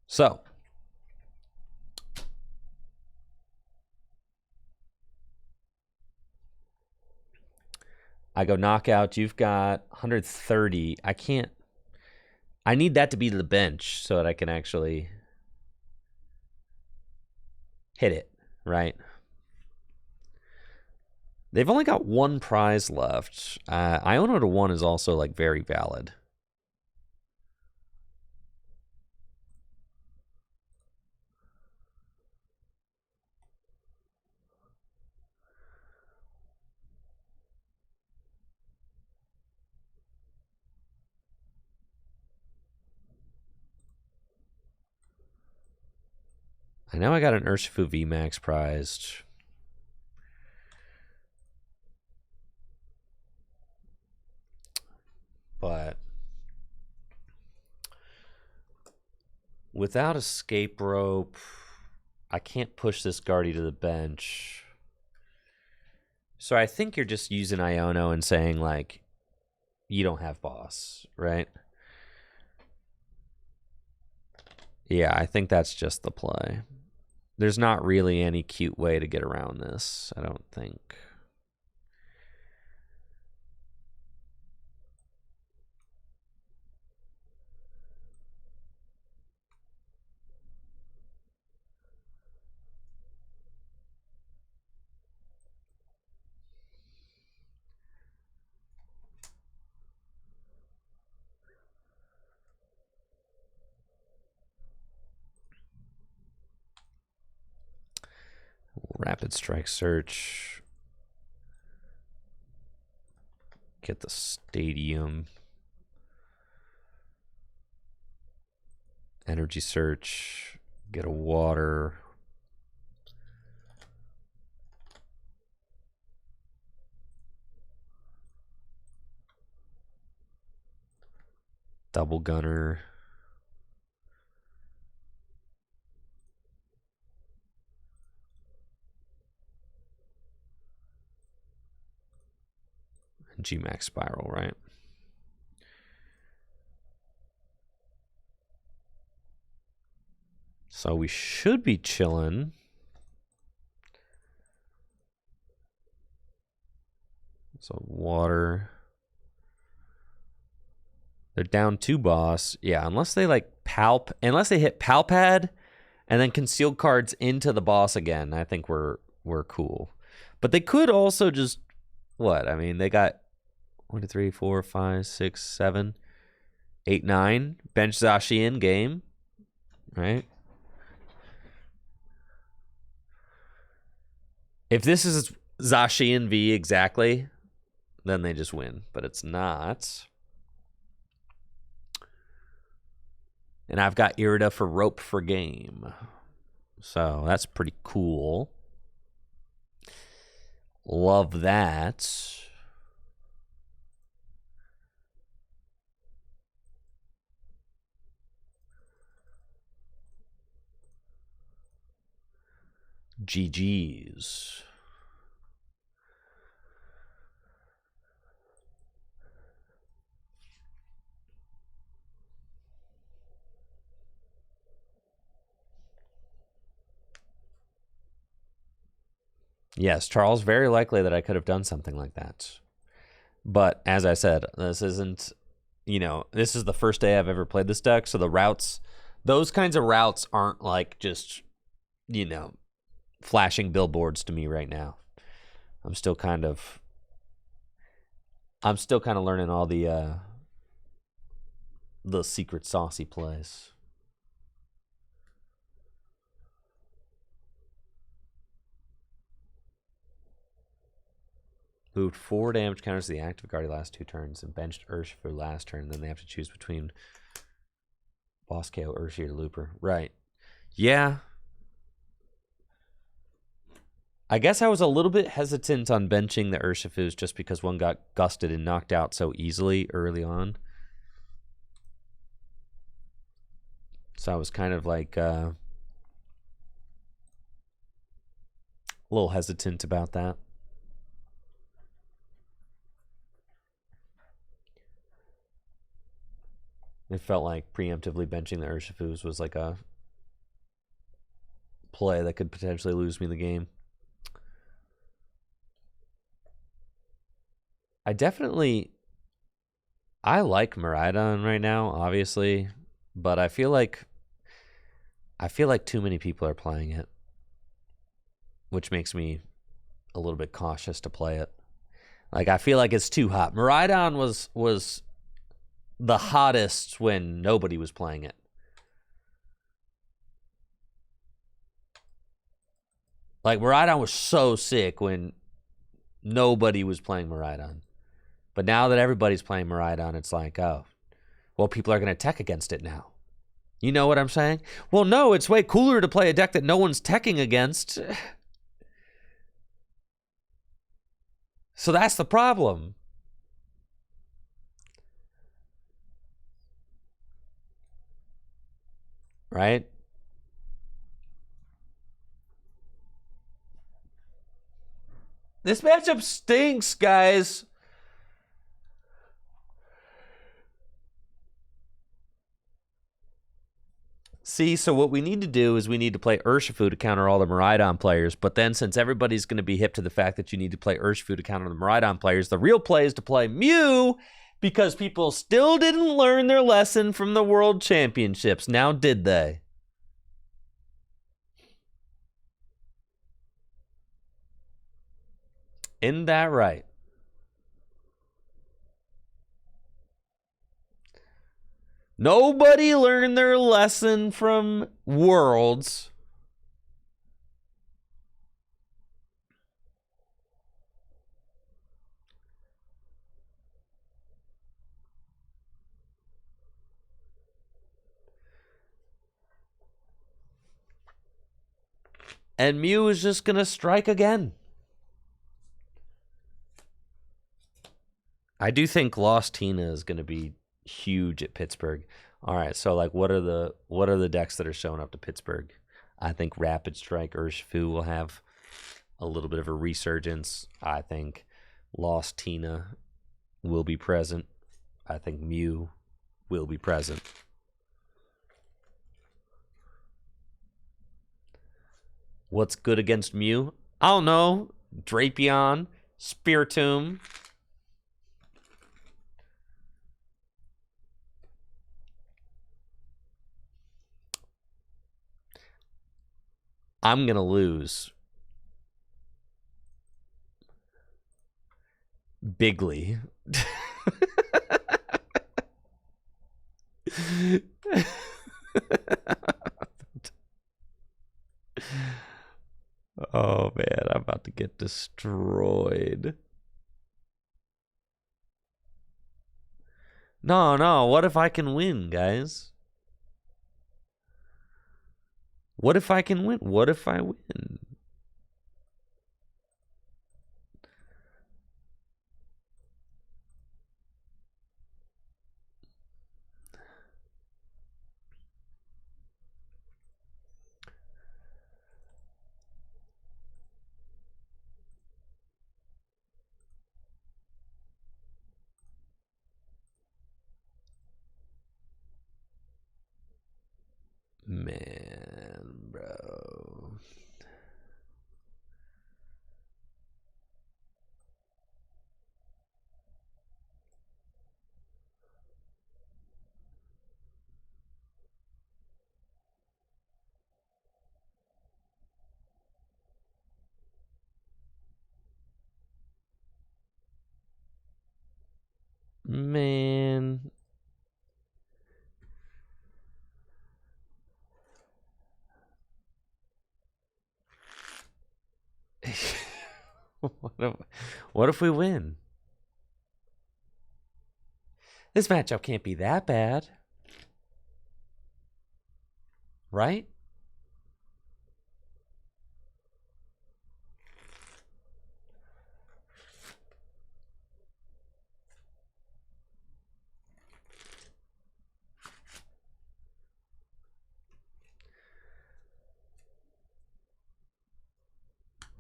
So. I go knockout. You've got 130. I can't. I need that to be the bench so that I can actually hit it, right? They've only got one prize left. Iono to 1 is also, like, very valid. I know I got an Urshifu VMAX prized. But without escape rope, I can't push this Guardy to the bench. So I think you're just using Iono and saying, like, you don't have boss, right? Yeah, I think that's just the play. There's not really any cute way to get around this, I don't think. Rapid Strike Search. Get the stadium. Energy search. Get a water. Double gunner. VMAX spiral, right? So we should be chilling. So water. They're down 2 boss. Yeah, unless they like unless they hit Palpad and then concealed cards into the boss again, I think we're cool. But they could also just what? I mean, they got 1, 2, 3, 4, 5, 6, 7, 8, 9. Bench Zacian game. Right? If this is Zacian V exactly, then they just win. But it's not. And I've got Irida for rope for game. So that's pretty cool. Love that. GG's. Yes, Charles, very likely that I could have done something like that. But as I said, this isn't, this is the first day I've ever played this deck. So the routes, those kinds of routes aren't like just, flashing billboards to me right now. I'm still kind of learning all the secret saucy plays. Moved 4 damage counters to the active guard last 2 turns and benched Urshifu last turn. Then they have to choose between Boss KO, Urshifu, or Looper. Right. Yeah. I guess I was a little bit hesitant on benching the Urshifus just because one got gusted and knocked out so easily early on. So I was kind of like a little hesitant about that. It felt like preemptively benching the Urshifus was like a play that could potentially lose me the game. I like Miraidon right now, obviously, but I feel like too many people are playing it, which makes me a little bit cautious to play it. Like, I feel like it's too hot. Miraidon was the hottest when nobody was playing it. Like, Miraidon was so sick when nobody was playing Miraidon. But now that everybody's playing Miraidon, it's like, oh, well, people are going to tech against it now. You know what I'm saying? Well, no, it's way cooler to play a deck that no one's teching against. So that's the problem. Right? This matchup stinks, guys. See, so what we need to do is we need to play Urshifu to counter all the Miraidon players, but then since everybody's going to be hip to the fact that you need to play Urshifu to counter the Miraidon players, the real play is to play Mew because people still didn't learn their lesson from the World Championships. Now did they? Isn't that right? Nobody learned their lesson from Worlds. And Mew is just going to strike again. I do think Lost Tina is going to be huge at Pittsburgh. All right, so like what are the decks that are showing up to Pittsburgh? I think Rapid Strike Urshifu will have a little bit of a resurgence. I think Lost Tina will be present. I think Mew will be present. What's good against Mew? I don't know. Drapion, Spiritomb. I'm going to lose. Bigly. Oh, man. I'm about to get destroyed. No. What if I can win, guys? What if I can win? What if I win? Man, bro. Man. What if we win? This matchup can't be that bad. Right?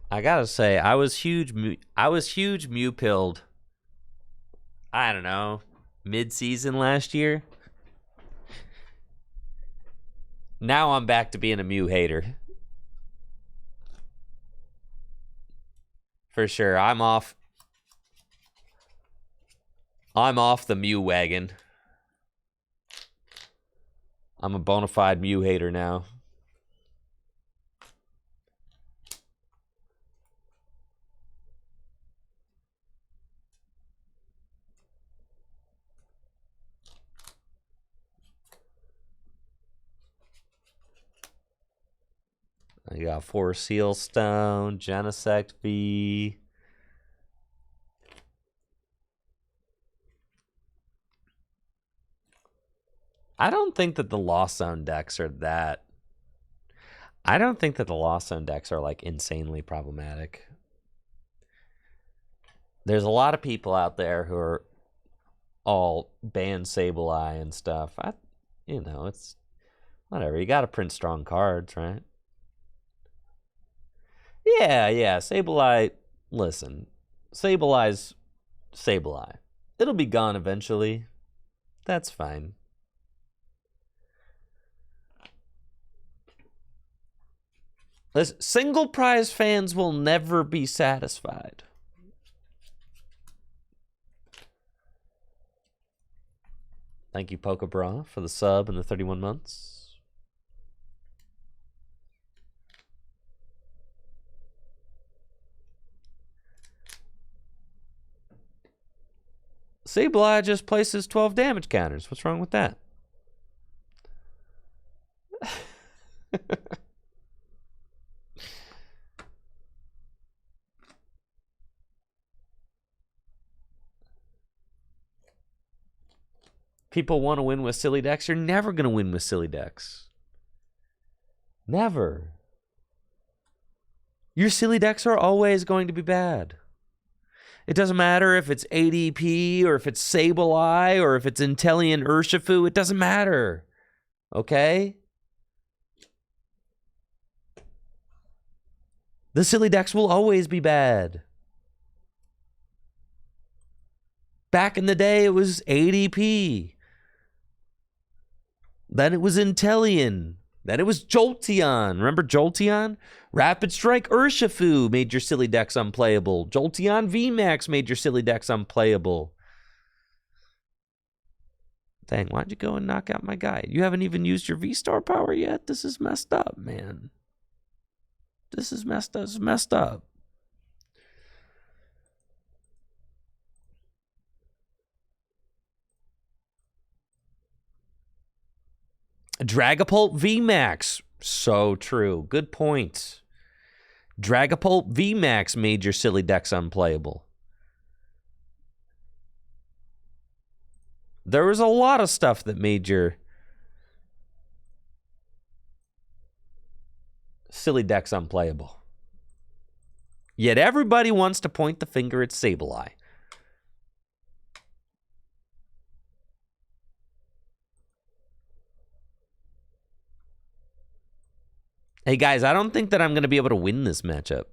I gotta say, I was huge Mew pilled. I don't know, mid-season last year. Now I'm back to being a Mew hater. For sure, I'm off the Mew wagon. I'm a bona fide Mew hater now. I got 4 Seal Stone, Genesect V. I don't think that the Lost Zone decks are that. I don't think that the Lost Zone decks are like insanely problematic. There's a lot of people out there who are all ban Sableye and stuff. It's whatever. You got to print strong cards, right? Yeah. Sableye, listen. Sableye's Sableye. It'll be gone eventually. That's fine. Listen, single prize fans will never be satisfied. Thank you, Pokebra, for the sub and the 31 months. Sableye just places 12 damage counters. What's wrong with that? People want to win with silly decks. You're never going to win with silly decks. Never. Your silly decks are always going to be bad. It doesn't matter if it's ADP or if it's Sableye or if it's Inteleon Urshifu. It doesn't matter. Okay? The silly decks will always be bad. Back in the day, it was ADP. Then it was Inteleon. Then it was Jolteon. Remember Jolteon? Rapid Strike Urshifu made your silly decks unplayable. Jolteon VMAX made your silly decks unplayable. Dang, why'd you go and knock out my guy? You haven't even used your V-Star power yet? This is messed up, man. This is messed up. Dragapult VMAX. So true. Good point. Dragapult VMAX made your silly decks unplayable. There was a lot of stuff that made your silly decks unplayable. Yet everybody wants to point the finger at Sableye. Hey guys, I don't think that I'm going to be able to win this matchup.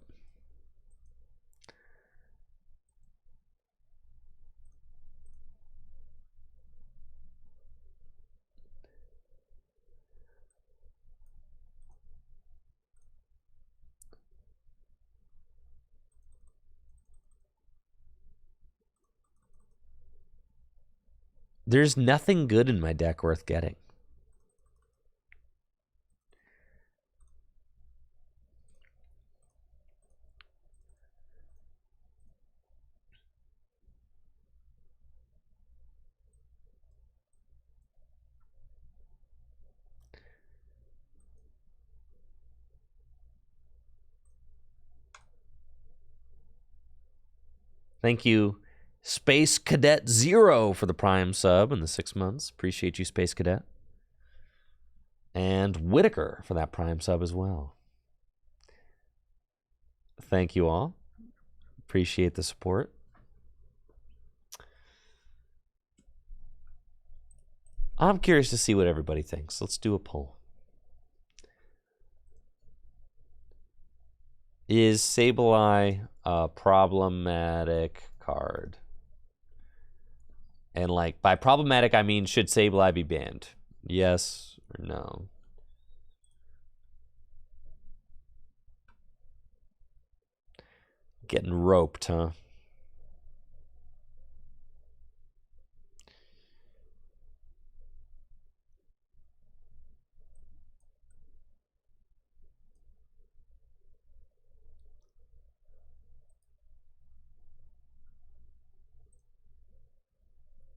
There's nothing good in my deck worth getting. Thank you, Space Cadet Zero, for the Prime sub in the 6 months. Appreciate you, Space Cadet. And Whitaker for that Prime sub as well. Thank you all. Appreciate the support. I'm curious to see what everybody thinks. Let's do a poll. Is Sableye a problematic card? And like, by problematic, I mean, should Sableye be banned? Yes or no? Getting roped, huh?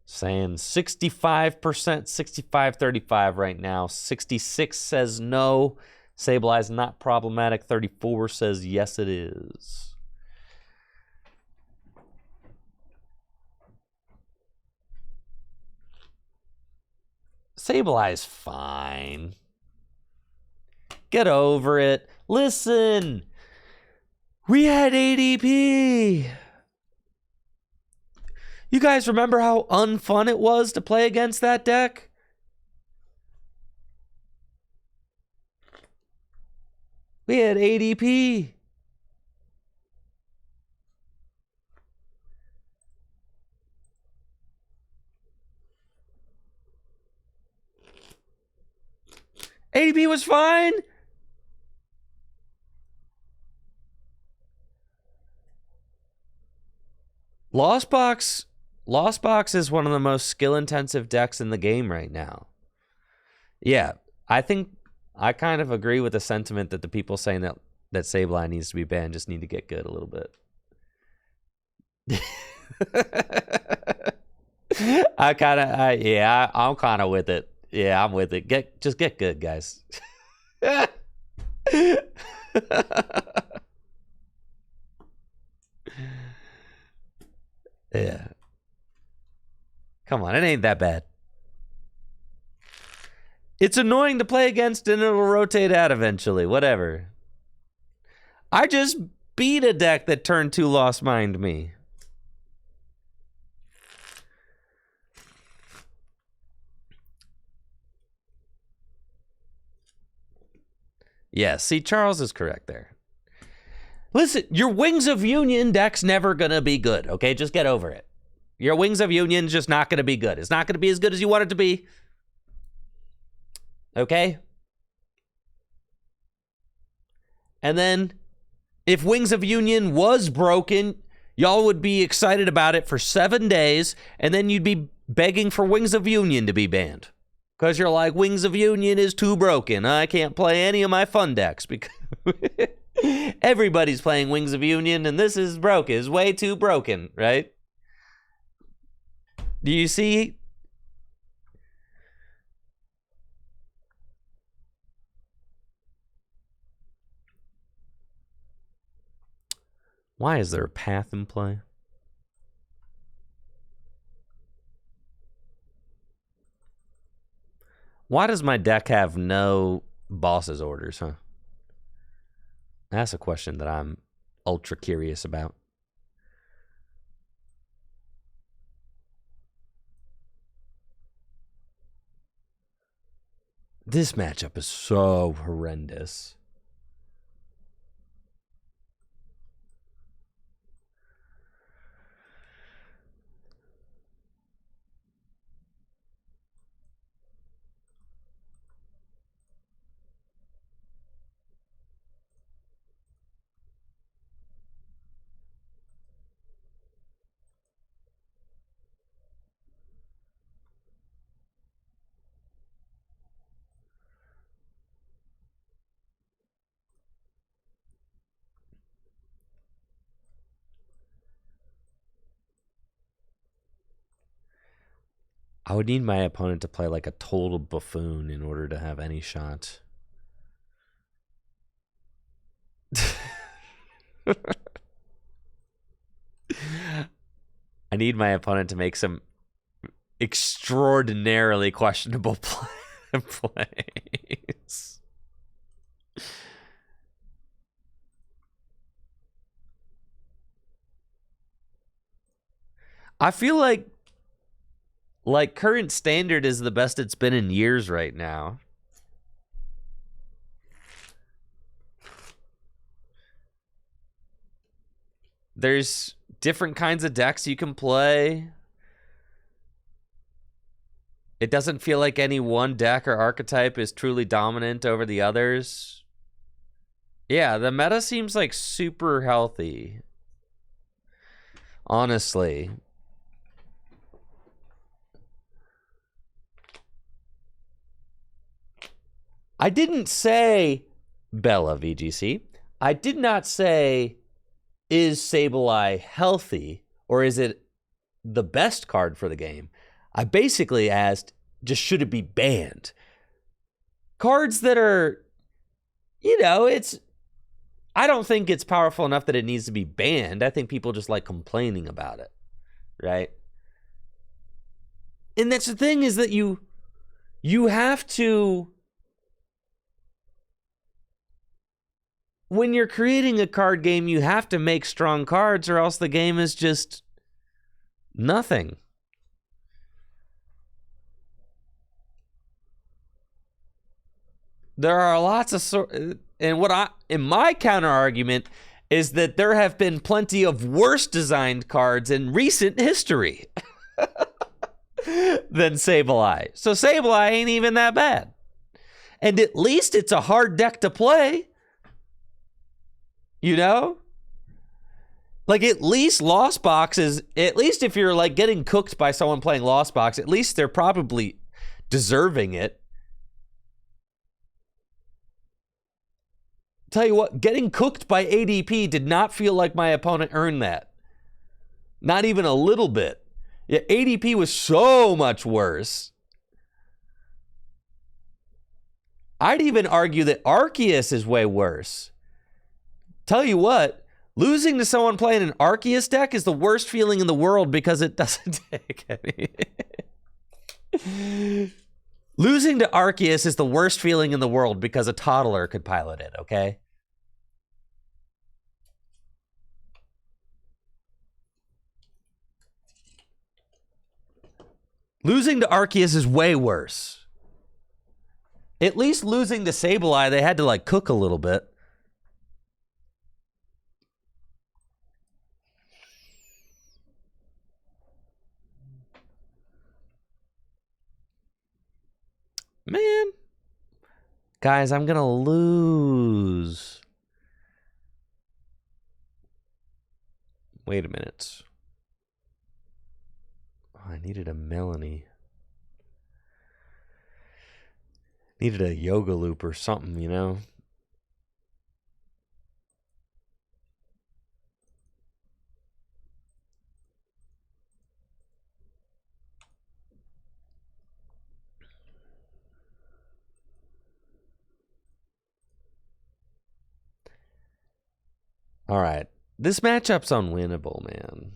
Saying 65%, 65-35 right now. 66 says no. Sableye is not problematic. 34 says yes, it is. Sableye is fine. Get over it. Listen, we had ADP. You guys remember how unfun it was to play against that deck? We had ADP. ADP was fine. Lost Box is one of the most skill-intensive decks in the game right now. Yeah, I think I kind of agree with the sentiment that the people saying that Sableye needs to be banned just need to get good a little bit. I'm kind of with it. Yeah, I'm with it. Just get good, guys. Yeah. Come on, it ain't that bad. It's annoying to play against and it'll rotate out eventually. Whatever. I just beat a deck that turn 2 Lost Mind me. Yeah, see, Charles is correct there. Listen, your Wings of Union deck's never gonna be good, okay? Just get over it. Your Wings of Union's just not gonna be good. It's not gonna be as good as you want it to be. Okay? And then, if Wings of Union was broken, y'all would be excited about it for 7 days, and then you'd be begging for Wings of Union to be banned. Because you're like, Wings of Union is too broken. I can't play any of my fun decks because everybody's playing Wings of Union, and this is broke. It's way too broken, right? Do you see? Why is there a path in play? Why does my deck have no boss's orders, huh? That's a question that I'm ultra curious about. This matchup is so horrendous. I would need my opponent to play like a total buffoon in order to have any shot. I need my opponent to make some extraordinarily questionable plays. I feel like current standard is the best it's been in years right now. There's different kinds of decks you can play. It doesn't feel like any one deck or archetype is truly dominant over the others. Yeah, the meta seems like super healthy. Honestly. I didn't say Bella VGC. I did not say, is Sableye healthy or is it the best card for the game? I basically asked, just should it be banned? Cards that are, you know, I don't think it's powerful enough that it needs to be banned. I think people just like complaining about it, right? And that's the thing, is that you have to, when you're creating a card game, you have to make strong cards or else the game is just nothing. There are lots of and my counter argument is that there have been plenty of worse designed cards in recent history than Sableye. So Sableye ain't even that bad. And at least it's a hard deck to play. You know? Like, at least Lost Box is, at least if you're like getting cooked by someone playing Lost Box, at least they're probably deserving it. Tell you what, getting cooked by ADP did not feel like my opponent earned that. Not even a little bit. Yeah, ADP was so much worse. I'd even argue that Arceus is way worse. Tell you what, losing to someone playing an Arceus deck is the worst feeling in the world because it doesn't take any. Losing to Arceus is the worst feeling in the world because a toddler could pilot it, okay? Losing to Arceus is way worse. At least losing to Sableye, they had to, like, cook a little bit. Man. Guys, I'm gonna lose. Wait a minute. Oh, I needed a Melanie. Needed a yoga loop or something, you know? All right. This matchup's unwinnable, man.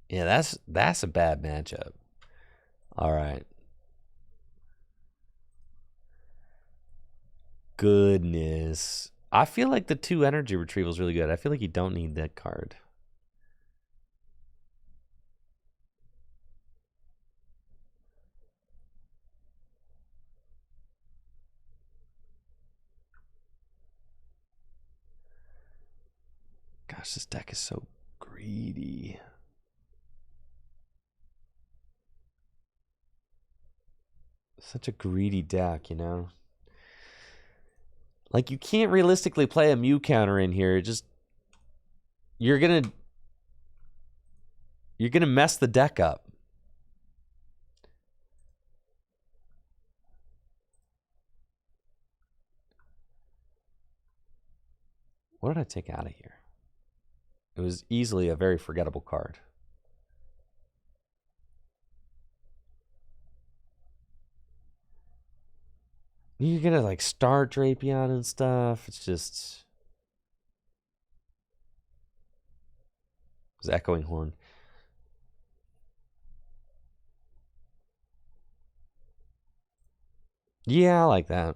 Yeah, that's a bad matchup. All right. Goodness. I feel like the 2 energy retrieval is really good. I feel like you don't need that card. Gosh, this deck is so greedy. Such a greedy deck, you know? Like, you can't realistically play a Mew counter in here. Just, you're gonna mess the deck up. What did I take out of here? It was easily a very forgettable card. You're gonna, like, start Drapion and stuff. It's just... It was Echoing Horn. Yeah, I like that.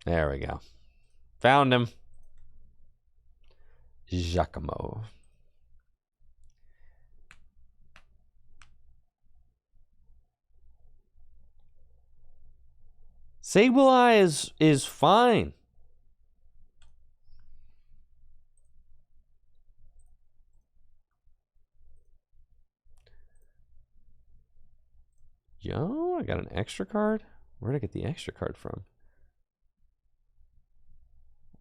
There we go. Found him. Giacomo. Sableye is fine. Yo, I got an extra card? Where'd I get the extra card from?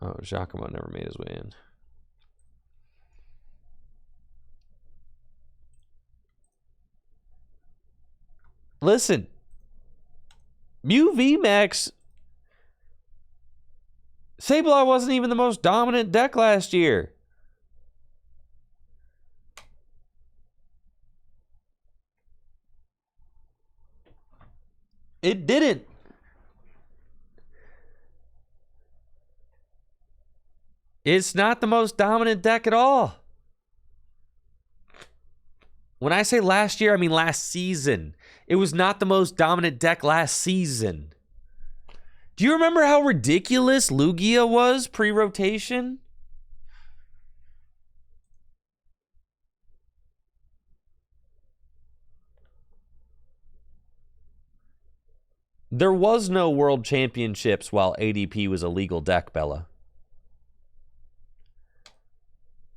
Oh, Giacomo never made his way in. Listen. Mew VMAX. Sableye wasn't even the most dominant deck last year. It didn't. It's not the most dominant deck at all. When I say last year, I mean last season. It was not the most dominant deck last season. Do you remember how ridiculous Lugia was pre-rotation? There was no World Championships while ADP was a legal deck, Bella.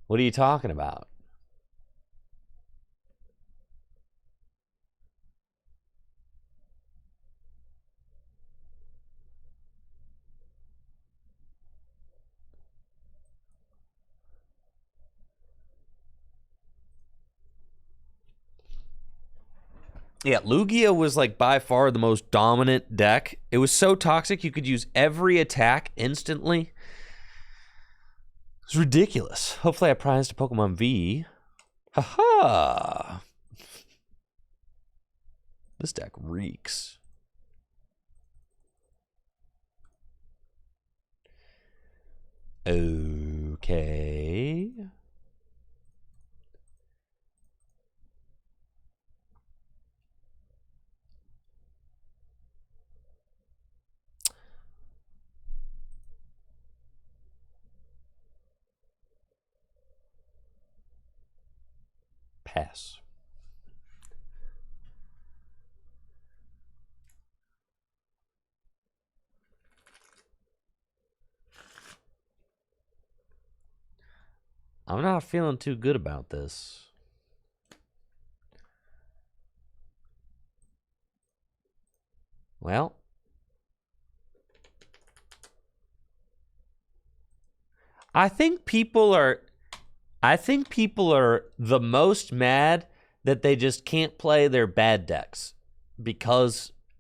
What are you talking about? Yeah, Lugia was like by far the most dominant deck. It was so toxic you could use every attack instantly. It's ridiculous. Hopefully I prized a Pokemon V. Haha. This deck reeks. Okay. Pass. I'm not feeling too good about this. Well, I think people are the most mad that they just can't play their bad decks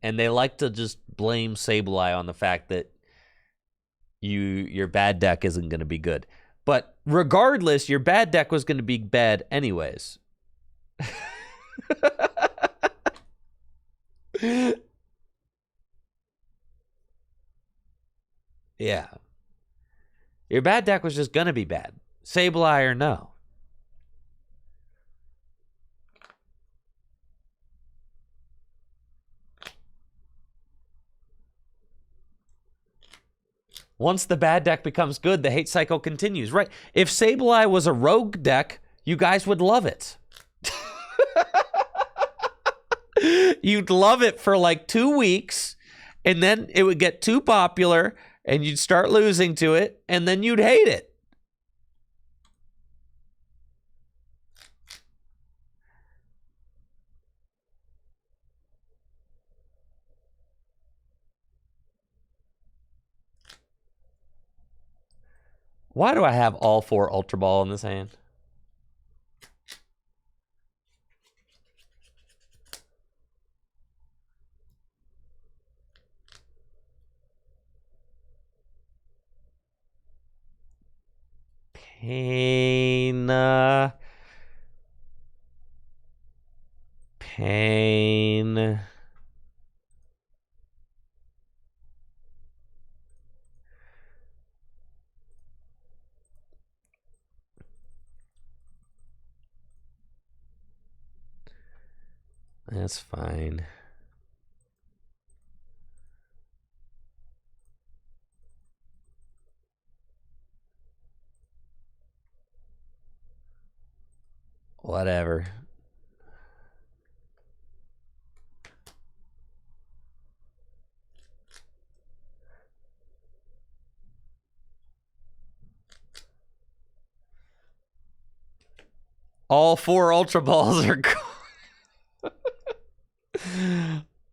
and they like to just blame Sableye on the fact that your bad deck isn't going to be good. But regardless, your bad deck was going to be bad anyways. Yeah. Your bad deck was just going to be bad. Sableye or no. Once the bad deck becomes good, the hate cycle continues. Right. If Sableye was a rogue deck, you guys would love it. You'd love it for like 2 weeks, and then it would get too popular, and you'd start losing to it, and then you'd hate it. Why do I have all 4 Ultra Ball in this hand? Pain. Pain. That's fine. Whatever. All 4 Ultra Balls are gone.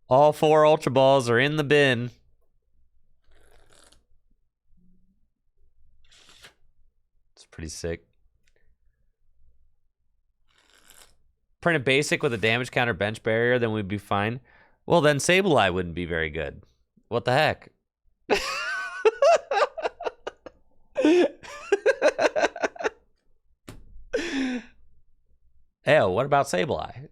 All 4 Ultra Balls are in the bin. It's pretty sick. Print a basic with a damage counter bench barrier, then we'd be fine. Well, then Sableye wouldn't be very good. What the heck? Ew, what about Sableye?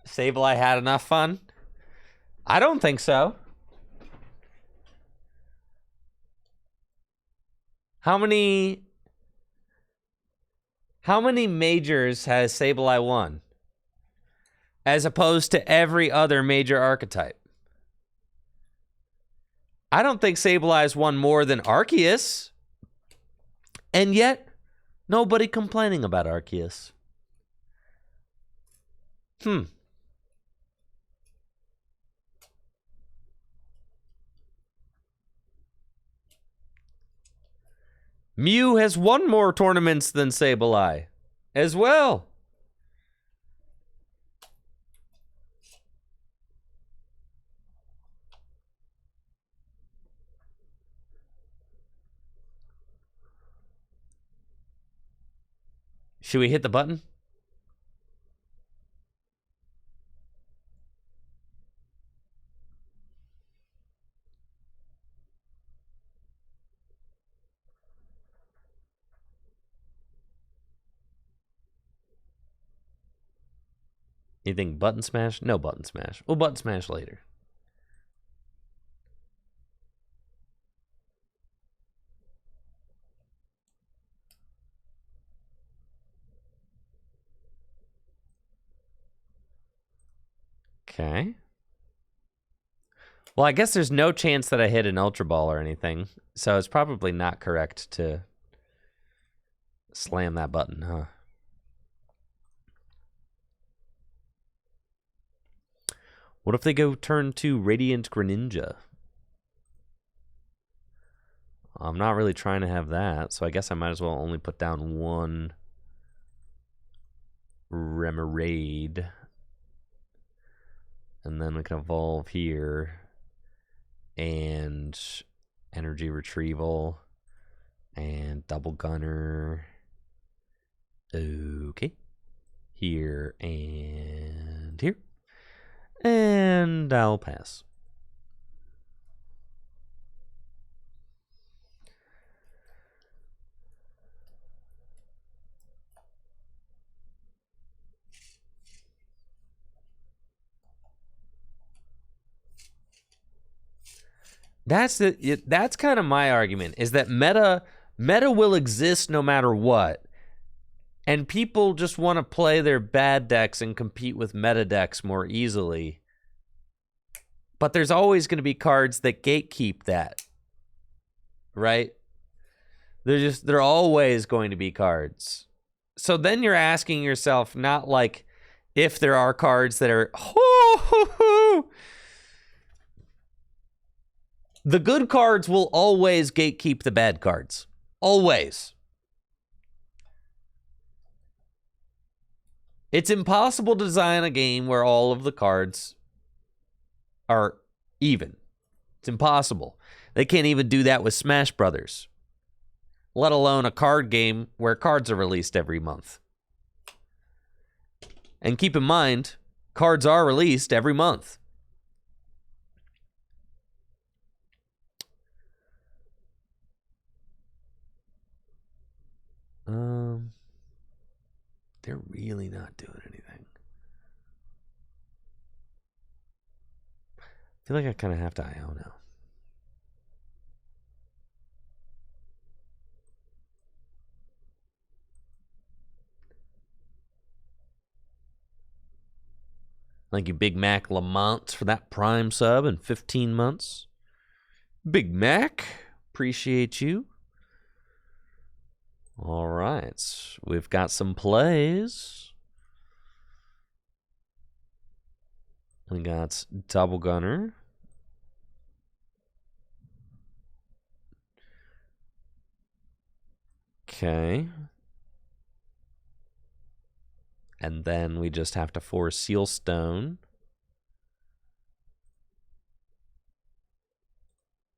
Sableye had enough fun? I don't think so. How many majors has Sableye won? As opposed to every other major archetype. I don't think Sableye's won more than Arceus. And yet, nobody complaining about Arceus. Mew has won more tournaments than Sableye as well. Should we hit the button? You think button smash? No button smash. We'll button smash later. Okay. Well, I guess there's no chance that I hit an Ultra Ball or anything, so it's probably not correct to slam that button, huh? What if they go turn 2 Radiant Greninja? I'm not really trying to have that, so I guess I might as well only put down one Remoraid. And then we can evolve here. And energy retrieval. And double gunner. Okay. Here and here. And I'll pass. That's kind of my argument, is that meta will exist no matter what. And people just want to play their bad decks and compete with meta decks more easily. But there's always going to be cards that gatekeep that. Right? They're always going to be cards. So then you're asking yourself, not like if there are cards that are the good cards will always gatekeep the bad cards. Always. It's impossible to design a game where all of the cards are even. It's impossible. They can't even do that with Smash Brothers, let alone a card game where cards are released every month. And keep in mind, cards are released every month. They're really not doing anything. I feel like I kind of have to IO now. Thank you, Big Mac Lamont, for that Prime sub in 15 months. Big Mac, appreciate you. All right, we've got some plays. We got Double Gunner. Okay. And then we just have to force Seal Stone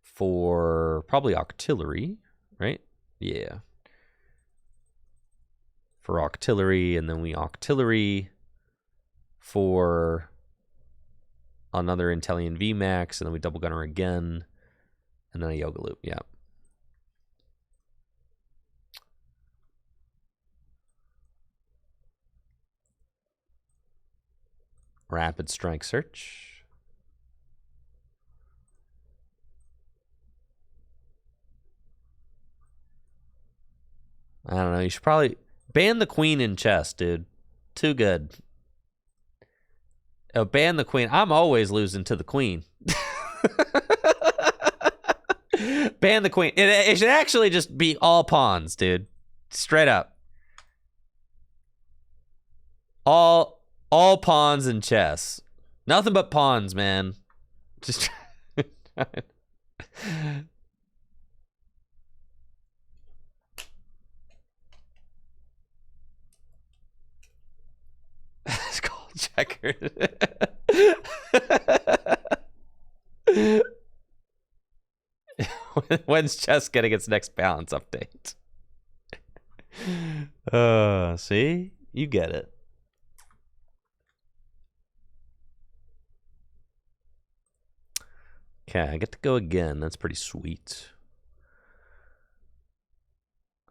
for probably Octillery, right? Yeah. For Octillery, and then we Octillery for another Inteleon VMAX, and then we Double Gunner again, and then a Yoga Loop, yeah. Rapid Strike Search. I don't know, you should probably ban the Queen in chess, dude. Too good. Oh, ban the Queen. I'm always losing to the Queen. Ban the Queen. It should actually just be all pawns, dude. Straight up. All pawns in chess. Nothing but pawns, man. Just it's called checkers. When's chess getting its next balance update? See? You get it. Okay, I get to go again. That's pretty sweet.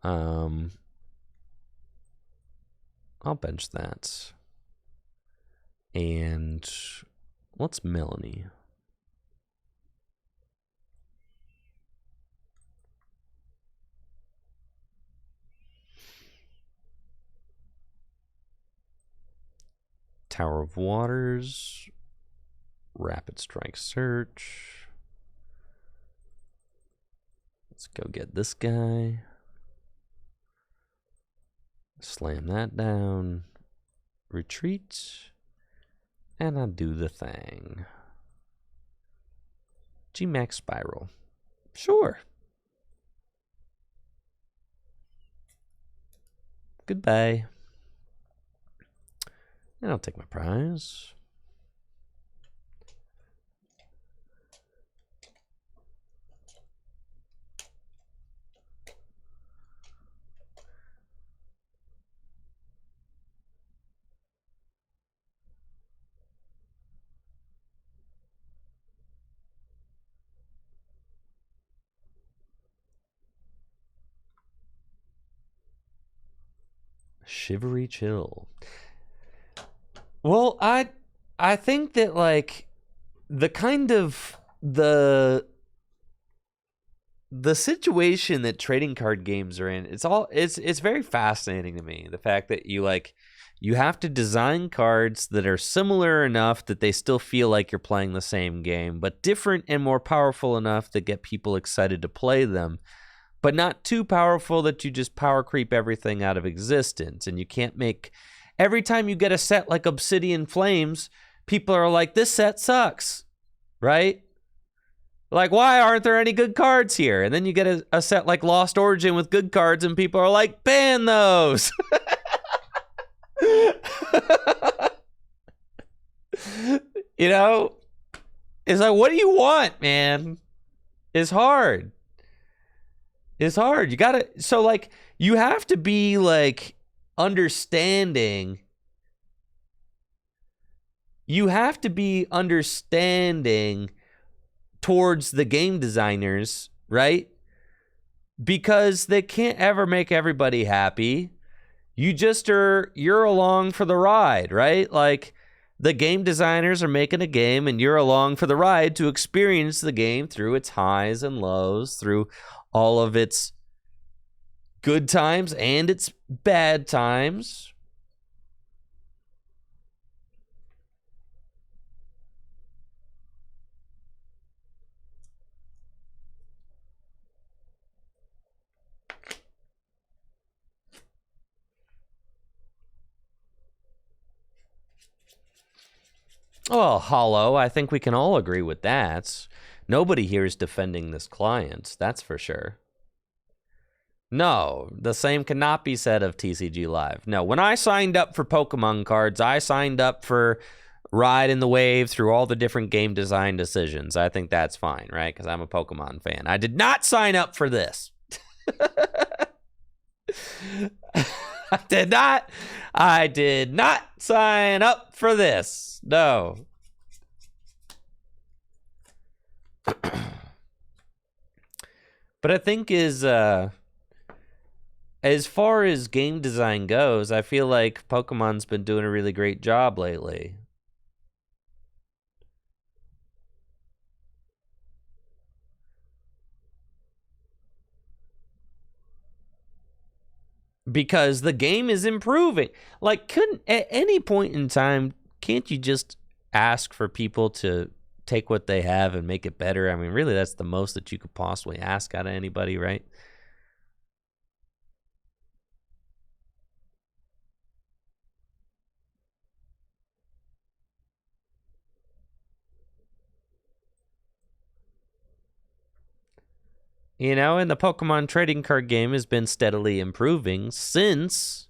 I'll bench that. And what's Melanie? Tower of Waters, Rapid Strike Search. Let's go get this guy. Slam that down. Retreat. And I'll do the thing. VMAX Spiral. Sure. Goodbye. And I'll take my prize. Shivery chill. Well, I think that like the kind of the situation that trading card games are in, it's very fascinating to me. The fact that you have to design cards that are similar enough that they still feel like you're playing the same game, but different and more powerful enough to get people excited to play them, but not too powerful that you just power creep everything out of existence. And you can't make... Every time you get a set like Obsidian Flames, people are like, this set sucks, right? Like, why aren't there any good cards here? And then you get a set like Lost Origin with good cards, and people are like, ban those! You know? It's like, what do you want, man? It's hard. It's hard. You gotta... So, like, you have to be, like... understanding. You have to be understanding towards the game designers, right? Because they can't ever make everybody happy. You're along for the ride, right? Like, the game designers are making a game and you're along for the ride to experience the game through its highs and lows, through all of its good times and its bad times. Well, Hollow, I think we can all agree with that. Nobody here is defending this client, that's for sure. No, the same cannot be said of TCG Live. No, when I signed up for Pokemon cards, I signed up for riding the wave through all the different game design decisions. I think that's fine, right? Because I'm a Pokemon fan. I did not sign up for this. I did not sign up for this. No. But I think as far as game design goes, I feel like Pokemon's been doing a really great job lately. Because the game is improving. Like, couldn't at any point in time, can't you just ask for people to take what they have and make it better? I mean, really, that's the most that you could possibly ask out of anybody, right? You know, and the Pokemon trading card game has been steadily improving since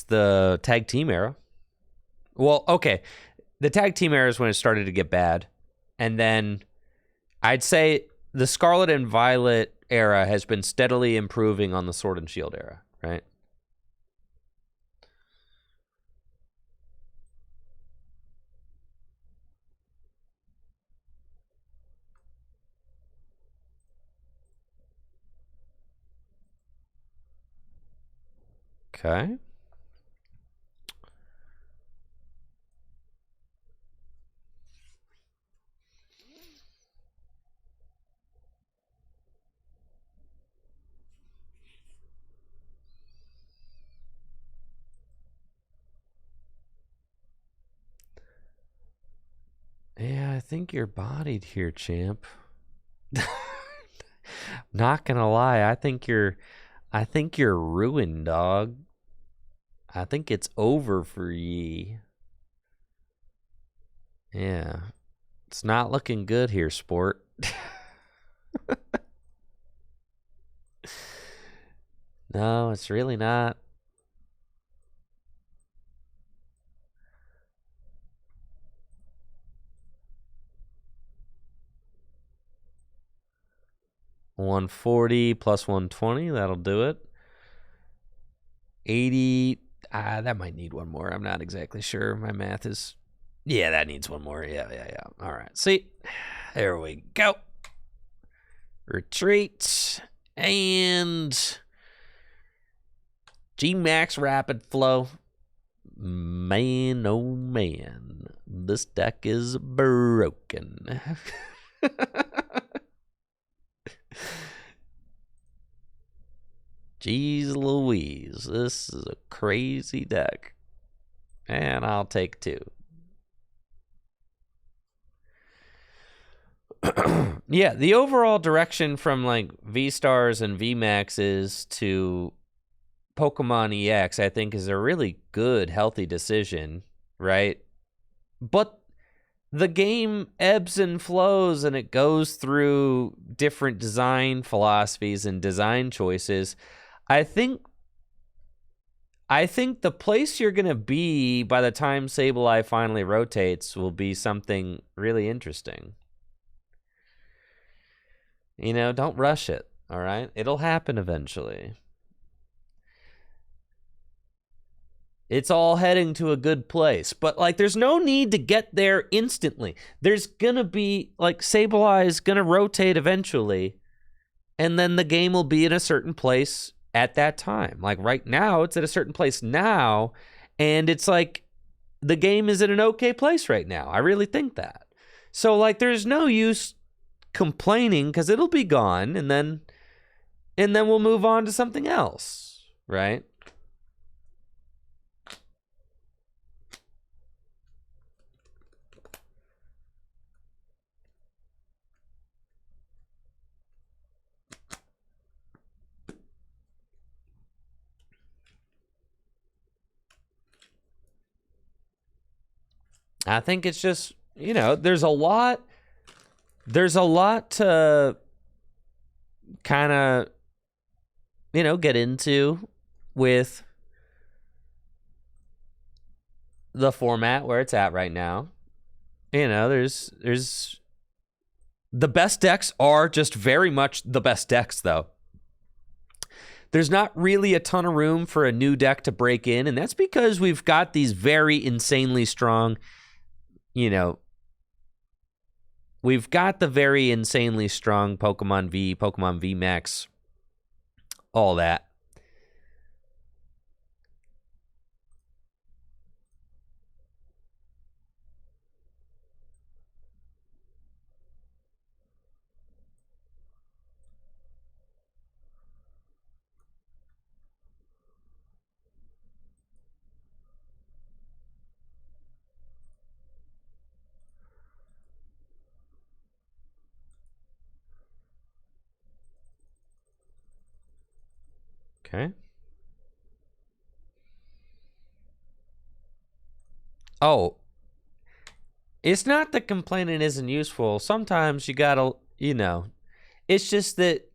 the tag team era. Well, okay. The tag team era is when it started to get bad. And then I'd say the Scarlet and Violet era has been steadily improving on the Sword and Shield era, right? Okay. Yeah, I think you're bodied here, champ. Not gonna lie, I think you're ruined, dog. I think it's over for ye. Yeah. It's not looking good here, sport. No, it's really not. $140 plus $120, that'll do it. 80, that might need one more. I'm not exactly sure. My math is, yeah, that needs one more. Yeah. All right, see, there we go. Retreat and VMAX Rapid Flow. Man, oh man, this deck is broken. Jeez Louise, this is a crazy deck. And I'll take 2. Yeah, the overall direction from like V-Stars and VMAXs to Pokemon EX, I think, is a really good, healthy decision, right? But the game ebbs and flows and it goes through different design philosophies and design choices. I think the place you're going to be by the time Sableye finally rotates will be something really interesting. You know, don't rush it, all right? It'll happen eventually. It's all heading to a good place. But, like, there's no need to get there instantly. There's going to be, like, Sableye is going to rotate eventually, and then the game will be in a certain place at that time. Like, right now, it's at a certain place now, and it's like the game is in an okay place right now. I really think that. So, like, there's no use complaining because it'll be gone, and then we'll move on to something else, right? I think it's just, you know, there's a lot to kind of, you know, get into with the format where it's at right now. You know, there's the best decks are just very much the best decks, though. There's not really a ton of room for a new deck to break in, and that's because we've got these very insanely strong, you know, we've got the very insanely strong Pokemon V, Pokemon VMAX, all that. Okay. Oh, it's not that complaining isn't useful. Sometimes you gotta, you know, it's just that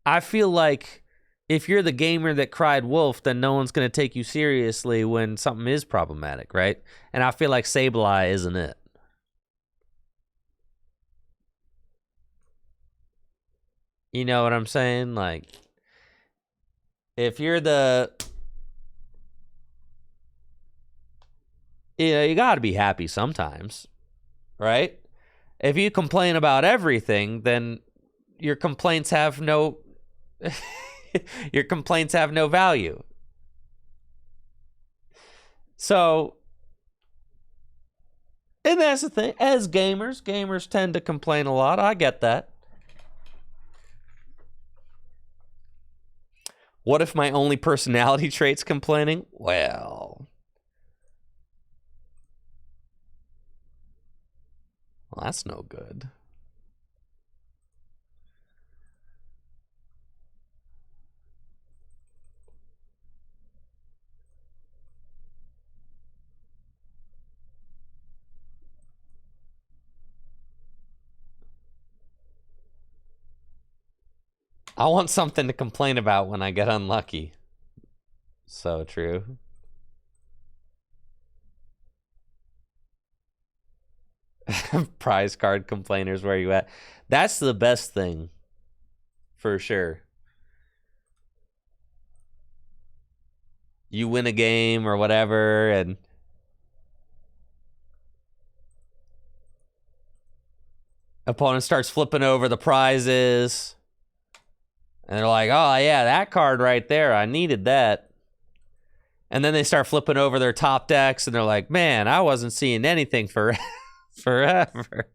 I feel like if you're the gamer that cried wolf, then no one's going to take you seriously when something is problematic, right? And I feel like Sableye isn't it. You know what I'm saying? Like, if you're the... You got to be happy sometimes, right? If you complain about everything, then your complaints have no... your complaints have no value. So... And that's the thing. As gamers tend to complain a lot. I get that. What if my only personality trait's complaining? Well, that's no good. I want something to complain about when I get unlucky. So true. Prize card complainers, where you at? That's the best thing. For sure. You win a game or whatever, and opponent starts flipping over the prizes. And they're like, oh, yeah, that card right there. I needed that. And then they start flipping over their top decks, and they're like, man, I wasn't seeing anything for forever.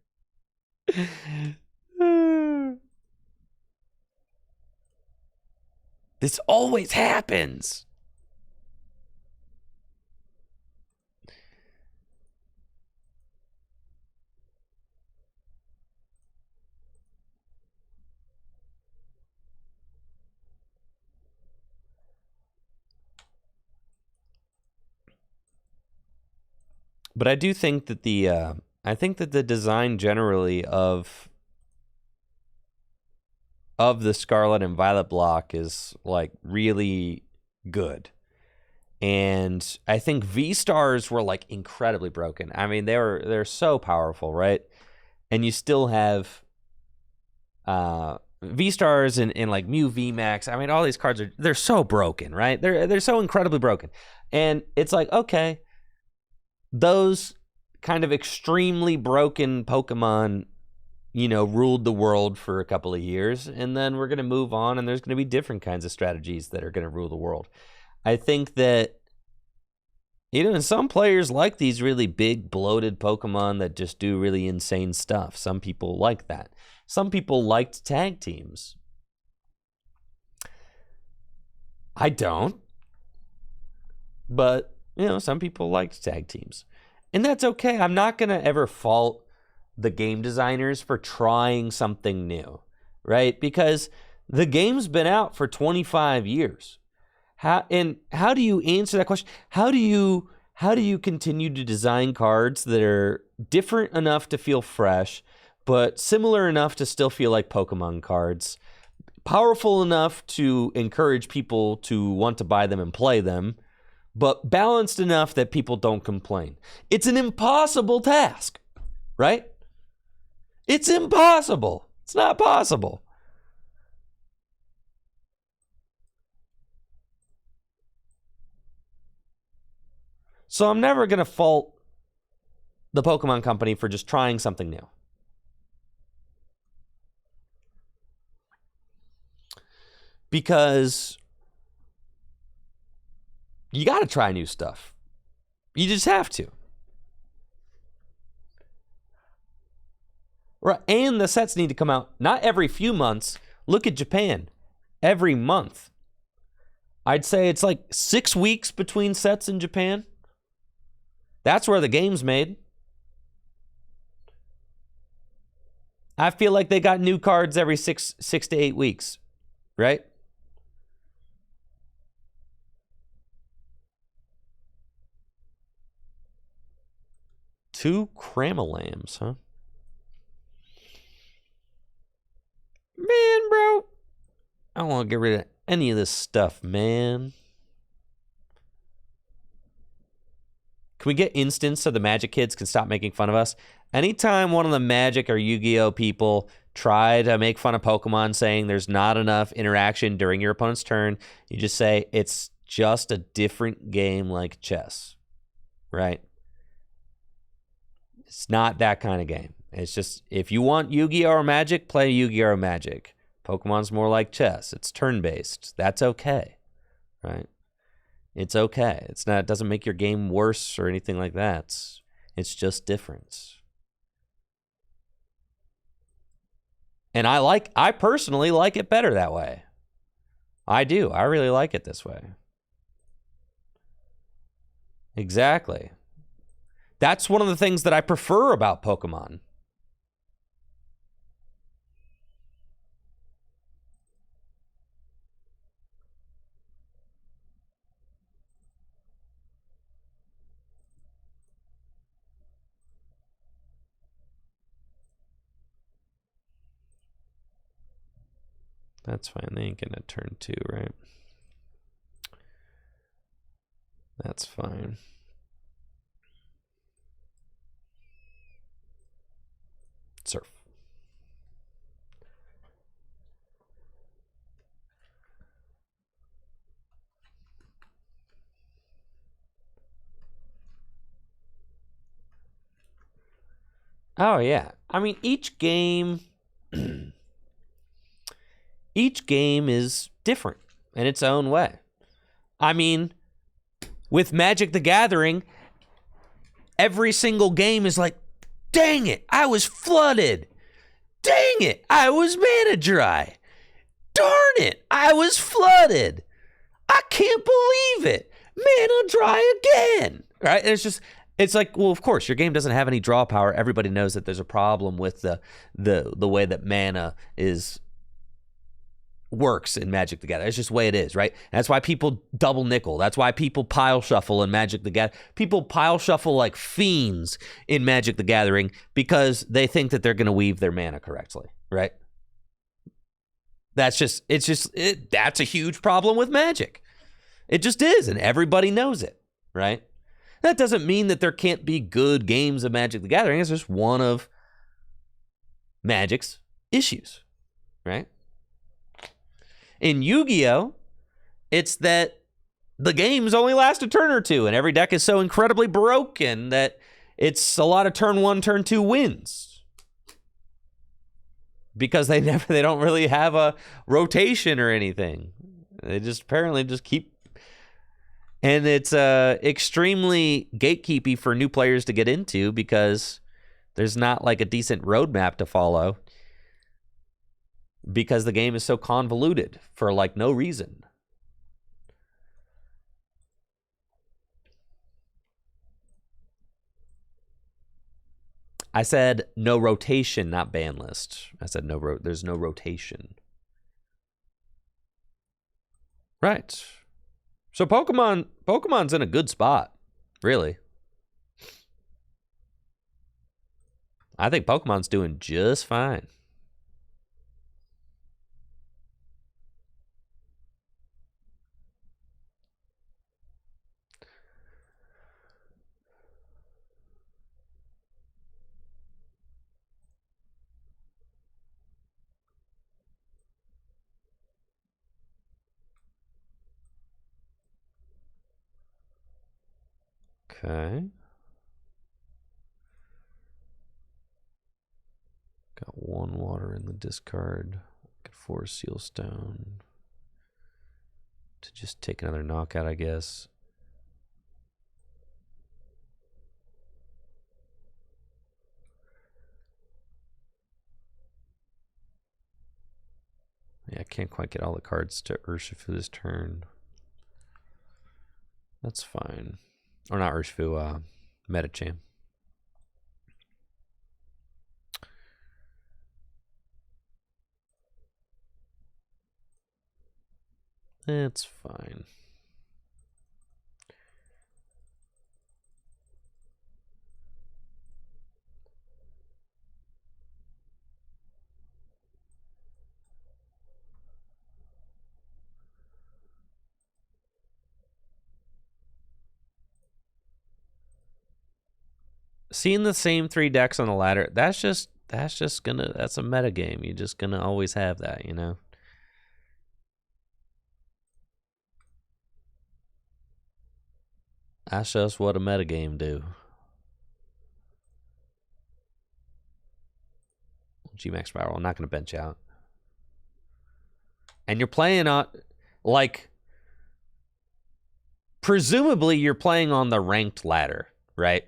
This always happens. But I do think that the design generally of the Scarlet and Violet block is like really good. And I think V-Stars were like incredibly broken. I mean, they're so powerful, right? And you still have V-Stars and like Mew VMAX. I mean, all these cards they're so broken, right? They're so incredibly broken. And it's like, okay, those kind of extremely broken Pokemon, ruled the world for a couple of years, and then we're going to move on, and there's going to be different kinds of strategies that are going to rule the world. I think that, and some players like these really big, bloated Pokemon that just do really insane stuff. Some people like that. Some people liked tag teams. I don't. But, some people liked tag teams. And that's okay. I'm not going to ever fault the game designers for trying something new, right? Because the game's been out for 25 years. How do you answer that question? How do you continue to design cards that are different enough to feel fresh, but similar enough to still feel like Pokemon cards, powerful enough to encourage people to want to buy them and play them, but balanced enough that people don't complain? It's an impossible task, right? It's impossible. It's not possible. So I'm never going to fault the Pokemon Company for just trying something new. Because you got to try new stuff. You just have to. Right, and the sets need to come out not every few months. Look at Japan. Every month. I'd say it's like 6 weeks between sets in Japan. That's where the game's made. I feel like they got new cards every 6 to 8 weeks, right? Two Cramalams, huh? Man, bro, I don't want to get rid of any of this stuff, man. Can we get instance so the Magic kids can stop making fun of us? Anytime one of the Magic or Yu-Gi-Oh people try to make fun of Pokemon saying there's not enough interaction during your opponent's turn. You just say it's just a different game like chess, right? It's not that kind of game. It's just, if you want Yu-Gi-Oh! Or Magic, play Yu-Gi-Oh! Or Magic. Pokemon's more like chess. It's turn-based. That's okay, right? It's okay. It's not. It doesn't make your game worse or anything like that. It's just difference. And I personally like it better that way. I do. I really like it this way. Exactly. That's one of the things that I prefer about Pokemon. That's fine. They ain't gonna turn 2, right? That's fine. Surf. Oh yeah. I mean, each game is different in its own way. I mean, with Magic the Gathering, every single game is like, dang it, I was flooded. Dang it, I was mana dry. Darn it, I was flooded. I can't believe it. Mana dry again. Right? And it's like, well, of course, your game doesn't have any draw power. Everybody knows that there's a problem with the way that mana works in Magic the Gathering. It's just the way it is, right? That's why people double nickel. That's why people pile shuffle in Magic the Gathering. People pile shuffle like fiends in Magic the Gathering because they think that they're going to weave their mana correctly, right? That's a huge problem with Magic. It just is, and everybody knows it, right? That doesn't mean that there can't be good games of Magic the Gathering. It's just one of Magic's issues, right? In Yu-Gi-Oh!, it's that the games only last a turn or two, and every deck is so incredibly broken that it's a lot of turn 1, turn 2 wins. Because they don't really have a rotation or anything. They just apparently just keep... And it's extremely gatekeepy for new players to get into because there's not like a decent roadmap to follow. Because the game is so convoluted for like no reason. I said no rotation, not ban list. I said there's no rotation. Right. So Pokemon's in a good spot, really. I think Pokemon's doing just fine. Okay. Got 1 water in the discard. Got 4 seal stone. To just take another knockout, I guess. Yeah, I can't quite get all the cards to Urshifu this turn. That's fine. Or not Urshifu, Metacham. It's fine. Seeing the same 3 decks on the ladder, that's just that's just gonna, that's a meta game. You're just gonna always have that, you know? That's just what a meta game do. VMAX Spiral, I'm not gonna bench out. And you're playing on, like, presumably you're playing on the ranked ladder, right?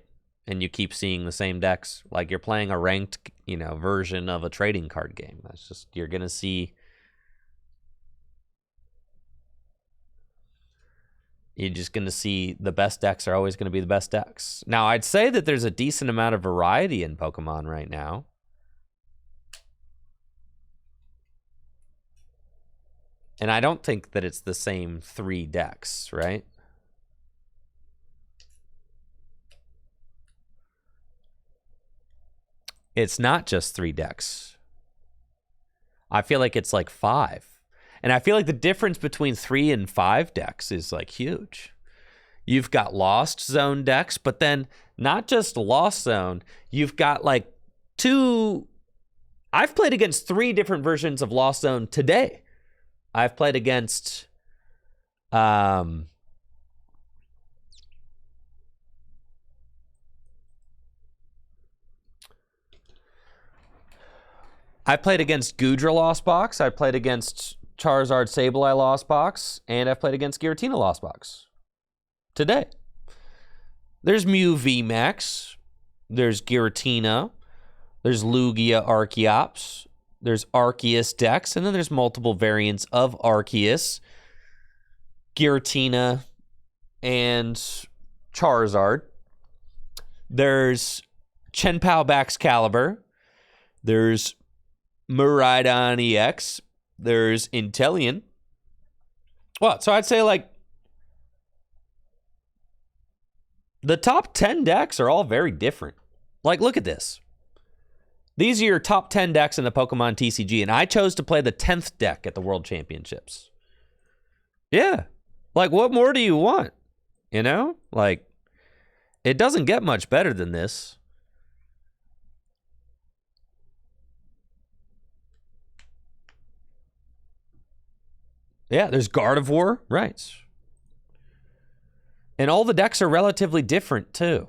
And you keep seeing the same decks. Like, you're playing a ranked, you know, version of a trading card game. That's just, you're gonna see, you're just gonna see the best decks are always gonna be the best decks. Now, I'd say that there's a decent amount of variety in Pokemon right now. And I don't think that it's the same 3 decks, right? It's not just 3 decks. I feel like it's like 5. And I feel like the difference between 3 and 5 decks is like huge. You've got Lost Zone decks, but then not just Lost Zone, you've got like 2... I've played against 3 different versions of Lost Zone today. I've played against I played against Goodra Lost Box, I played against Charizard Sableye Lost Box, and I've played against Giratina Lost Box today. There's Mew VMAX, there's Giratina, there's Lugia Archeops, there's Arceus decks, and then there's multiple variants of Arceus, Giratina, and Charizard. There's Chenpao Baxcalibur. There's Miraidon EX. There's Inteleon. Well, so I'd say, like, the top 10 decks are all very different. Like, look at this. These are your top 10 decks in the Pokemon TCG, and I chose to play the 10th deck at the World Championships. Yeah. Like, what more do you want? You know? Like, it doesn't get much better than this. Yeah, there's Gardevoir. Right. And all the decks are relatively different, too,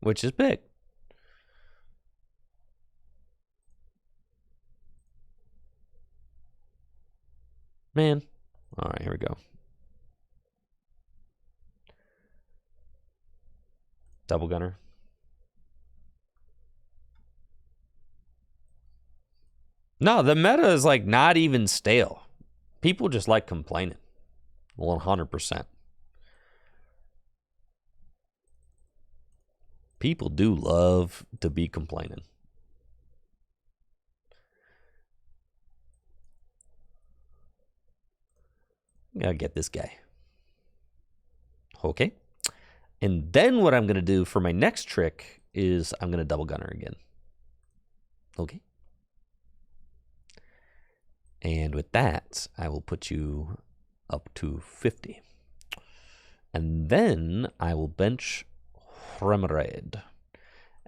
which is big. Man. All right, here we go. Double Gunner. No, the meta is like not even stale. People just like complaining. 100%. People do love to be complaining. Gotta get this guy. Okay. And then what I'm going to do for my next trick is I'm going to double gunner again. Okay. And with that, I will put you up to 50. And then I will bench Remoraid.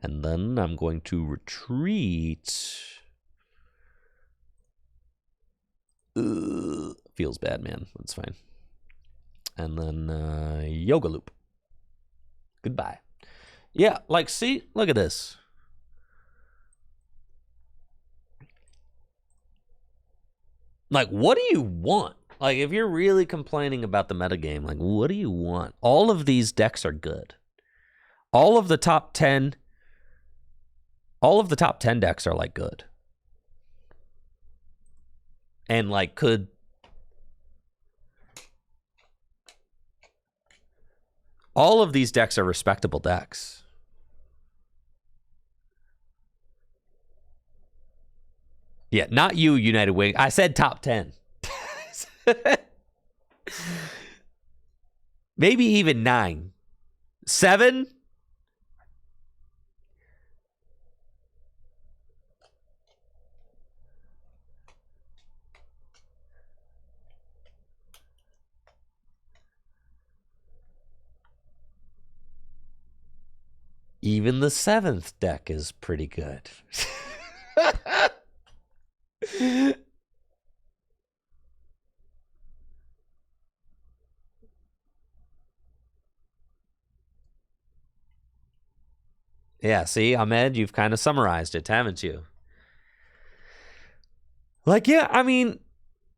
And then I'm going to retreat. Feels bad, man. That's fine. And then Yoga Loop. Goodbye. Yeah, like, see? Look at this. Like, what do you want? Like, if you're really complaining about the metagame, like, what do you want? All of these decks are good. All of the top 10 decks are, like, good. And, like, could... All of these decks are respectable decks. Yeah, not you, United Wing. I said top 10. Maybe even 9. 7? Even the 7th deck is pretty good. Yeah, see, Ahmed, you've kind of summarized it, haven't you? Like, yeah, I mean,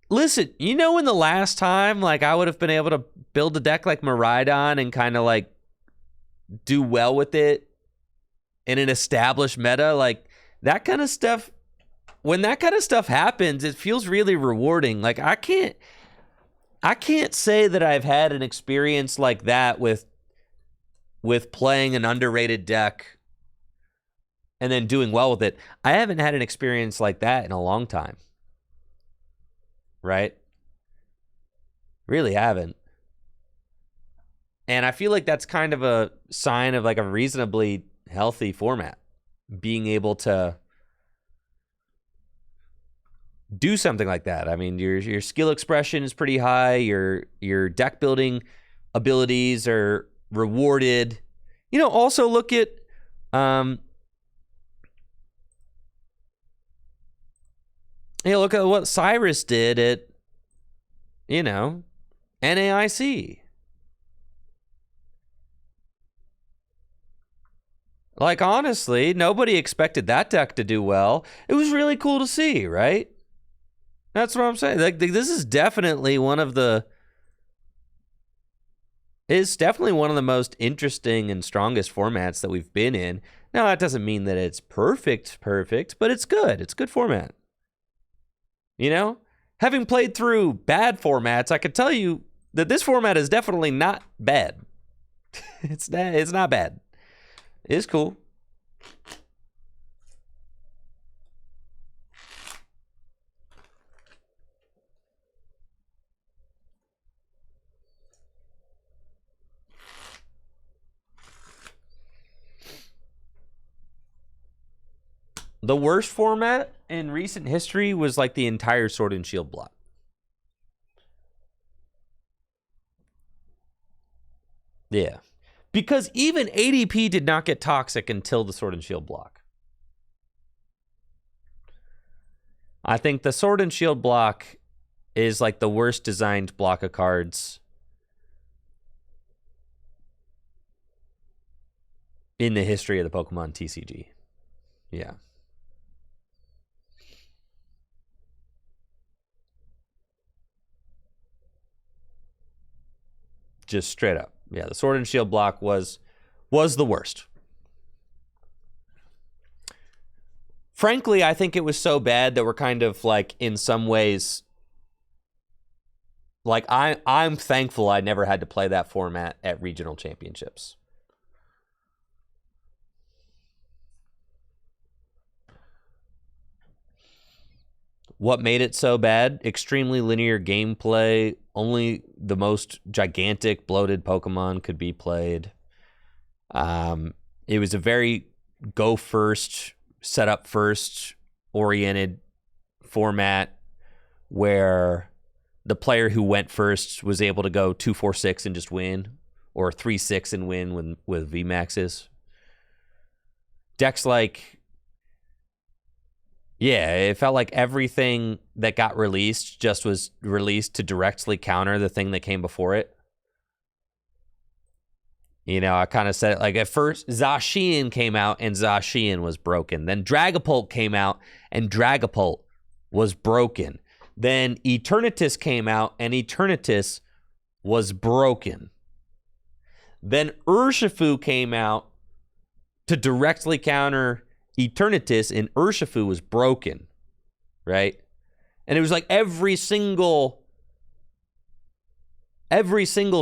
listen, you know, when the last time, like, I would have been able to build a deck like Miraidon and kind of, like, do well with it in an established meta, like, that kind of stuff, when that kind of stuff happens, it feels really rewarding. Like, I can't say that I've had an experience like that with playing an underrated deck and then doing well with it. I haven't had an experience like that in a long time. Right? Really haven't. And I feel like that's kind of a sign of like a reasonably healthy format. Being able to do something like that. I mean, your skill expression is pretty high. Your deck building abilities are rewarded. You know, also look at look at what Cyrus did at, you know, NAIC. Like, honestly, nobody expected that deck to do well. It was really cool to see, right? That's what I'm saying. Like, this is definitely one of the... It's definitely one of the most interesting and strongest formats that we've been in. Now, that doesn't mean that it's perfect, but it's good. It's a good format. You know? Having played through bad formats, I could tell you that this format is definitely not bad. It's not bad. It's cool. The worst format in recent history was like the entire Sword and Shield block. Yeah. Because even ADP did not get toxic until the Sword and Shield block. I think the Sword and Shield block is like the worst designed block of cards in the history of the Pokemon TCG. Yeah. Just straight up. Yeah, the Sword and Shield block was the worst. Frankly, I think it was so bad that we're kind of like, in some ways, like I'm thankful I never had to play that format at regional championships. What made it so bad? Extremely linear gameplay. Only the most gigantic, bloated Pokemon could be played. It was a very go first, set up first oriented format where the player who went first was able to go 2-4-6 and just win, or 3-6 and win with VMAXs. Decks like... Yeah, it felt like everything that got released just was released to directly counter the thing that came before it. You know, I kind of said it like at first, Zacian came out and Zacian was broken. Then Dragapult came out and Dragapult was broken. Then Eternatus came out and Eternatus was broken. Then Urshifu came out to directly counter Eternatus, and Urshifu was broken, right? And it was like every single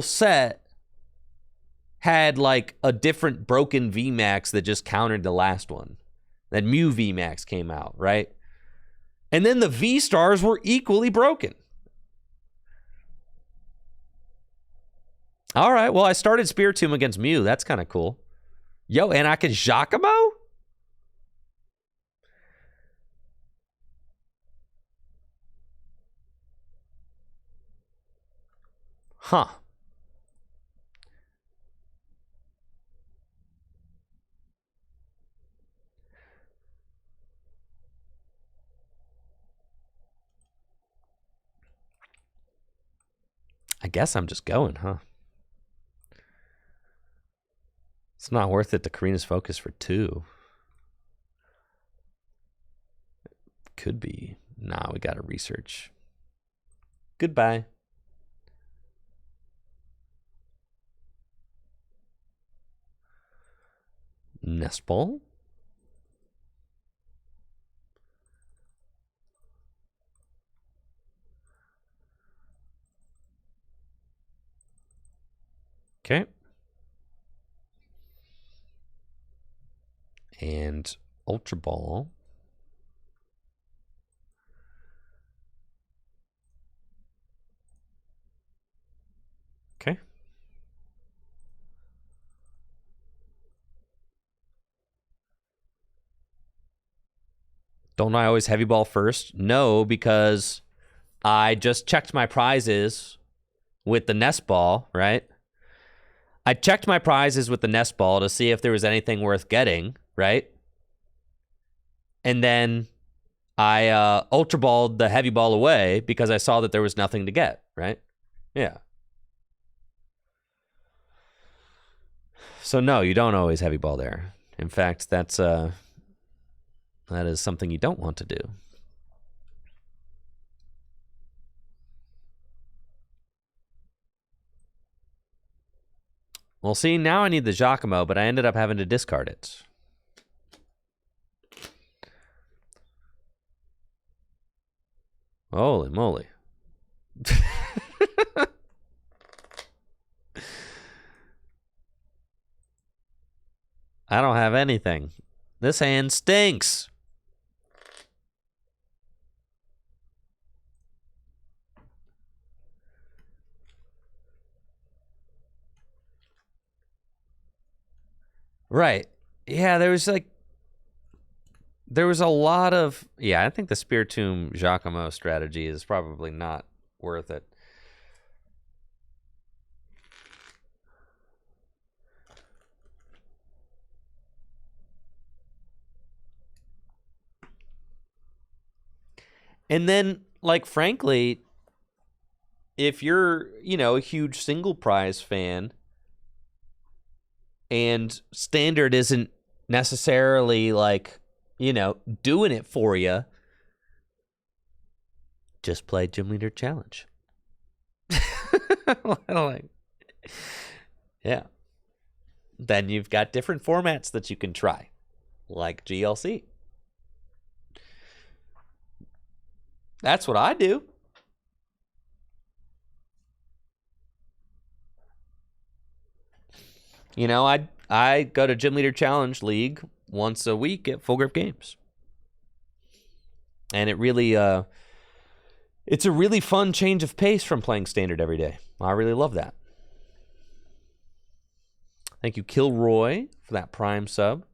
set had like a different broken VMAX that just countered the last one. That Mew VMAX came out, right? And then the V-Stars were equally broken. All right, well, I started Spiritomb against Mew. That's kind of cool. Yo, and I can Giacomo? Huh. I guess I'm just going, huh? It's not worth it to Karina's Focus for 2. Could be. Nah, we gotta research. Goodbye. Nest Ball? Okay. And Ultra Ball. Okay. Don't I always heavy ball first? No, because I just checked my prizes with the nest ball, right? I checked my prizes with the nest ball to see if there was anything worth getting, right? And then I ultra balled the heavy ball away because I saw that there was nothing to get, right? Yeah. So no, you don't always heavy ball there. In fact, that is something you don't want to do. Well, see, now I need the Giacomo, but I ended up having to discard it. Holy moly. I don't have anything. This hand stinks. Right. Yeah, there was a lot of... Yeah, I think the Spiritomb Giacomo strategy is probably not worth it. And then, like, frankly, if you're, you know, a huge single prize fan and Standard isn't necessarily, like, you know, doing it for you, just play Gym Leader Challenge. Yeah. Then you've got different formats that you can try, like GLC. That's what I do. You know, I go to Gym Leader Challenge League once a week at Full Grip Games. And it really, it's a really fun change of pace from playing Standard every day. I really love that. Thank you, Kilroy, for that Prime sub.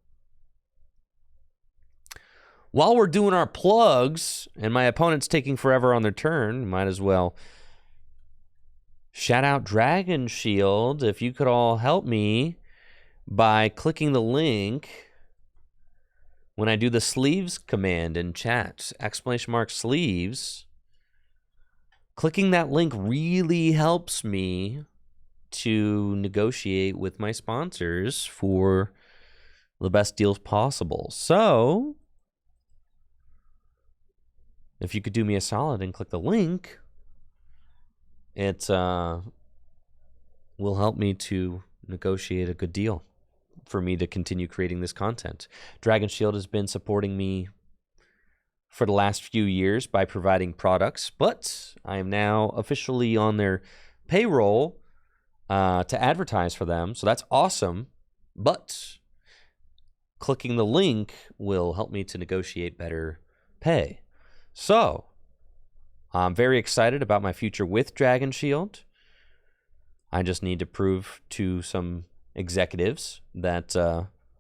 While we're doing our plugs, and my opponent's taking forever on their turn, might as well shout out Dragon Shield. If you could all help me by clicking the link when I do the sleeves command in chat, ! sleeves. Clicking that link really helps me to negotiate with my sponsors for the best deals possible. So, if you could do me a solid and click the link, it will help me to negotiate a good deal for me to continue creating this content. Dragon Shield has been supporting me for the last few years by providing products, but I am now officially on their payroll to advertise for them, so that's awesome. But clicking the link will help me to negotiate better pay. So I'm very excited about my future with Dragon Shield. I just need to prove to some executives that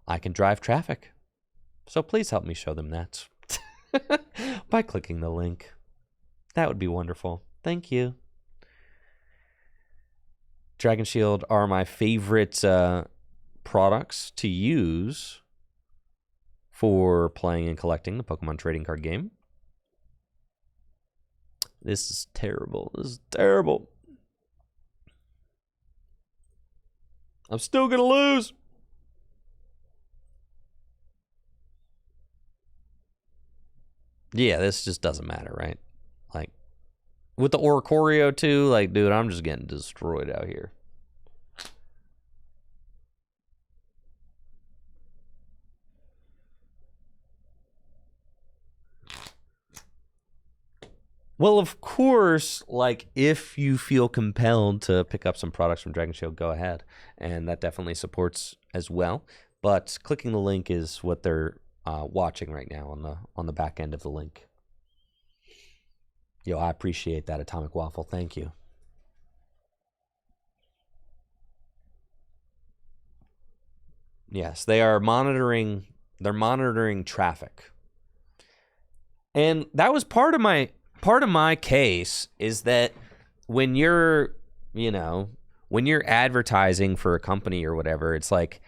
I can drive traffic. So please help me show them that by clicking the link. That would be wonderful. Thank you. Dragon Shield are my favorite products to use for playing and collecting the Pokemon trading card game. This is terrible. This is terrible. I'm still going to lose. Yeah, this just doesn't matter, right? Like, with the Oricorio too, like, dude, I'm just getting destroyed out here. Well, of course, like, if you feel compelled to pick up some products from Dragon Shield, go ahead. And that definitely supports as well. But clicking the link is what they're watching right now on the back end of the link. Yo, I appreciate that, Atomic Waffle. Thank you. Yes, they are monitoring. They're monitoring traffic. And that was part of my case is that when you're, when you're advertising for a company or whatever, it's like,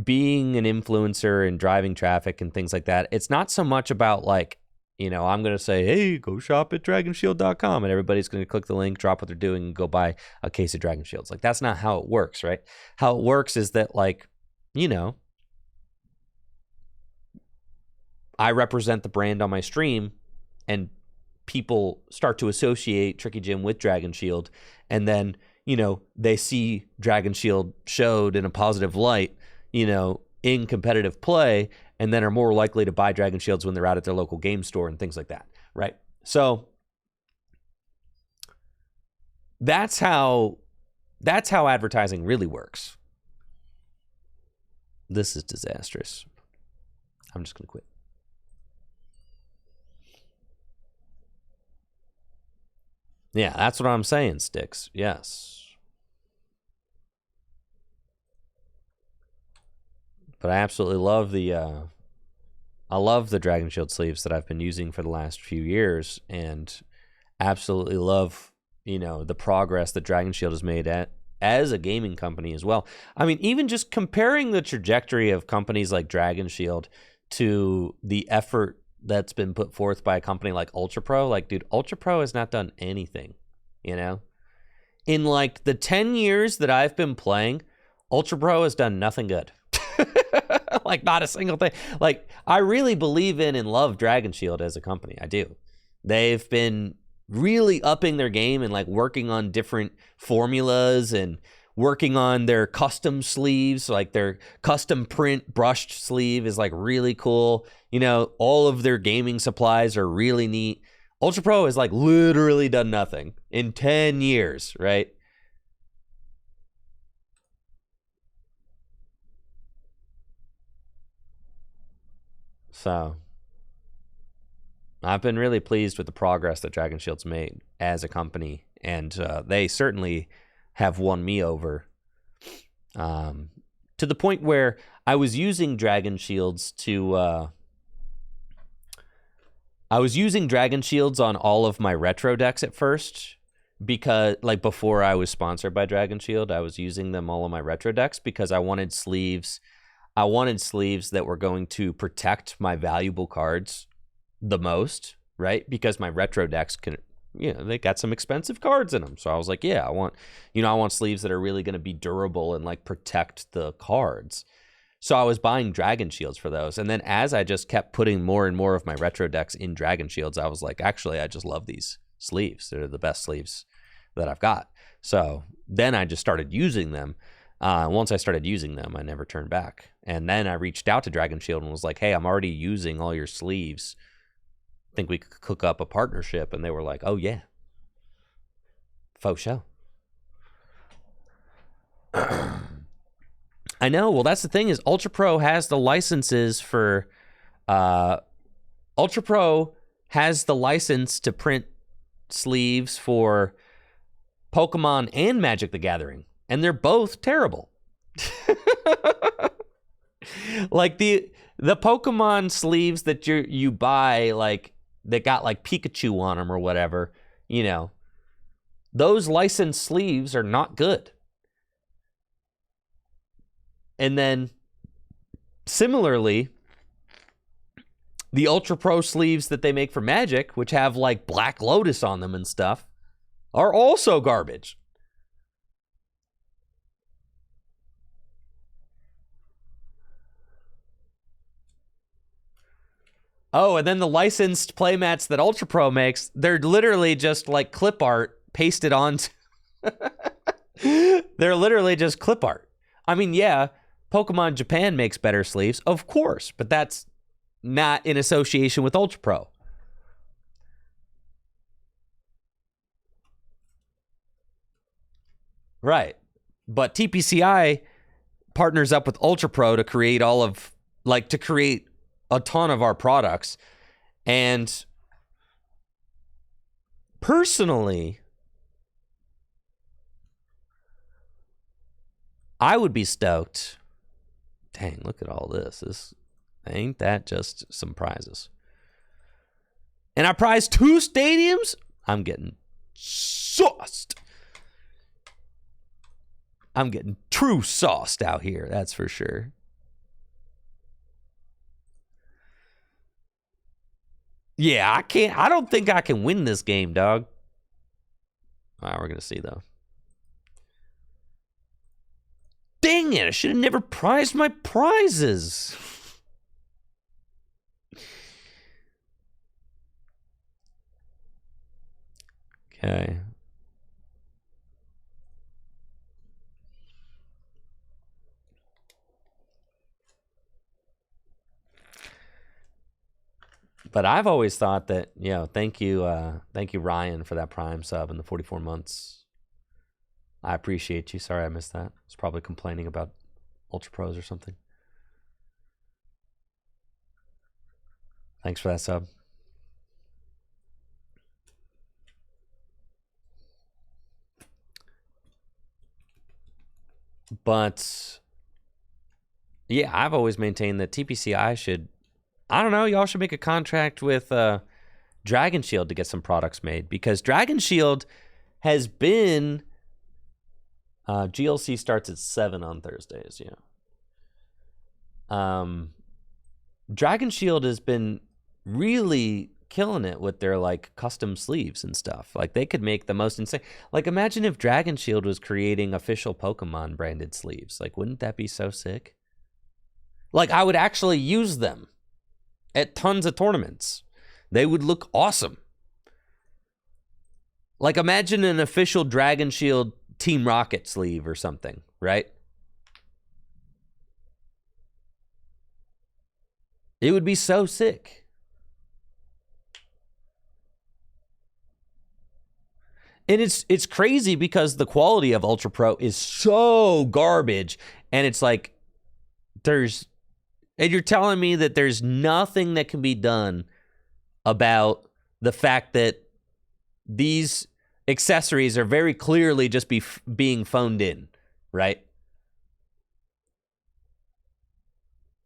being an influencer and driving traffic and things like that, it's not so much about like, I'm going to say, hey, go shop at dragonshield.com and everybody's going to click the link, drop what they're doing, and go buy a case of Dragon Shields. Like, that's not how it works, right? How it works is that, like, I represent the brand on my stream, and people start to associate Tricky Jim with Dragon Shield, and then, they see Dragon Shield showed in a positive light, in competitive play, and then are more likely to buy Dragon Shields when they're out at their local game store and things like that, right? So that's how advertising really works. This is disastrous. I'm just going to quit. Yeah, that's what I'm saying, Sticks. Yes. But I absolutely love the Dragon Shield sleeves that I've been using for the last few years, and absolutely love, the progress that Dragon Shield has made as a gaming company as well. I mean, even just comparing the trajectory of companies like Dragon Shield to the effort that's been put forth by a company like Ultra Pro, like, dude, Ultra Pro has not done anything, In like the 10 years that I've been playing, Ultra Pro has done nothing good. Like, not a single thing. Like, I really believe in and love Dragon Shield as a company. I do. They've been really upping their game and like working on different formulas and working on their custom sleeves. Like, their custom print brushed sleeve is like really cool. All of their gaming supplies are really neat. Ultra Pro has like literally done nothing in 10 years, right? So I've been really pleased with the progress that Dragon Shield's made as a company, and they certainly have won me over, to the point where I was using Dragon Shields on all of my retro decks at first, because, like, before I was sponsored by Dragon Shield, I was using them all on my retro decks because I wanted sleeves. I wanted sleeves that were going to protect my valuable cards the most, right? Because my retro decks they got some expensive cards in them. So I was like, yeah, I want sleeves that are really going to be durable and like protect the cards. So I was buying Dragon Shields for those. And then as I just kept putting more and more of my retro decks in Dragon Shields, I was like, actually, I just love these sleeves. They're the best sleeves that I've got. So then I just started using them. Once I started using them, I never turned back. And then I reached out to Dragon Shield and was like, hey, I'm already using all your sleeves. Think we could cook up a partnership? And they were like, oh, yeah. Faux show. I know. Well, that's the thing is Ultra Pro has the licenses for... Ultra Pro has the license to print sleeves for Pokemon and Magic the Gathering. And they're both terrible. Like, the Pokemon sleeves that you buy, like, that got, like, Pikachu on them or whatever, those licensed sleeves are not good. And then, similarly, the Ultra Pro sleeves that they make for Magic, which have, like, Black Lotus on them and stuff, are also garbage. Oh, and then the licensed playmats that Ultra Pro makes, they're literally just like clip art pasted onto. They're literally just clip art. I mean, yeah, Pokemon Japan makes better sleeves, of course, but that's not in association with Ultra Pro. Right. But TPCI partners up with Ultra Pro to create to create a ton of our products. And personally, I would be stoked. Dang, look at all this. Ain't that just some prizes? And I prize 2 stadiums? I'm getting sauced. I'm getting true sauced out here, that's for sure. Yeah, I don't think I can win this game, dog. All right, we're going to see, though. Dang it, I should have never prized my prizes. Okay. But I've always thought that, thank you, Ryan, for that Prime sub in the 44 months. I appreciate you. Sorry I missed that. I was probably complaining about Ultra Pros or something. Thanks for that sub. But yeah, I've always maintained that TPCI should, I don't know, y'all should make a contract with Dragon Shield to get some products made, because Dragon Shield has been GLC starts at 7 on Thursdays, Dragon Shield has been really killing it with their like custom sleeves and stuff. Like they could make the most insane. Like imagine if Dragon Shield was creating official Pokemon branded sleeves. Like wouldn't that be so sick? Like I would actually use them at tons of tournaments. They would look awesome. Like imagine an official Dragon Shield Team Rocket sleeve or something, right? It would be so sick. And it's crazy because the quality of Ultra Pro is so garbage, and it's like and you're telling me that there's nothing that can be done about the fact that these accessories are very clearly just being phoned in, right?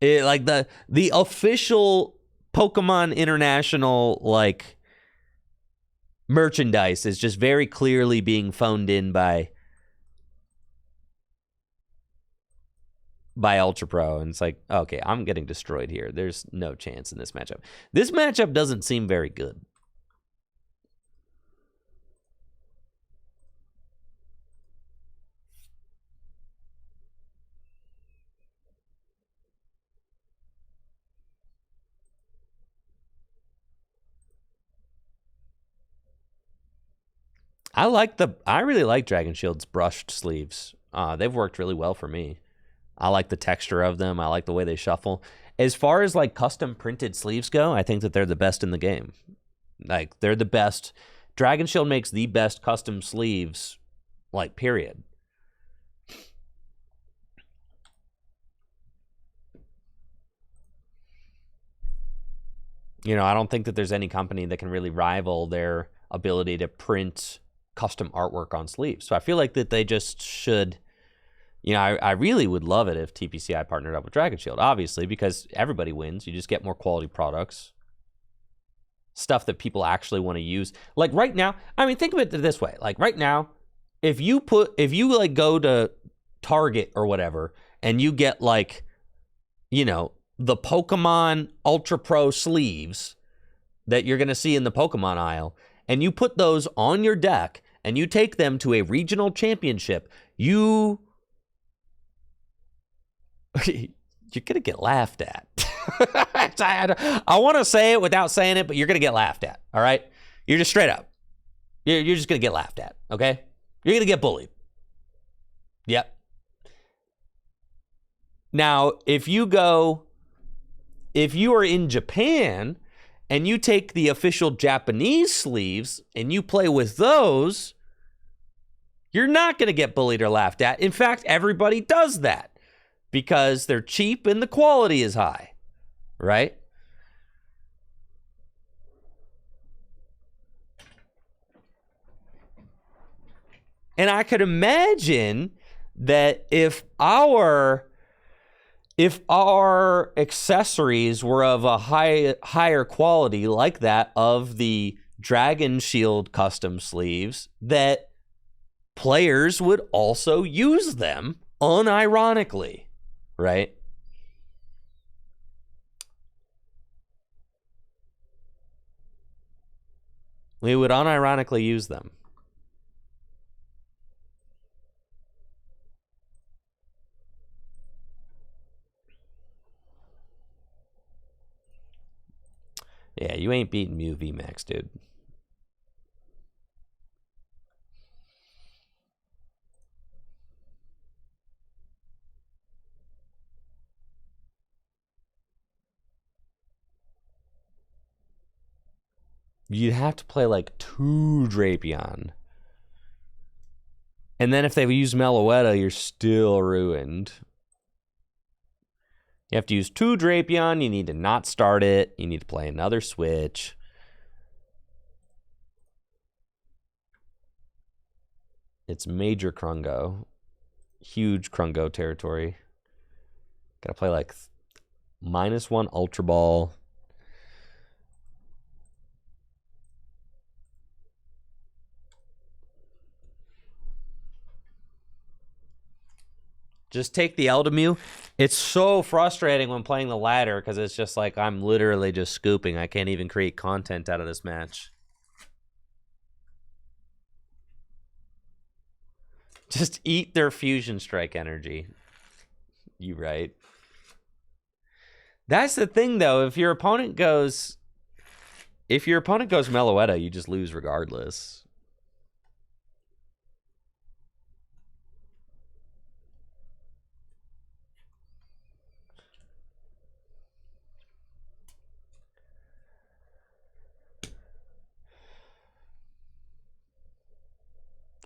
Like the official Pokemon International like merchandise is just very clearly being phoned in by Ultra Pro, and it's like, okay, I'm getting destroyed here. There's no chance in this matchup. This matchup doesn't seem very good. I really like Dragon Shield's brushed sleeves. They've worked really well for me. I like the texture of them. I like the way they shuffle. As far as like custom printed sleeves go, I think that they're the best in the game. Like they're the best. Dragon Shield makes the best custom sleeves, like period. I don't think that there's any company that can really rival their ability to print custom artwork on sleeves. So I feel like that they just should, I really would love it if TPCI partnered up with Dragon Shield, obviously, because everybody wins. You just get more quality products, stuff that people actually want to use. Like right now, I mean, think of it this way. Like right now, if you like go to Target or whatever and you get like, the Pokemon Ultra Pro sleeves that you're going to see in the Pokemon aisle, and you put those on your deck and you take them to a regional championship, you're going to get laughed at. I want to say it without saying it, but you're going to get laughed at, all right? You're just straight up. You're just going to get laughed at, okay? You're going to get bullied. Yep. Now, if you are in Japan and you take the official Japanese sleeves and you play with those, you're not going to get bullied or laughed at. In fact, everybody does that because they're cheap and the quality is high, right? And I could imagine that if our accessories were of a higher quality like that of the Dragon Shield custom sleeves, that players would also use them unironically, right? We would unironically use them. Yeah, you ain't beating Mew VMAX, dude. You'd have to play like 2 Drapion. And then if they use Meloetta, you're still ruined. You have to use 2 Drapion. You need to not start it. You need to play another switch. It's major Krungo. Huge Krungo territory. Gotta play like -1 Ultra Ball. Just take the Eldemew. It's so frustrating when playing the ladder because it's just like I'm literally just scooping. I can't even create content out of this match. Just eat their Fusion Strike energy. You right. That's the thing though. If your opponent goes Meloetta, you just lose regardless.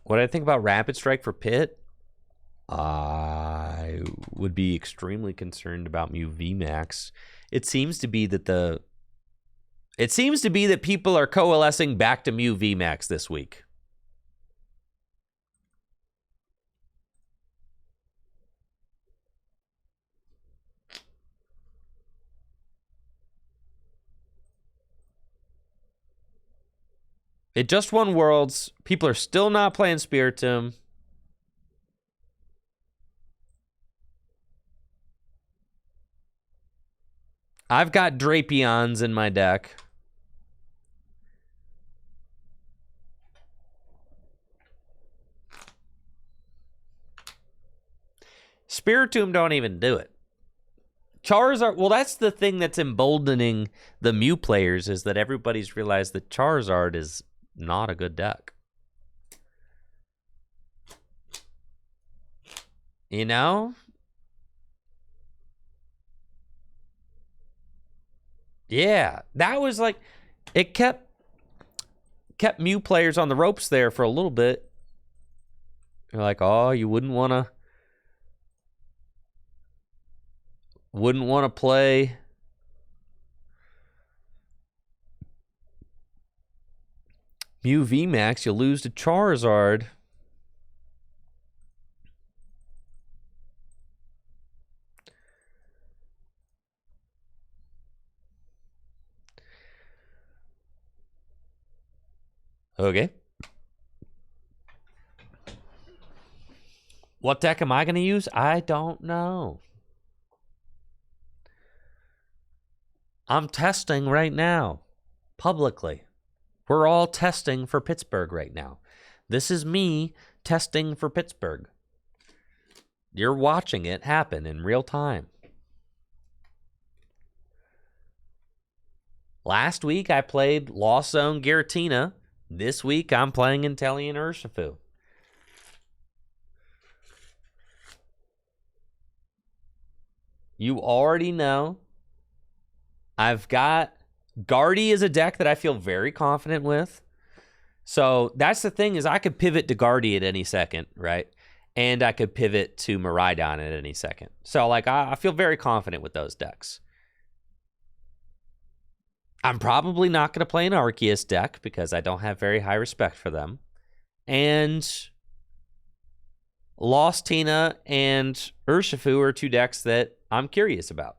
What I think about Rapid Strike for Pit, I would be extremely concerned about Mew VMAX. It seems to be that people are coalescing back to Mew VMAX this week. It just won Worlds. People are still not playing Spiritomb. I've got Drapions in my deck. Spiritomb don't even do it. Charizard, well, that's the thing that's emboldening the Mew players is that everybody's realized that Charizard is not a good deck. You know? Yeah, that was like, it kept Mew players on the ropes there for a little bit. You're like, oh, you wouldn't want to play Mew VMAX, you lose to Charizard. Okay. What deck am I going to use? I don't know. I'm testing right now, publicly. We're all testing for Pittsburgh right now. This is me testing for Pittsburgh. You're watching it happen in real time. Last week I played Lost Zone Giratina. This week I'm playing Inteleon Urshifu. You already know I've got Guardy is a deck that I feel very confident with. So that's the thing, is I could pivot to Guardy at any second, right? And I could pivot to Miraidon at any second. So like I feel very confident with those decks. I'm probably not going to play an Arceus deck because I don't have very high respect for them. And Lost Tina and Urshifu are two decks that I'm curious about.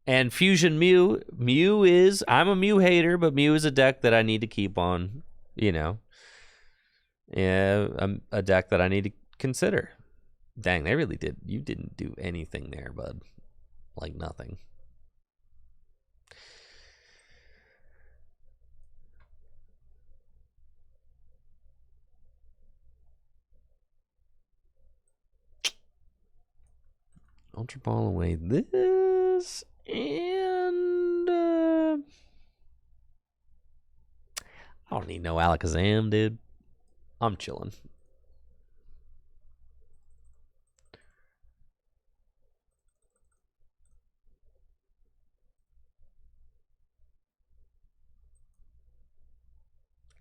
And Fusion Mew. Mew is, I'm a Mew hater, but Mew is a deck that I need to keep on, you know. Yeah, a deck that I need to consider. Dang, they really did. You didn't do anything there, bud. Like nothing. Ultra Ball away this. And I don't need no Alakazam, dude. I'm chilling.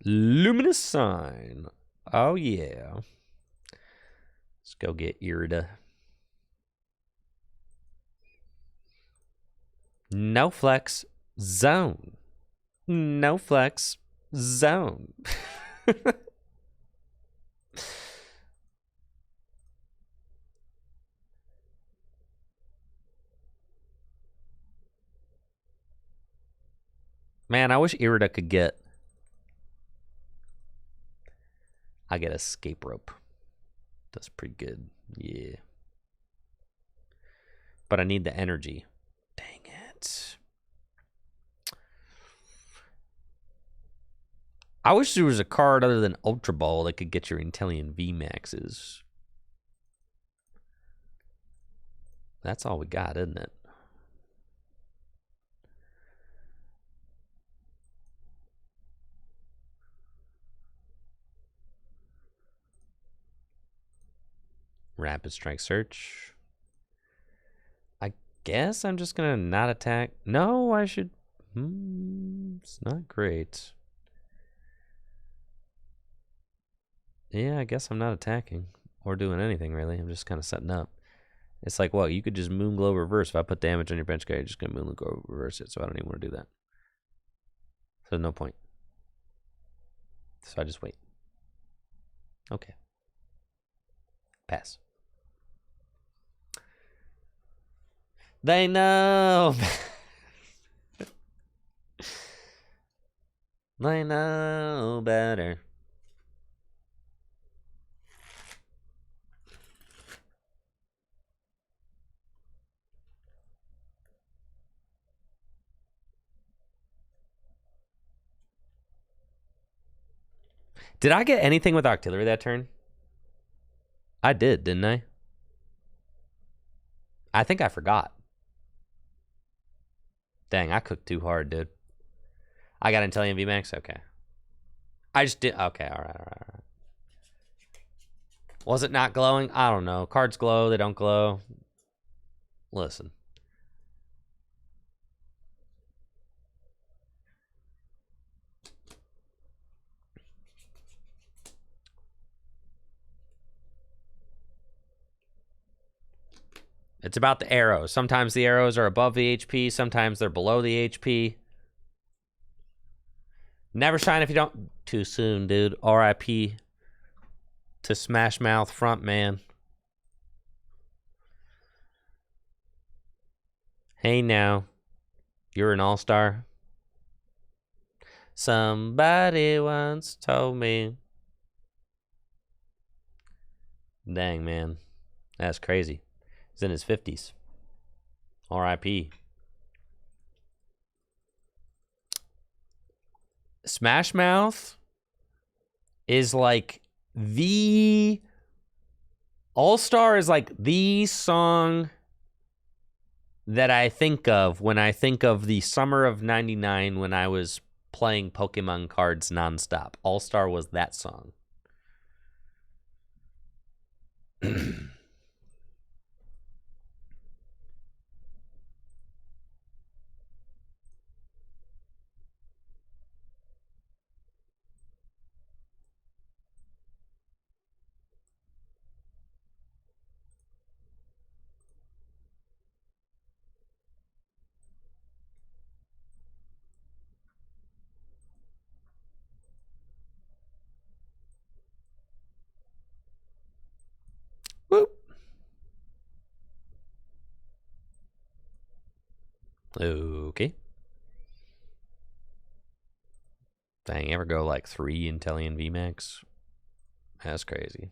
Luminous Sign. Oh, yeah. Let's go get Irida. No flex zone. No flex zone. Man, I wish Irida could get... I get Escape Rope. That's pretty good. Yeah. But I need the energy. Dang it. I wish there was a card other than Ultra Ball that could get your Inteleon VMAXs. That's all we got, isn't it? Rapid Strike Search. I guess I'm just gonna not attack. No, I should. It's not great. Yeah, I guess I'm not attacking or doing anything really. I'm just kind of setting up. It's like, well, you could just Moonglow reverse. If I put damage on your bench guy, you're just gonna Moonglow reverse it. So I don't even want to do that. So no point. So I just wait. Okay. Pass. They know. They know better. Did I get anything with Octillery that turn? I did, didn't I? I think I forgot. Dang, I cooked too hard, dude. I got Inteleon VMAX? Okay. I just did. Okay, all right. Was it not glowing? I don't know. Cards glow, they don't glow. Listen. It's about the arrows. Sometimes the arrows are above the HP. Sometimes they're below the HP. Never shine if you don't... Too soon, dude. R.I.P. to Smash Mouth frontman. Hey now. You're an all-star. Somebody once told me. Dang, man. That's crazy. He's in his 50s. R.I.P. Smash Mouth is like the... All-Star is like the song that I think of when I think of the summer of '99 when I was playing Pokemon cards nonstop. All-Star was that song. Whoop. Okay. Dang, ever go like 3 Inteleon VMAX? That's crazy.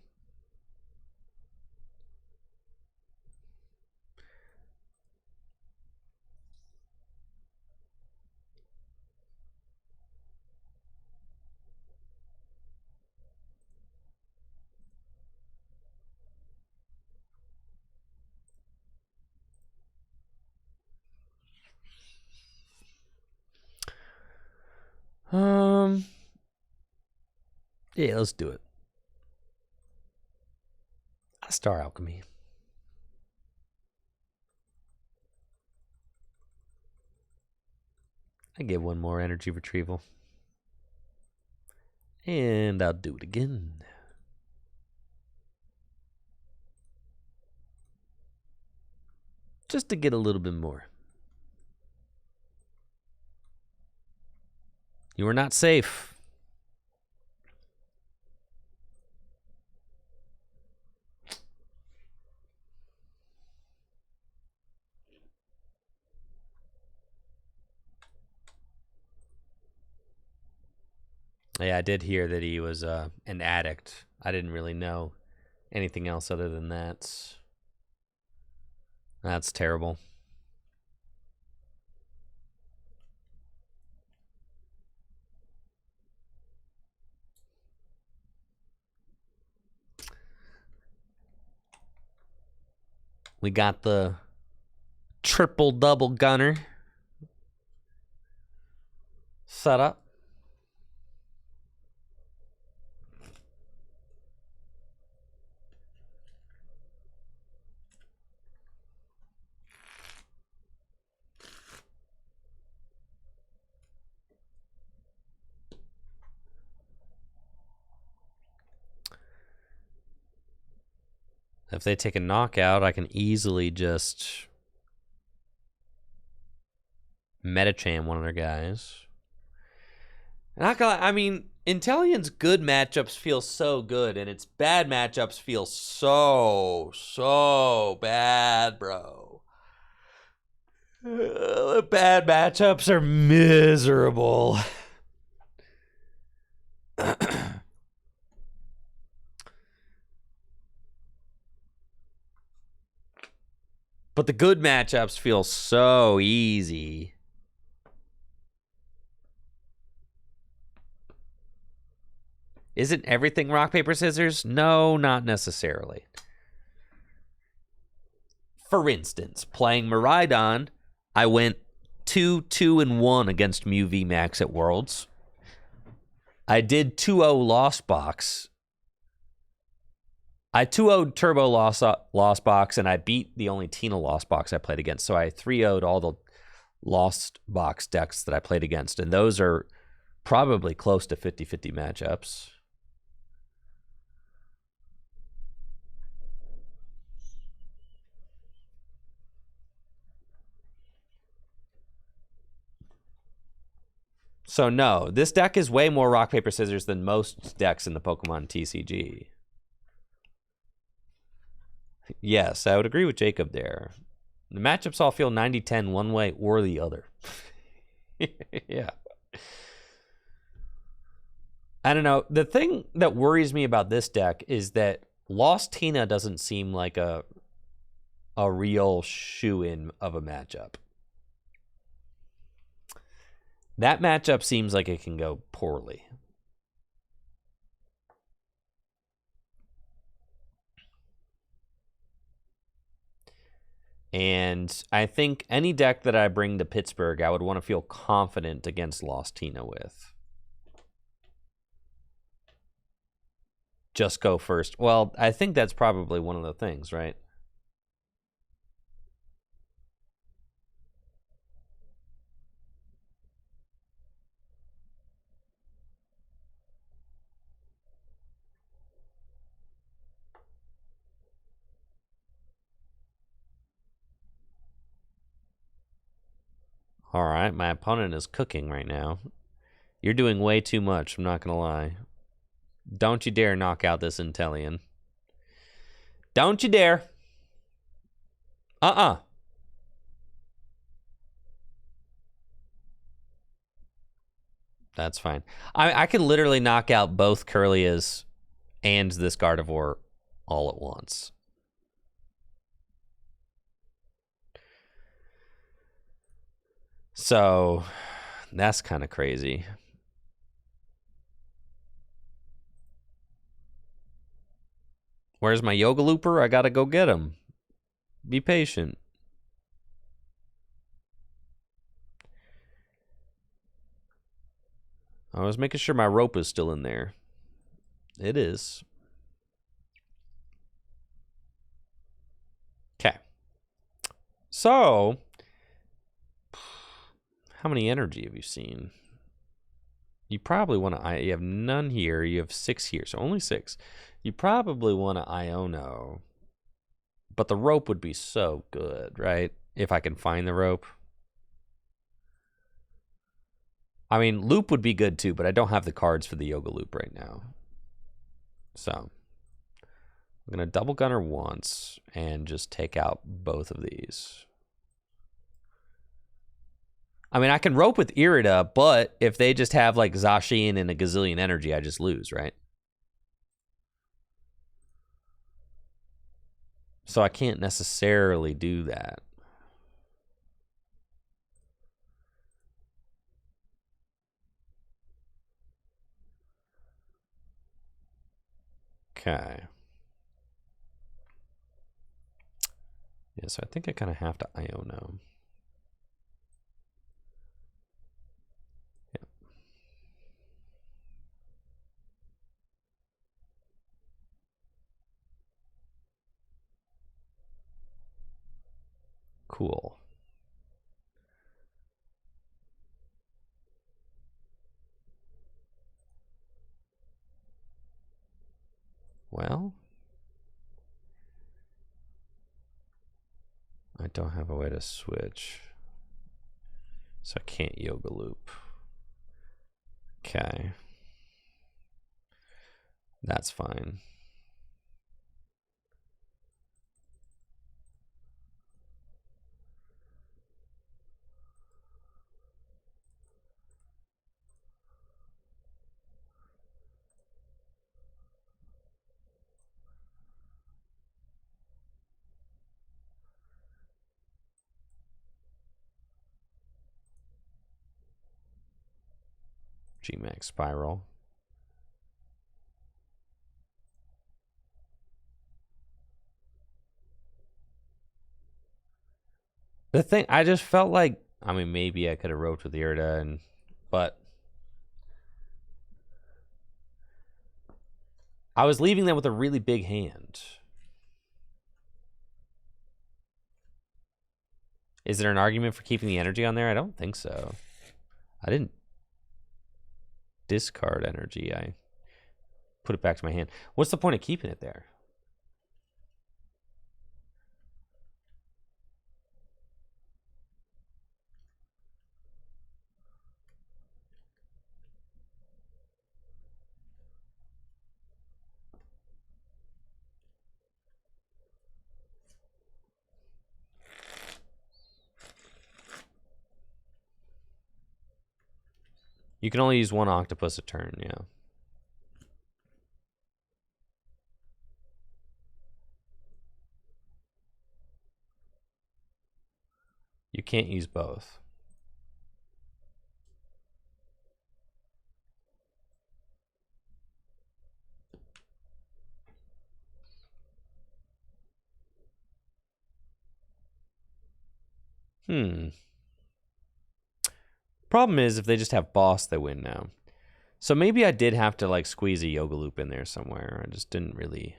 Yeah, let's do it. Star Alchemy. I get one more energy retrieval. And I'll do it again. Just to get a little bit more. You are not safe. Yeah, I did hear that he was an addict. I didn't really know anything else other than that. That's terrible. We got the triple double gunner set up. If they take a knockout, I can easily just Metacham one of their guys. I mean, Inteleon's good matchups feel so good, and its bad matchups feel so bad, bro. The bad matchups are miserable. But the good matchups feel so easy. Isn't everything rock, paper, scissors? No, not necessarily. For instance, playing Miraidon, I went 2-2-1 against Mew VMAX at Worlds. I did 2-0 Lost Box. I 2-0'd Turbo Lost Box, and I beat the only Tina Lost Box I played against. So I 3-0'd all the Lost Box decks that I played against, and those are probably close to 50-50 matchups. So no, this deck is way more rock, paper, scissors than most decks in the Pokemon TCG. Yes, I would agree with Jacob there. The matchups all feel 90-10 one way or the other. Yeah. I don't know. The thing that worries me about this deck is that Lost Tina doesn't seem like a real shoe-in of a matchup. That matchup seems like it can go poorly. And I think any deck that I bring to Pittsburgh, I would want to feel confident against Lost Tina with. Just go first. Well, I think that's probably one of the things, right? All right, my opponent is cooking right now. You're doing way too much, I'm not going to lie. Don't you dare knock out this Inteleon. Don't you dare. Uh-uh. That's fine. I can literally knock out both Curlias and this Gardevoir all at once. So, that's kind of crazy. Where's my Yoga Looper? I gotta go get him. Be patient. I was making sure my rope is still in there. It is. Okay. So, how many energy have you seen? You probably want to... You have none here. You have 6 here, so only 6. You probably want to Iono. But the rope would be so good, right? If I can find the rope. I mean, loop would be good too, but I don't have the cards for the Yoga Loop right now. So, I'm going to double gunner once and just take out both of these. I mean, I can rope with Irida, but if they just have like Zacian and a gazillion energy, I just lose, right? So I can't necessarily do that. Okay. Yeah, so I think I kind of have to Iono. Yeah. Cool. Well, I don't have a way to switch. So I can't Yoga Loop. Okay. That's fine. VMAX Spiral. The thing, I just felt like, I mean, maybe I could have roped with Irida, but I was leaving them with a really big hand. Is there an argument for keeping the energy on there? I don't think so. I didn't discard energy. I put it back to my hand. What's the point of keeping it there? You can only use one octopus a turn, yeah. You can't use both. Problem is, if they just have boss, they win now. So maybe I did have to like squeeze a Yoga Loop in there somewhere. I just didn't really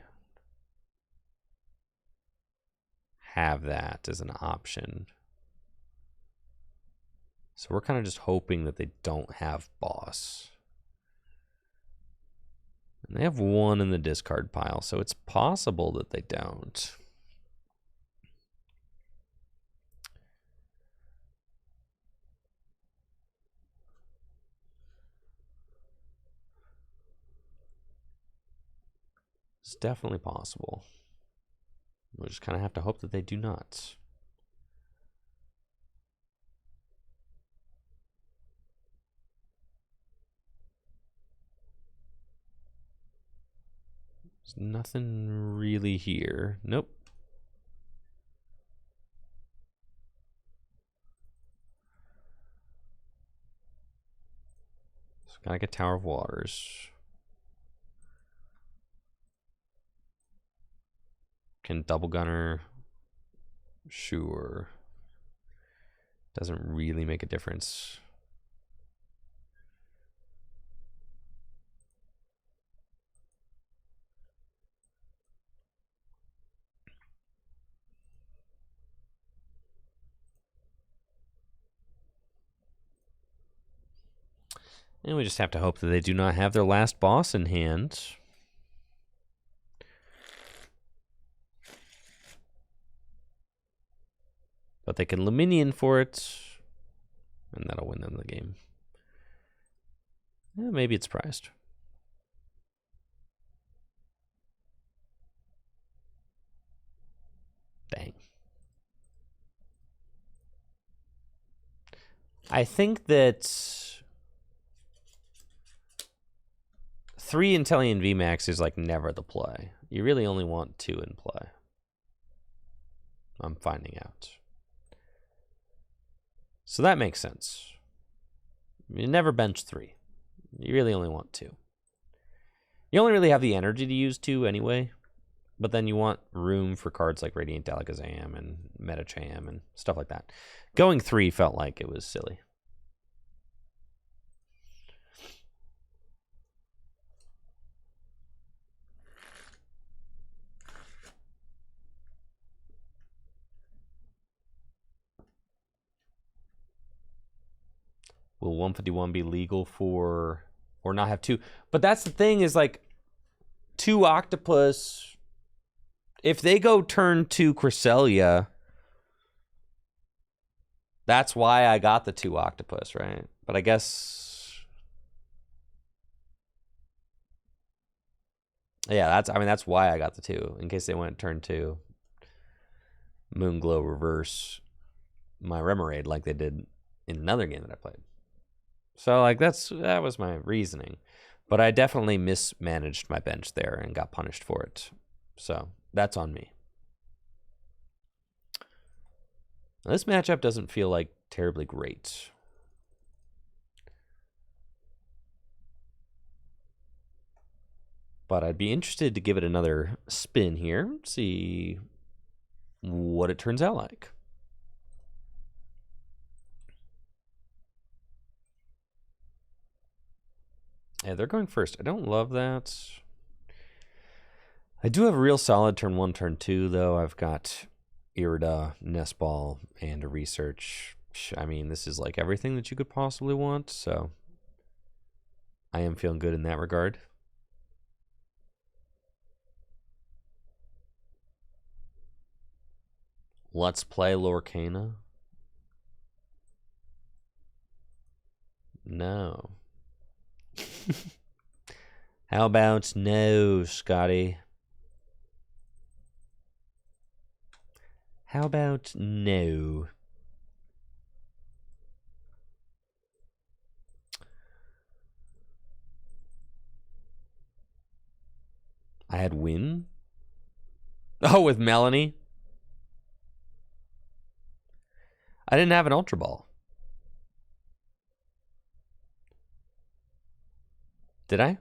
have that as an option. So we're kind of just hoping that they don't have boss. And they have one in the discard pile, so it's possible that they don't. It's definitely possible. We'll just kind of have to hope that they do not. There's nothing really here. Nope. So gotta get Tower of Waters. Can double gunner? Sure. Doesn't really make a difference. And we just have to hope that they do not have their last boss in hand. But they can Luminion for it, and that'll win them the game. Yeah, maybe it's prized. Dang. I think that 3 Inteleon VMAX is like never the play. You really only want 2 in play. I'm finding out. So that makes sense. You never bench 3. You really only want 2. You only really have the energy to use 2 anyway, but then you want room for cards like Radiant Alakazam and Metacham and stuff like that. Going 3 felt like it was silly. Will 151 be legal for, or not have 2? But that's the thing is like 2 Octopus, if they go turn 2 Cresselia, that's why I got the 2 Octopus, right? But I guess, yeah, that's why I got the 2, in case they went turn 2. Moonglow reverse my Remoraid like they did in another game that I played. So like that was my reasoning. But I definitely mismanaged my bench there and got punished for it. So that's on me. Now, this matchup doesn't feel like terribly great. But I'd be interested to give it another spin here, see what it turns out like. Yeah, they're going first. I don't love that. I do have a real solid turn 1, turn 2, though. I've got Irida, Nest Ball, and a Research. I mean, this is like everything that you could possibly want, so I am feeling good in that regard. Let's play Lorcana. No. How about no, Scotty? How about no? I had win? Oh, with Melanie? I didn't have an Ultra Ball. Did I?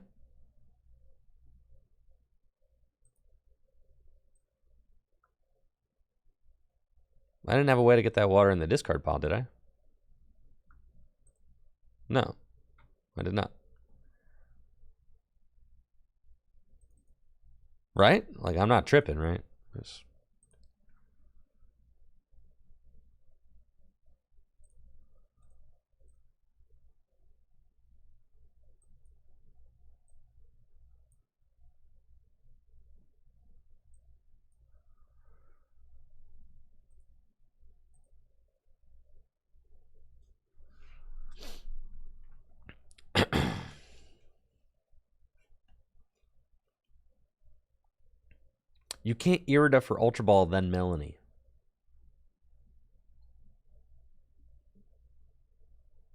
I didn't have a way to get that water in the discard pile, did I? No, I did not. Right? Like, I'm not tripping, right? Just... You can't Irida for Ultra Ball, then Melanie.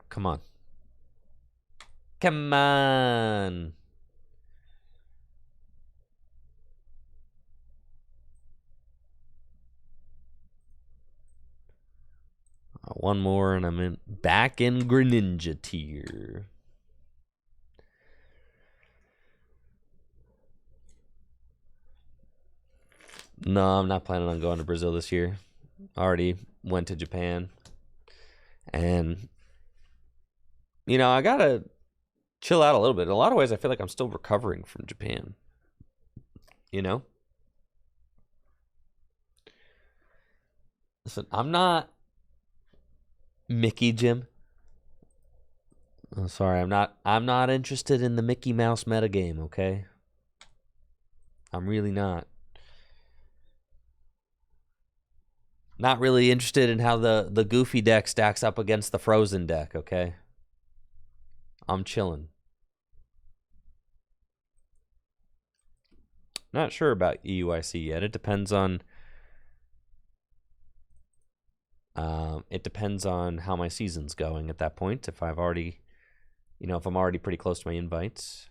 Come on. Come on. One more, and I'm back in Greninja tier. No, I'm not planning on going to Brazil this year. Already went to Japan. And, you know, I got to chill out a little bit. In a lot of ways, I feel like I'm still recovering from Japan. You know? Listen, I'm not Mickey Jim. Oh, sorry, I'm not interested in the Mickey Mouse metagame, okay? I'm really not. Not really interested in how the Goofy deck stacks up against the Frozen deck, okay? I'm chilling. Not sure about EUIC yet. It depends on how my season's going at that point. If I've already, if I'm already pretty close to my invites,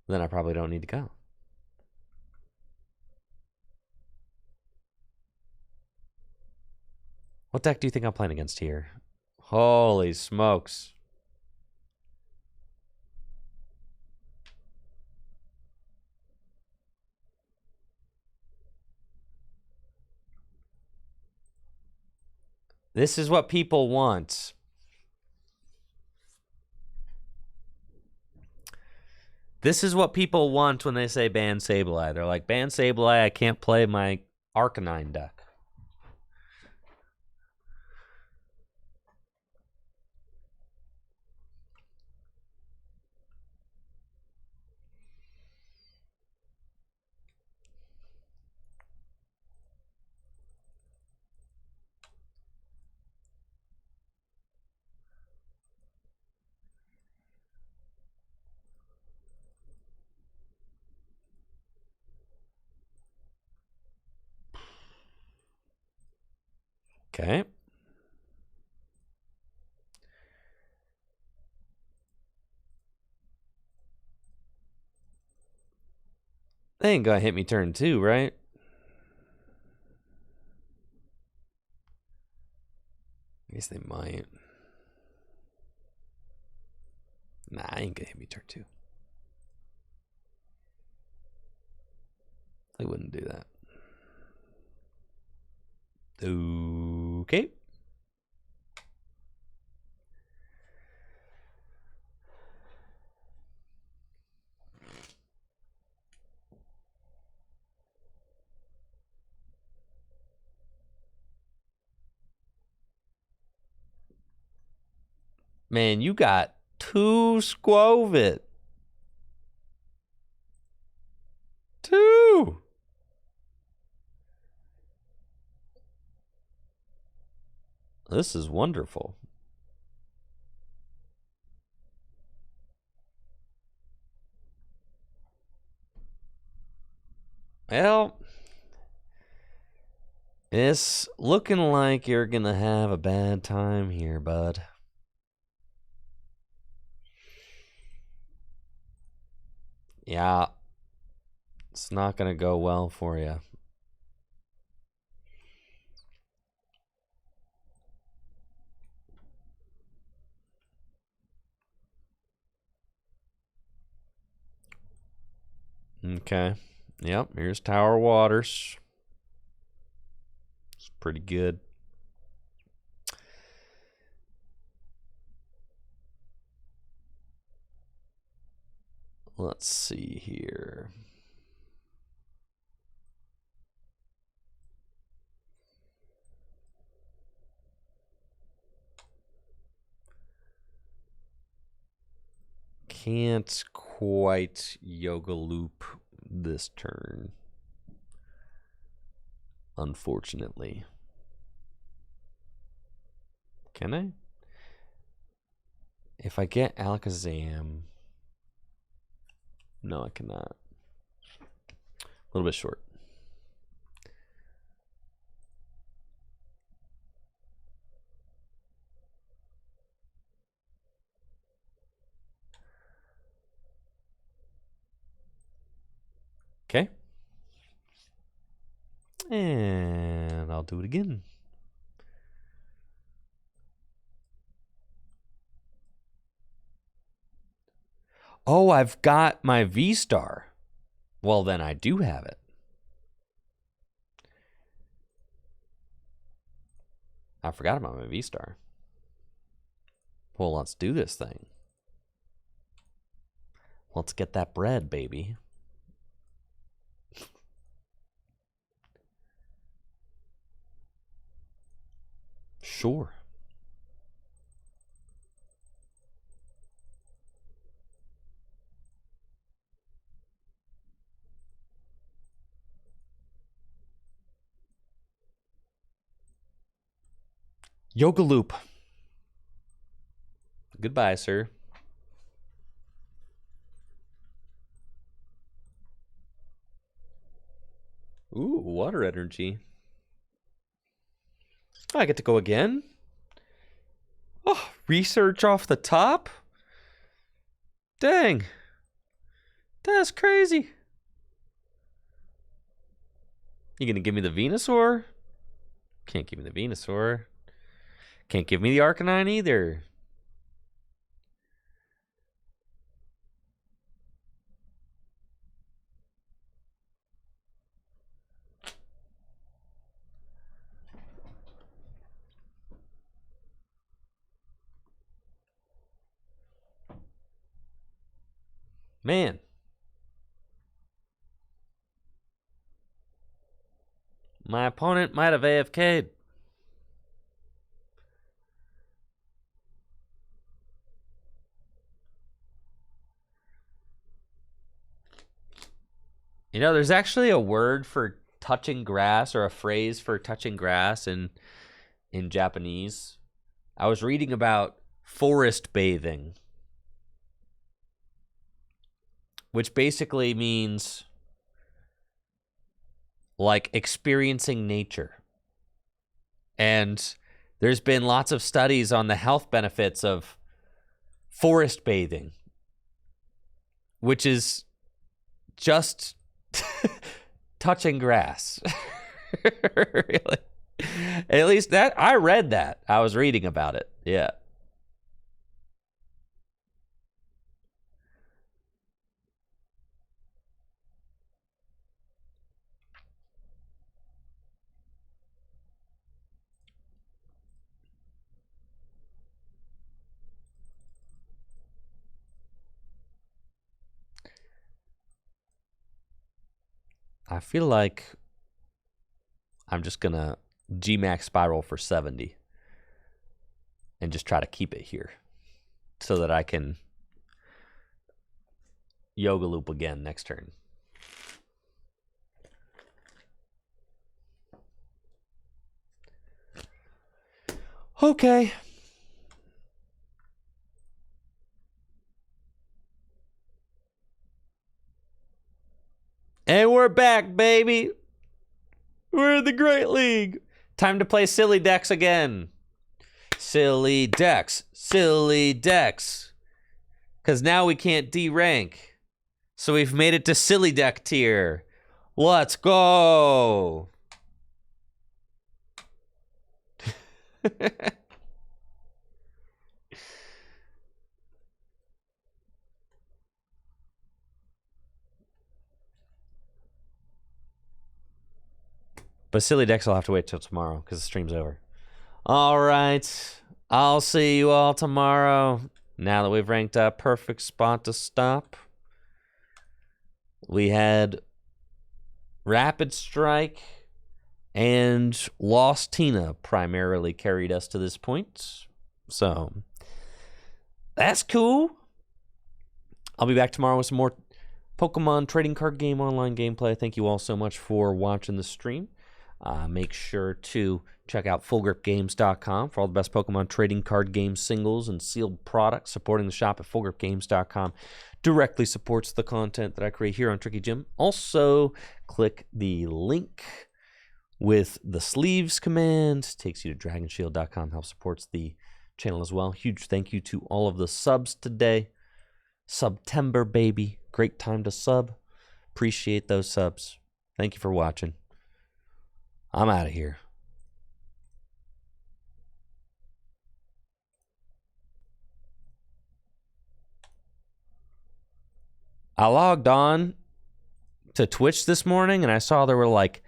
then I probably don't need to go. What deck do you think I'm playing against here? Holy smokes. This is what people want. This is what people want when they say ban Sableye. They're like, ban Sableye, I can't play my Arcanine deck. Okay. They ain't gonna hit me turn 2, right? I guess they might. Nah, I ain't gonna hit me turn 2. They wouldn't do that. Okay. Man, you got 2 Squovit. 2. This is wonderful. Well, it's looking like you're gonna have a bad time here, bud. Yeah. It's not gonna go well for you. Okay. Yep, here's Tower Waters. pretty good. Let's see here. Can't quite Yoga Loop this turn, unfortunately. Can I? If I get Alakazam... No, I cannot. A little bit short. Okay. And I'll do it again. Oh, I've got my V-Star. Well, then I do have it. I forgot about my V-Star. Well, let's do this thing. Let's get that bread, baby. Sure. Yoga Loop. Goodbye, sir. Ooh, water energy. I get to go again. Oh, research off the top? Dang. That's crazy. You gonna give me the Venusaur? Can't give me the Venusaur. Can't give me the Arcanine either. Man. My opponent might have AFK'd. You know, there's actually a word for touching grass, or a phrase for touching grass in Japanese. I was reading about forest bathing, which basically means like experiencing nature. And there's been lots of studies on the health benefits of forest bathing, which is just touching grass. Really? At least that I read that. I was reading about it. Yeah. I feel like I'm just gonna VMAX spiral for 70 and just try to keep it here so that I can Yoga Loop again next turn. Okay. And we're back, baby. We're in the Great League. Time to play silly decks again. Silly decks. Silly decks. Because now we can't D-rank. So we've made it to silly deck tier. Let's go. But silly decks, I'll have to wait till tomorrow because the stream's over. All right. I'll see you all tomorrow. Now that we've ranked up, perfect spot to stop. We had Rapid Strike and Lost Tina primarily carried us to this point. So that's cool. I'll be back tomorrow with some more Pokemon trading card game online gameplay. Thank you all so much for watching the stream. Make sure to check out FullGripGames.com for all the best Pokemon trading card game singles and sealed products. Supporting the shop at FullGripGames.com directly supports the content that I create here on Tricky Jim. Also, click the link with the sleeves command. Takes you to DragonShield.com. Helps supports the channel as well. Huge thank you to all of the subs today. September, baby. Great time to sub. Appreciate those subs. Thank you for watching. I'm out of here. I logged on to Twitch this morning and I saw there were like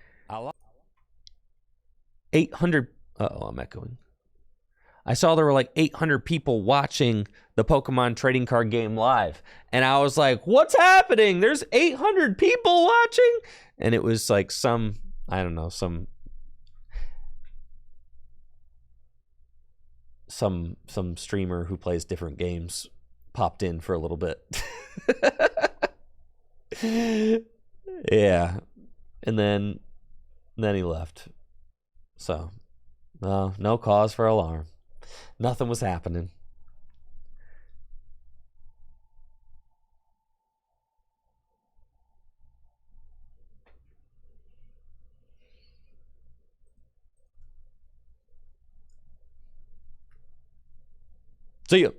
800. Uh-oh, I'm echoing. I saw there were like 800 people watching the Pokemon trading card game live. And I was like, what's happening? There's 800 people watching? And it was like some, I don't know, some streamer who plays different games popped in for a little bit. Yeah. And then he left. So, no cause for alarm. Nothing was happening. See ya.